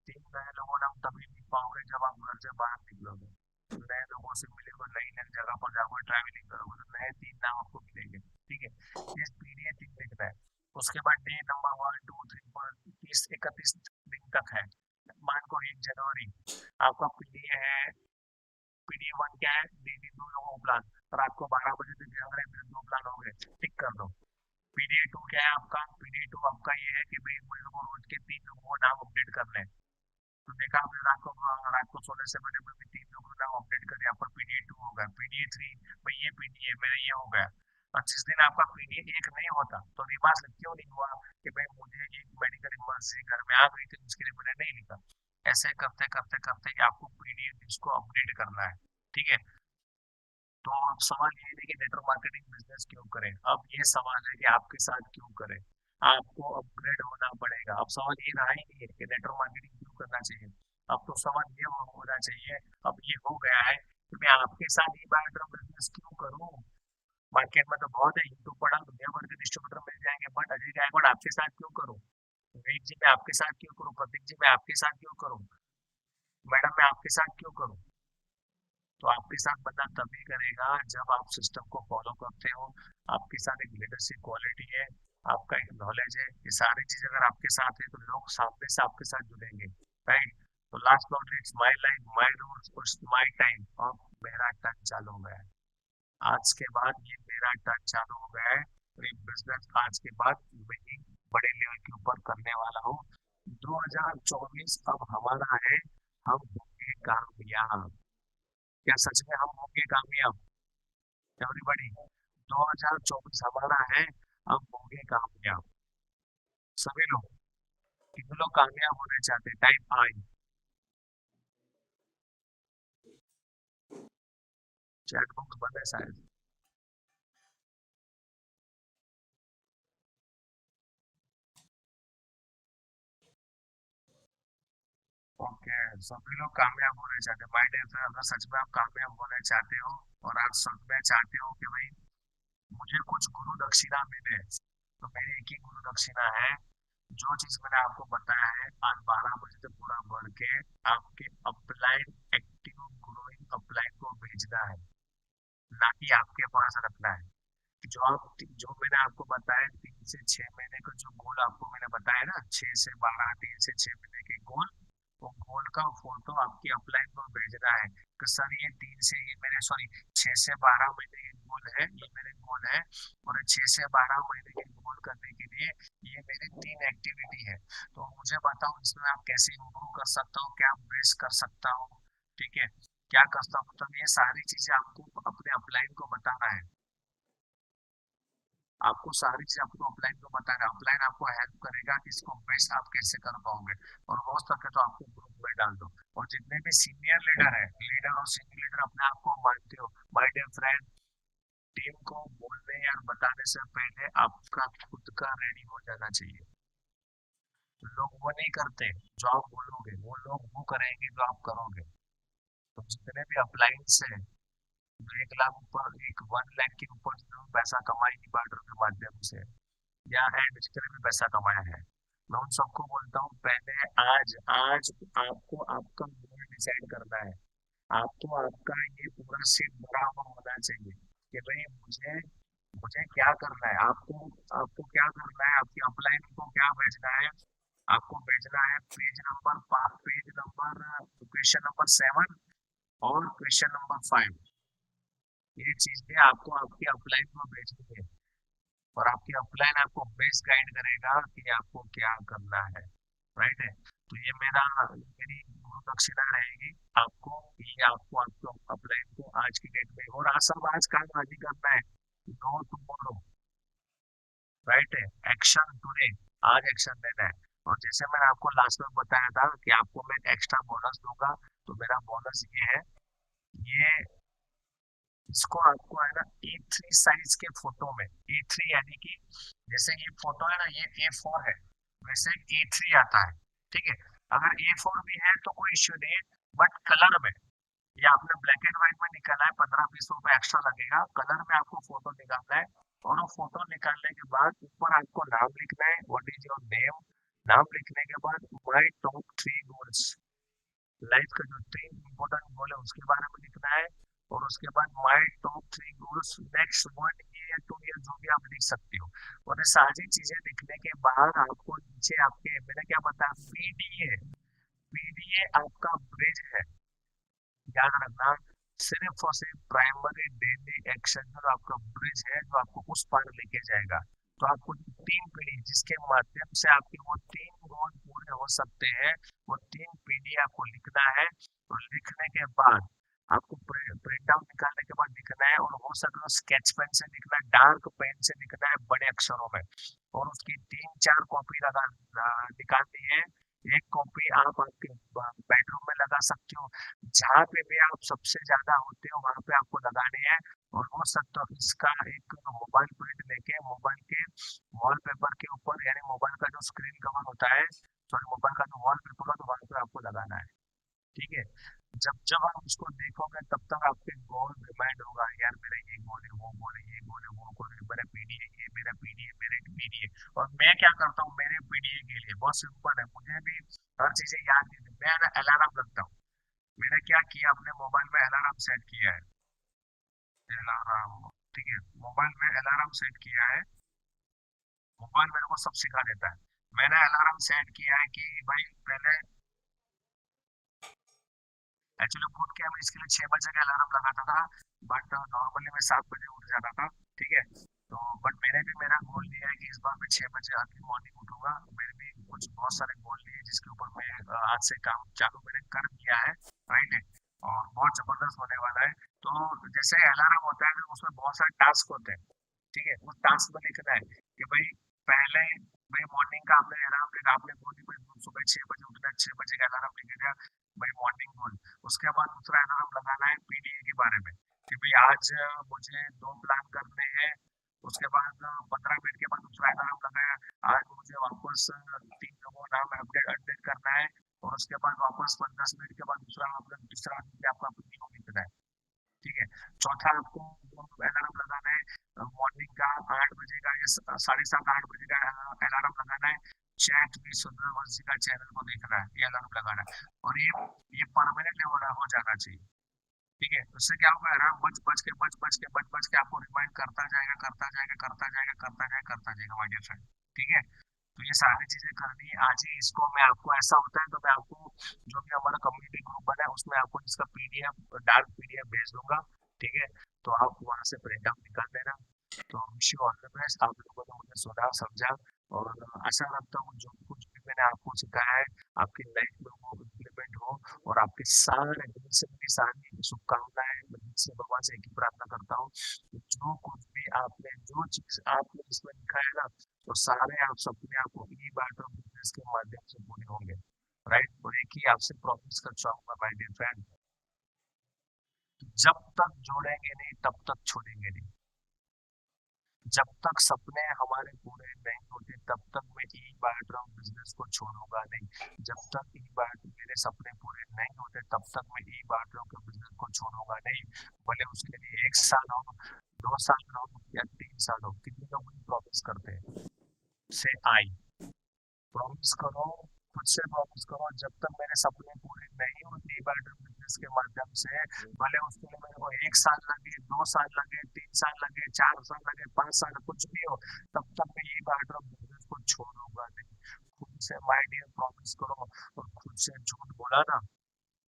3 नए लोगों का नाम तभी लिख पाओगे जब आप घर से बाहर निकलोगे, नए लोगों से मिलोगे, नई नई जगह पर जाओगे, ट्रैवलिंग करोगे, तो नए 3 नाम आपको मिलेंगे, ठीक है। इस पीडीएफ 3 लिखना है। उसके बाद डे नंबर 1, 2, 3, 4, 30, 31 दिन तक है। मान को 1 जनवरी आपका पीडीए है। पीडीए 1 क्या है, डेली 2 लोगों को प्लान, रात को 12 बजे तक जाग रहे हैं, मेरे 2 प्लान हो गए, टिक कर दो। पीडीए 2 क्या है आपका, पीडीए 2 आपका ये है कि भाई मुझे को रोज के 3 लोगों को नाम अपडेट करने हैं। तो देखा आपने, रात को सोने से पहले मैं भी 3 लोगों को नाम अपडेट कर दिया, आपका पीडीए 2 हो गया। पीडीए 3 भाई ये पीडीए मेरा ये हो गया। और जिस दिन आपका पीडीए 1 नहीं होता, तो रिमार्क क्यों नहीं हुआ कि भाई मुझे एक मेडिकल इमरजेंसी घर में आ गई थी, उसके लिए मैंने नहीं लिखा। ऐसे करते करते करते आपको पीडीए को अपडेट करना है, ठीक है। तो अब सवाल ये है कि नेटवर्क मार्केटिंग बिजनेस क्यों करें। अब ये सवाल है कि आपके साथ क्यों करें, आपको अपग्रेड होना पड़ेगा। अब सवाल ये रहा ही नहीं है कि नेटवर्क मार्केटिंग क्यों करना चाहिए। अब तो सवाल ये होना चाहिए, अब ये हो गया है कि मैं आपके साथ ही नेटवर्क बिजनेस क्यों करूं। मार्केट में तो बहुत है, यूट्यूब पढ़ा, दुनिया भर के डिस्ट्रीब्यूटर मिल जाएंगे, बट अजय गायकवाड़ आपके साथ क्यों करूं, विवेक जी मैं आपके साथ क्यों करूं, प्रतीक जी मैं आपके साथ क्यों करूं, मैडम मैं आपके साथ क्यों करूं। तो आपके साथ बंदा तभी करेगा जब आप सिस्टम को फॉलो करते हो, आपके साथ एक लीडरशिप क्वालिटी है, आपका एक नॉलेज है। ये सारी चीज अगर आपके साथ है तो लोग सामने से आपके साथ जुड़ेंगे, राइट। तो last not it's my life my rules my time. अब मेरा टर्न चालू हो गया है, आज के बाद ये मेरा टर्न चालू हो गया है। तो ये बिजनेस आज के बाद मैं ही बड़े लेवल के ऊपर करने वाला हूँ। 2024 अब हमारा है, हम होंगे कामयाब। क्या सच में हम होंगे कामयाब एवरीबॉडी। 2024 हमारा है, हम होंगे कामयाब सभी लोग। कितने लोग कामयाब होने चाहते हैं, टाइप आई। चैट बॉक्स बंद है शायद। ओके, सभी लोग कामयाब होने चाहते हैं। माय डियर फ्रेंड, अगर सच में आप कामयाब होने चाहते हो और आप सच में चाहते हो कि भाई मुझे कुछ गुरु दक्षिणा मिले, तो मेरी एक ही गुरु दक्षिणा है। जो चीज मैंने आपको बताया है, आज 12 बजे तक पूरा बढ़ के आपके अपलाइन एक्टिव ग्रोइंग अपलाइन को भेजना है, ना कि आपके पास रखना है। जो मैंने आपको बताया 3 से 6 महीने का जो गोल आपको मैंने बताया ना, 6 से 12, 3 से 6 महीने के गोल, वो गोल का फोटो आपकी अपलाइन को भेजना है कि सर ये 6 से 12 महीने के गोल है, ये मेरे गोल है, और 6 से 12 महीने के गोल करने के लिए ये मेरी 3 एक्टिविटी है। तो मुझे बताओ इसमें आप कैसे इम्प्रूव कर सकता हो, क्या बेस्ट कर सकता हो, ठीक है, क्या कर सकता हूँ। तो ये सारी चीजें आपको अपने अपलाइन को बताना है। आपको सारी चीज आपको अपलाइन को बताना है। अपलाइन आपको हेल्प करेगा कि इसको बेस्ट आप कैसे कर पाओगे, और हो सके तो आपको ग्रुप में डाल दो। और जितने भी सीनियर लीडर है, लीडर और सीनियर लीडर अपने आप को मानते हो, माय डियर फ्रेंड, टीम को बोलने या बताने से पहले आपका खुद का रेडी हो जाना चाहिए। लोग वो नहीं करते जो आप बोलोगे, वो लोग वो करेंगे जो आप करोगे। तो जितने भी अपलाइंस है जो 1 लाख ऊपर, 1 लाख के ऊपर जो पैसा कमाई डिबाटर के माध्यम से या एंड जितने भी पैसा कमाया है, मैं उन सबको बोलता हूँ पहले आज आज आपको आपका गोल डिसाइड करना है। आपको आपका ये पूरा सेट भरा हुआ होना चाहिए कि भाई मुझे मुझे क्या करना है। आपको आपको क्या करना है, आपकी अपलाइन को क्या भेजना है। आपको भेजना है पेज नंबर क्वेश्चन नंबर 7 और क्वेश्चन नंबर 5। ये चीजें आपको आपकी अपलाइन को भेजनी है, और आपकी अपलाइन आपको बेस्ट गाइड करेगा कि आपको क्या करना है। राइट है। तो ये मेरी गुरु दक्षिणा रहेगी आपको, ये आपको आपको अपलाइन को आज की डेट में, और आज सब आज काम आज ही करना है, नो टुमारो। राइट है। एक्शन टुडे, आज एक्शन लेना है। और जैसे मैंने आपको लास्ट में बताया था कि आपको मैं एक्स्ट्रा बोनस दूंगा, तो मेरा बोनस ये है, ये इसको आपको है ना A3 साइज के फोटो में, A3 यानी कि जैसे ये फोटो है ना, ये A4 है, वैसे A3 आता है। ठीक है। अगर A4 भी है तो कोई इश्यू नहीं है, बट कलर में, ये आपने ब्लैक एंड व्हाइट में निकाला है, 15-20 रुपए एक्स्ट्रा लगेगा। कलर में आपको फोटो निकालना है, और वो फोटो निकालने के बाद ऊपर आपको नाम लिखना है, व्हाट इज योर नेम। नाम लिखने के बाद माई टॉप 3 गोल्स, लाइफ का जो 3 इम्पोर्टेंट गोल है उसके बारे में लिखना है। और उसके बाद my top 3 goals next 1 year या 2 ईयर, जो भी आप लिख सकते हो। और ये सारी चीजें लिखने के बाद आपको नीचे आपके, मैंने क्या बताया, पीडीए, पीडीए आपका ब्रिज है। याद रखना, सिर्फ और सिर्फ प्राइमरी डेली एक्शन जो आपका ब्रिज है, जो आपको उस पार लेके जाएगा। तो आपको 3 पीढ़ी जिसके माध्यम से आपके वो 3 गोल पूरे हो सकते हैं, वो 3 पीढ़ी आपको लिखना है। और लिखने के बाद आपको प्रिंट आउट निकालने के बाद लिखना है, और हो सके तो स्केच पेन से लिखना है, डार्क पेन से लिखना है बड़े अक्षरों में। और उसकी 3-4 कॉपी लगा निकालनी है। एक कॉपी आप आपके बेडरूम में लगा सकते हो, जहाँ पे भी आप सबसे ज्यादा होते हो वहां पे आपको लगाने हैं। और हो सकता है इसका एक मोबाइल प्रिंट लेके मोबाइल के वॉलपेपर के ऊपर, यानी मोबाइल का जो स्क्रीन कवर होता है, सॉरी मोबाइल का जो वॉलपेपर होता है वहां पे आपको लगाना है। ठीक है। जब जब आप उसको देखोगे तब तक आपके गोल रिमाइंड होगा, यार मेरा ये गोल है, वो गोल है, ये गोल है, वो गोल है, मेरा पीडी है, ये मेरा पीडी है, मेरा पीडी है। और मैं क्या करता हूँ मेरे पीडीए के लिए, बहुत सिंपल है, मुझे भी हर चीजें याद नहीं थी। मैं ना अलार्म रखता हूँ। मैंने क्या किया, अपने मोबाइल में अलार्म सेट किया है। अलार्म, ठीक है, मोबाइल में अलार्म सेट किया है। मोबाइल मेरे को सब सिखा देता है। मैंने अलार्म सेट किया है कि भाई पहले, एक्चुअली खुद के मैं इसके लिए 6 बजे का अलार्म लगाता था, बट नॉर्मली मैं 7 बजे उठ जाता था। ठीक है। तो बट मैंने भी मेरा गोल लिया है कि इस बार मैं 6 बजे अर्ली मॉर्निंग उठूंगा। मैंने भी कुछ बहुत सारे गोल लिए जिसके ऊपर मैं आज से काम चालू मैंने कर दिया है। राइट है। और बहुत जबरदस्त होने वाला है। तो जैसे अलार्म होता है उसमें बहुत सारे टास्क होते हैं। ठीक है। उस टास्क में लिखना है कि भाई पहले, भाई मॉर्निंग का आपने अलार्म लिखा, आपने बोली भाई सुबह 6 बजे उठना है, 6 बजे का अलार्म लिख दिया, भाई मॉर्निंग गोल। उसके बाद दूसरा अलार्म लगाना है पीडीए के बारे में कि भाई आज मुझे 2 प्लान करने हैं। उसके बाद 15 मिनट के बाद दूसरा अलार्म लगाया, आज मुझे वापस 3 लोगों का नाम अपडेट अपडेट करना है। और उसके बाद वापस 10 मिनट के बाद दूसरा आपका तीसरा आपका पीडीओ लिखना है। ठीक है। चौथा आपको अलार्म लगाना है मॉर्निंग का 8 बजे का या 7:30-8 बजे का अलार्म लगाना है। चैट भी सूर्यवंशी का चैनल को देखना है, ये अलार्म लगाना है। और ये परमानेंट हो जाना चाहिए। ठीक है। उससे क्या होगा, अलार्म बच बच के आपको रिमाइंड करता जाएगा, करता जाएगा, करता जाएगा, करता जाएगा, करता जाएगा, माय डियर फ्रेंड। ठीक है। तो ये सारी चीजें करनी है आज ही। इसको मैं आपको ऐसा होता है तो मैं आपको जो भी हमारा कम्युनिटी ग्रुप बना है उसमें आपको इसका पीडीएफ, डार्क पीडीएफ भेज दूंगा, ठीक है? तो आप वहां से प्रिंट आउट निकाल देना। तो wish you all the best. आप लोगों ने मुझे सुना समझा, और आशा रखता हूँ जो कुछ भी मैंने आपको सिखाया है आपकी लाइफ में वो इम्प्लीमेंट हो, और आपके सारे दिल से मेरी सारी शुभकामनाएं, मैं दिल से भगवान से एक ही प्रार्थना करता हूँ कि जो कुछ भी आपने, जो चीज आपने इसमें लिखा है ना, तो सारे आप सपने आपको ई बार्टर बिजनेस के माध्यम से पूरे होंगे, राइट? और एक ही आपसे प्रॉमिस कर चाहूंगा माय डियर फ्रेंड, जब तक जोड़ेंगे नहीं तब तक छोड़ेंगे नहीं। जब तक सपने हमारे पूरे नहीं होते तब तक मैं ई बायोड्रम बिजनेस को छोड़ूंगा नहीं। जब तक ई बायो मेरे सपने पूरे नहीं होते तब तक मैं ई बायोड्रम के बिजनेस को छोड़ूंगा नहीं। भले उसके लिए 1 साल हो, 2 साल हो, या 3 साल हो। कितने लोग मुझे प्रॉमिस करते हैं? से आई प्रॉमिस करो, खुद से प्रॉमिस करो, जब तक मेरे सपने पूरे नहीं होते ई बायोड्रम बिजनेस के माध्यम से, भले उसके लिए मेरे को 1 साल लगे, 2 साल लगे, 3 साल लगे, 4 साल लगे, 5 साल, कुछ भी हो, तब तक मैं ई बायोड्रम बिजनेस को छोड़ूंगा नहीं। खुद से माय डियर प्रॉमिस करो, और खुद से झूठ बोला ना,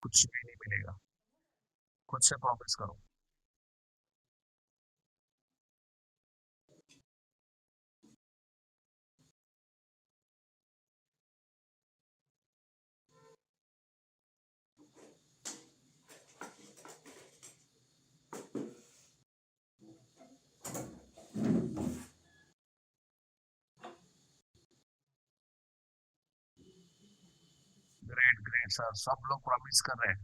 कुछ भी नहीं मिलेगा। खुद से प्रॉमिस करो। ग्रेट ग्रेट सर, सब लोग प्रॉमिस कर रहे हैं,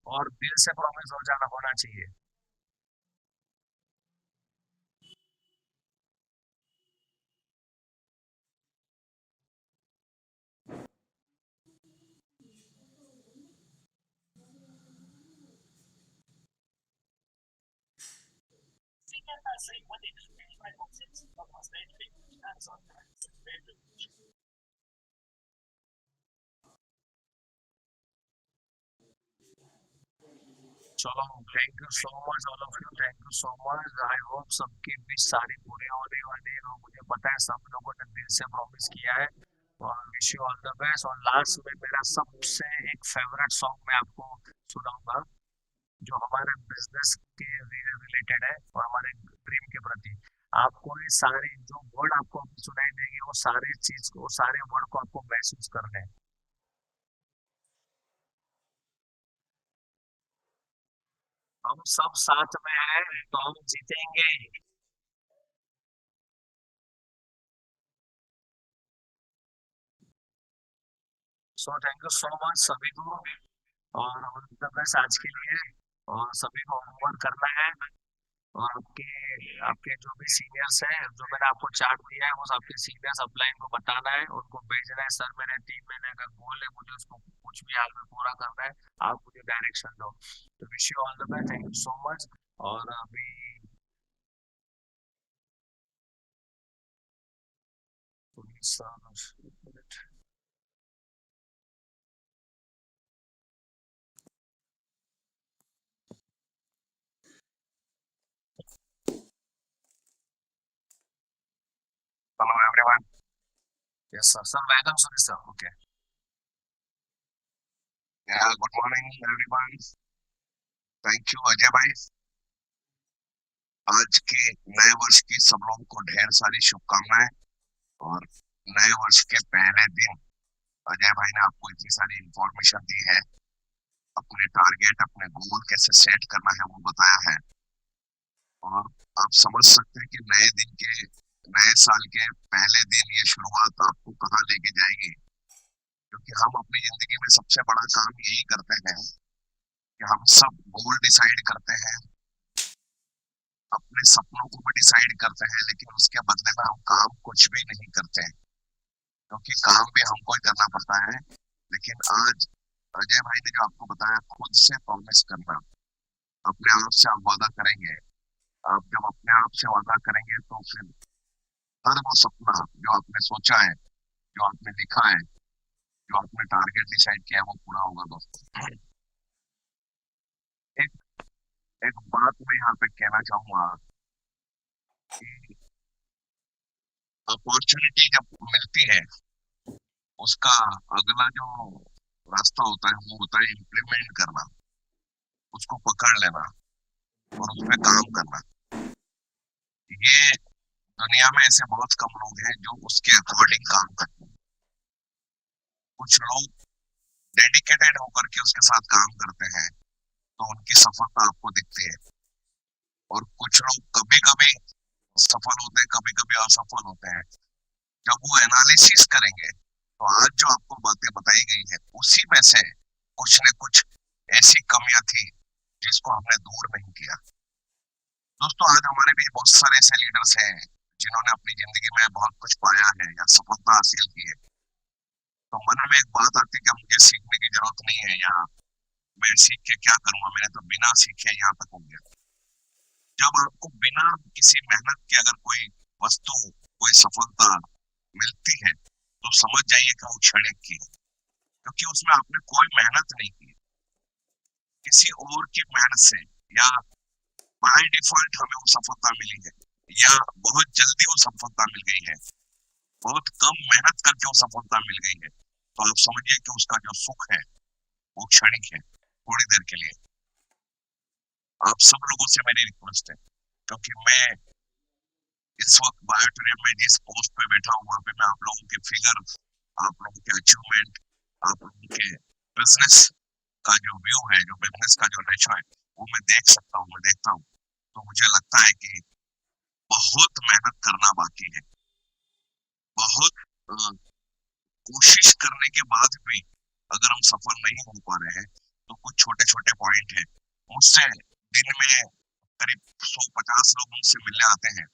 और दिल से प्रॉमिस हो जाना होना चाहिए। चलो, thank you so much all of you, thank you so much. I hope सबकी विश सारी पूरी होने वाली है, और मुझे पता है सब लोगों ने दिल से प्रॉमिस किया है। और wish you all the best. और लास्ट में मेरा सबसे एक फेवरेट सॉन्ग मैं आपको सुनाऊंगा, जो हमारे बिजनेस के रिलेटेड है और हमारे ड्रीम के प्रति। आपको ये सारे जो वर्ड आपको सुनाई देंगे, वो सारे चीज को, वो सारे वर्ड को आपको महसूस करना है। हम सब साथ में हैं तो हम जीतेंगे। So thank you so much सभी को, और ऑल द बेस्ट आज के लिए। और सभी को होमवर्क करना है, और आपके आपके जो भी सीनियर्स हैं, जो मैंने आपको चार्ट दिया है, वो आपके सीनियर्स अपलाइन को बताना है, उनको भेजना है, सर मेरे 3 महीने का गोल है, मुझे उसको कुछ भी हाल में पूरा करना है, आप मुझे डायरेक्शन दो। तो wish you all the best, thank you so much. और अभी police hello everyone. Yes sir, sir welcome sir, okay. Good morning everyone. Thank you Ajay भाई। आज के नए वर्ष की सब लोगों को ढेर सारी शुभकामनाएं। और नए वर्ष के पहले दिन अजय भाई ने आपको इतनी सारी इंफॉर्मेशन दी है, अपने टारगेट, अपने गोल कैसे सेट करना है वो बताया है। और आप समझ सकते हैं कि नए दिन के, नए साल के पहले दिन ये शुरुआत आपको कहाँ लेके जाएगी। क्योंकि हम अपनी जिंदगी में सबसे बड़ा काम यही करते हैं कि हम सब गोल डिसाइड करते हैं, अपने सपनों को भी डिसाइड करते हैं, लेकिन उसके बदले में हम काम कुछ भी नहीं करते हैं, क्योंकि काम भी हमको ही करना पड़ता है। लेकिन आज अजय भाई ने जो आपको बताया, खुद से प्रॉमिस करना, अपने आप से आप वादा करेंगे। आप जब अपने आप से वादा करेंगे तो फिर हर वो सपना जो आपने सोचा है, जो आपने लिखा है, जो आपने टारगेट डिसाइड किया है, वो पूरा होगा दोस्तों। एक एक बात मैं यहाँ पे कहना चाहूंगा कि अपॉर्चुनिटी जब मिलती है, उसका अगला जो रास्ता होता है वो होता है इम्प्लीमेंट करना, उसको पकड़ लेना और उस पर काम करना। ये दुनिया में ऐसे बहुत कम लोग हैं जो उसके अकॉर्डिंग काम करते हैं। कुछ लोग डेडिकेटेड होकर के उसके साथ काम करते हैं तो उनकी सफलता आपको दिखती है, और कुछ लोग कभी कभी सफल होते हैं, कभी कभी असफल होते हैं। जब वो एनालिसिस करेंगे तो आज जो आपको बातें बताई गई है उसी में से कुछ न कुछ ऐसी कमियां थी जिसको हमने दूर नहीं किया। दोस्तों, आज हमारे बीच बहुत सारे ऐसे लीडर्स हैं जिन्होंने अपनी जिंदगी में बहुत कुछ पाया है या सफलता हासिल की है। तो मन में एक बात आती है कि मुझे सीखने की जरूरत नहीं है, या मैं सीख के क्या करूंगा, मैंने तो बिना सीखे यहाँ तक हो गया। जब आपको बिना किसी मेहनत के अगर कोई वस्तु, कोई सफलता मिलती है तो समझ जाइए कि वो क्षणिक की है, क्योंकि उसमें आपने कोई मेहनत नहीं की। किसी और की मेहनत से या बाय डिफॉल्ट हमें वो सफलता मिली है, या बहुत जल्दी वो सफलता मिल गई है, बहुत कम मेहनत करके वो सफलता मिल गई है, तो आप समझिए कि उसका जो सुख है वो क्षणिक है, थोड़ी देर के लिए। आप सब लोगों से मेरी रिक्वेस्ट है, क्योंकि मैं इस वक्त बायोटूरियम में जिस पोस्ट पे बैठा हूँ वहां पे मैं आप लोगों के फिगर, आप लोगों के अचीवमेंट, आप लोगों के बिजनेस का जो व्यू है, जो बिजनेस का जो रेशो है, वो मैं देख सकता हूँ, मैं देखता हूँ। तो मुझे लगता है कि बहुत मेहनत करना बाकी है। बहुत कोशिश करने के बाद भी अगर हम सफल नहीं हो पा रहे हैं तो कुछ छोटे छोटे पॉइंट है। मुझसे दिन में करीब 150 लोग मुझसे मिलने आते हैं,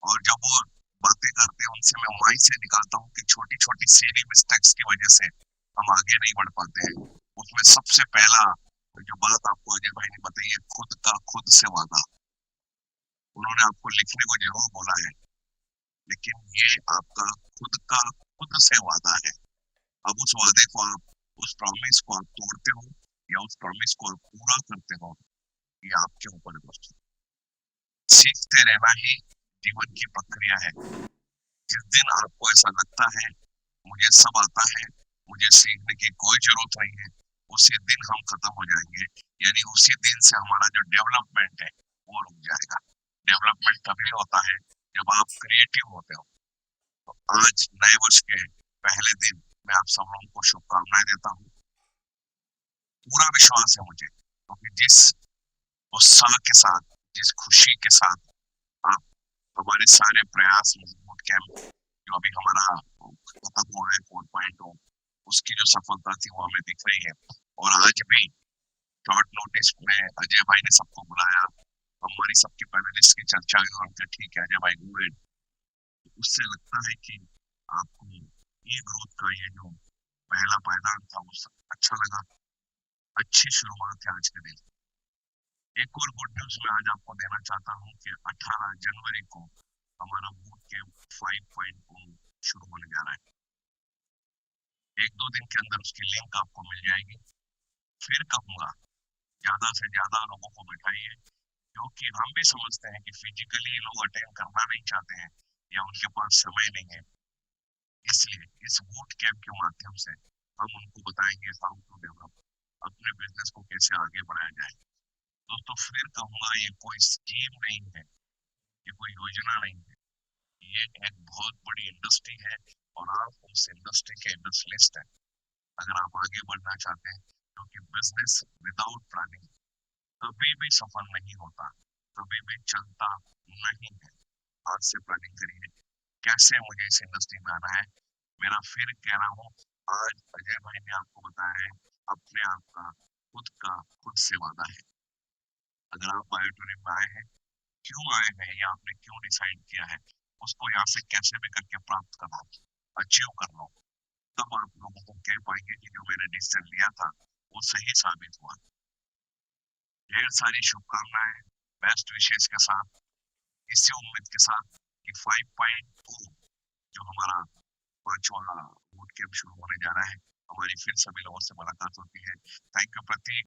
और जब वो बातें करते हैं उनसे मैं वहीं से निकालता हूँ कि छोटी छोटी सीली मिस्टेक्स की वजह से हम आगे नहीं बढ़ पाते हैं। उसमें सबसे पहला जो बात आपको अजय भाई ने बताई है, खुद का खुद से वादा। उन्होंने आपको लिखने को जरूर बोला है, लेकिन ये आपका खुद का खुद से वादा है। अब उस वादे को आप, उस प्रॉमिस को आप तोड़ते हो या उस प्रॉमिस को आप पूरा करते हो, ये आपके ऊपर है दोस्तों। सीखते रहना ही जीवन की प्रक्रिया है। जिस दिन आपको ऐसा लगता है मुझे सब आता है, मुझे सीखने की कोई जरूरत नहीं है, उसी दिन हम खत्म हो जाएंगे। यानी उसी दिन से हमारा जो डेवलपमेंट है वो रुक जाएगा। डेवलपमेंट तभी होता है जब आप क्रिएटिव होते हो। तो आज नए वर्ष के पहले दिन मैं आप सब लोगों को शुभकामनाएं देता हूँ। पूरा विश्वास है मुझे, क्योंकि जिस उत्साह के साथ, जिस खुशी के साथ आप हमारे सारे प्रयास, बूट कैंप जो अभी हमारा खत्म हुआ है 4.0, उसकी जो सफलता थी वो हमें दिख रही है। और आज भी शॉर्ट नोटिस में अजय भाई ने सबको बुलाया, हमारी सबके पैनलिस्ट की चर्चा हुई, और हमने ठीक है अजय भाई गो अहेड। उससे लगता है कि आपको ये ग्रोथ का ये जो पहला पायदान था वो अच्छा लगा। अच्छी शुरुआत है आज के दिन। एक और गुड न्यूज मैं आज आपको देना चाहता हूँ कि 18 जनवरी को हमारा बूट कैंप 5.0 शुरू होने जा रहा है। एक दो दिन के अंदर उसकी लिंक आपको मिल जाएगी। फिर कहूंगा ज्यादा से ज्यादा लोगों को बिठाइए, क्योंकि हम भी समझते हैं कि फिजिकली लोग अटेंड करना नहीं चाहते हैं या उनके पास समय नहीं है। इसलिए इस बूट कैंप के माध्यम से हम उनको बताएंगे हाउ टू डेवलप, अपने बिजनेस को कैसे आगे बढ़ाया जाए। दोस्तों, फिर कहूंगा ये कोई स्कीम नहीं है, ये कोई योजना नहीं है, ये एक बहुत बड़ी इंडस्ट्री है और आप उस इंडस्ट्री के इंडस्ट्रियलिस्ट हैं। अगर आप आगे बढ़ना चाहते हैं, क्योंकि बिजनेस विदाउट प्लानिंग कभी भी सफल नहीं होता, कभी भी चलता नहीं है। आज से प्लानिंग करिए कैसे मुझे इस इंडस्ट्री में आना है। मेरा फिर कह रहा हूँ, आज अजय भाई ने आपको बताया है अपने आप का खुद से वादा है। अगर आप बायोटूरियम में आए हैं, क्यों आए हैं या आपने क्यों डिसाइड किया है, उसको यहाँ से कैसे भी करके प्राप्त कर लो, अचीव कर लो, तब आप लोगों को कह पाएंगे कि जो मैंने डिसीजन लिया था वो सही साबित हुआ। ढेर सारी शुभकामनाएं, बेस्ट विशेष के साथ, इसी उम्मीद के साथ कि 5.0 जो हमारा 5वां बूट कैंप शुरू होने जा रहा है, हमारी फिर सभी लोगों से मुलाकात होती है। Thank you Prateek.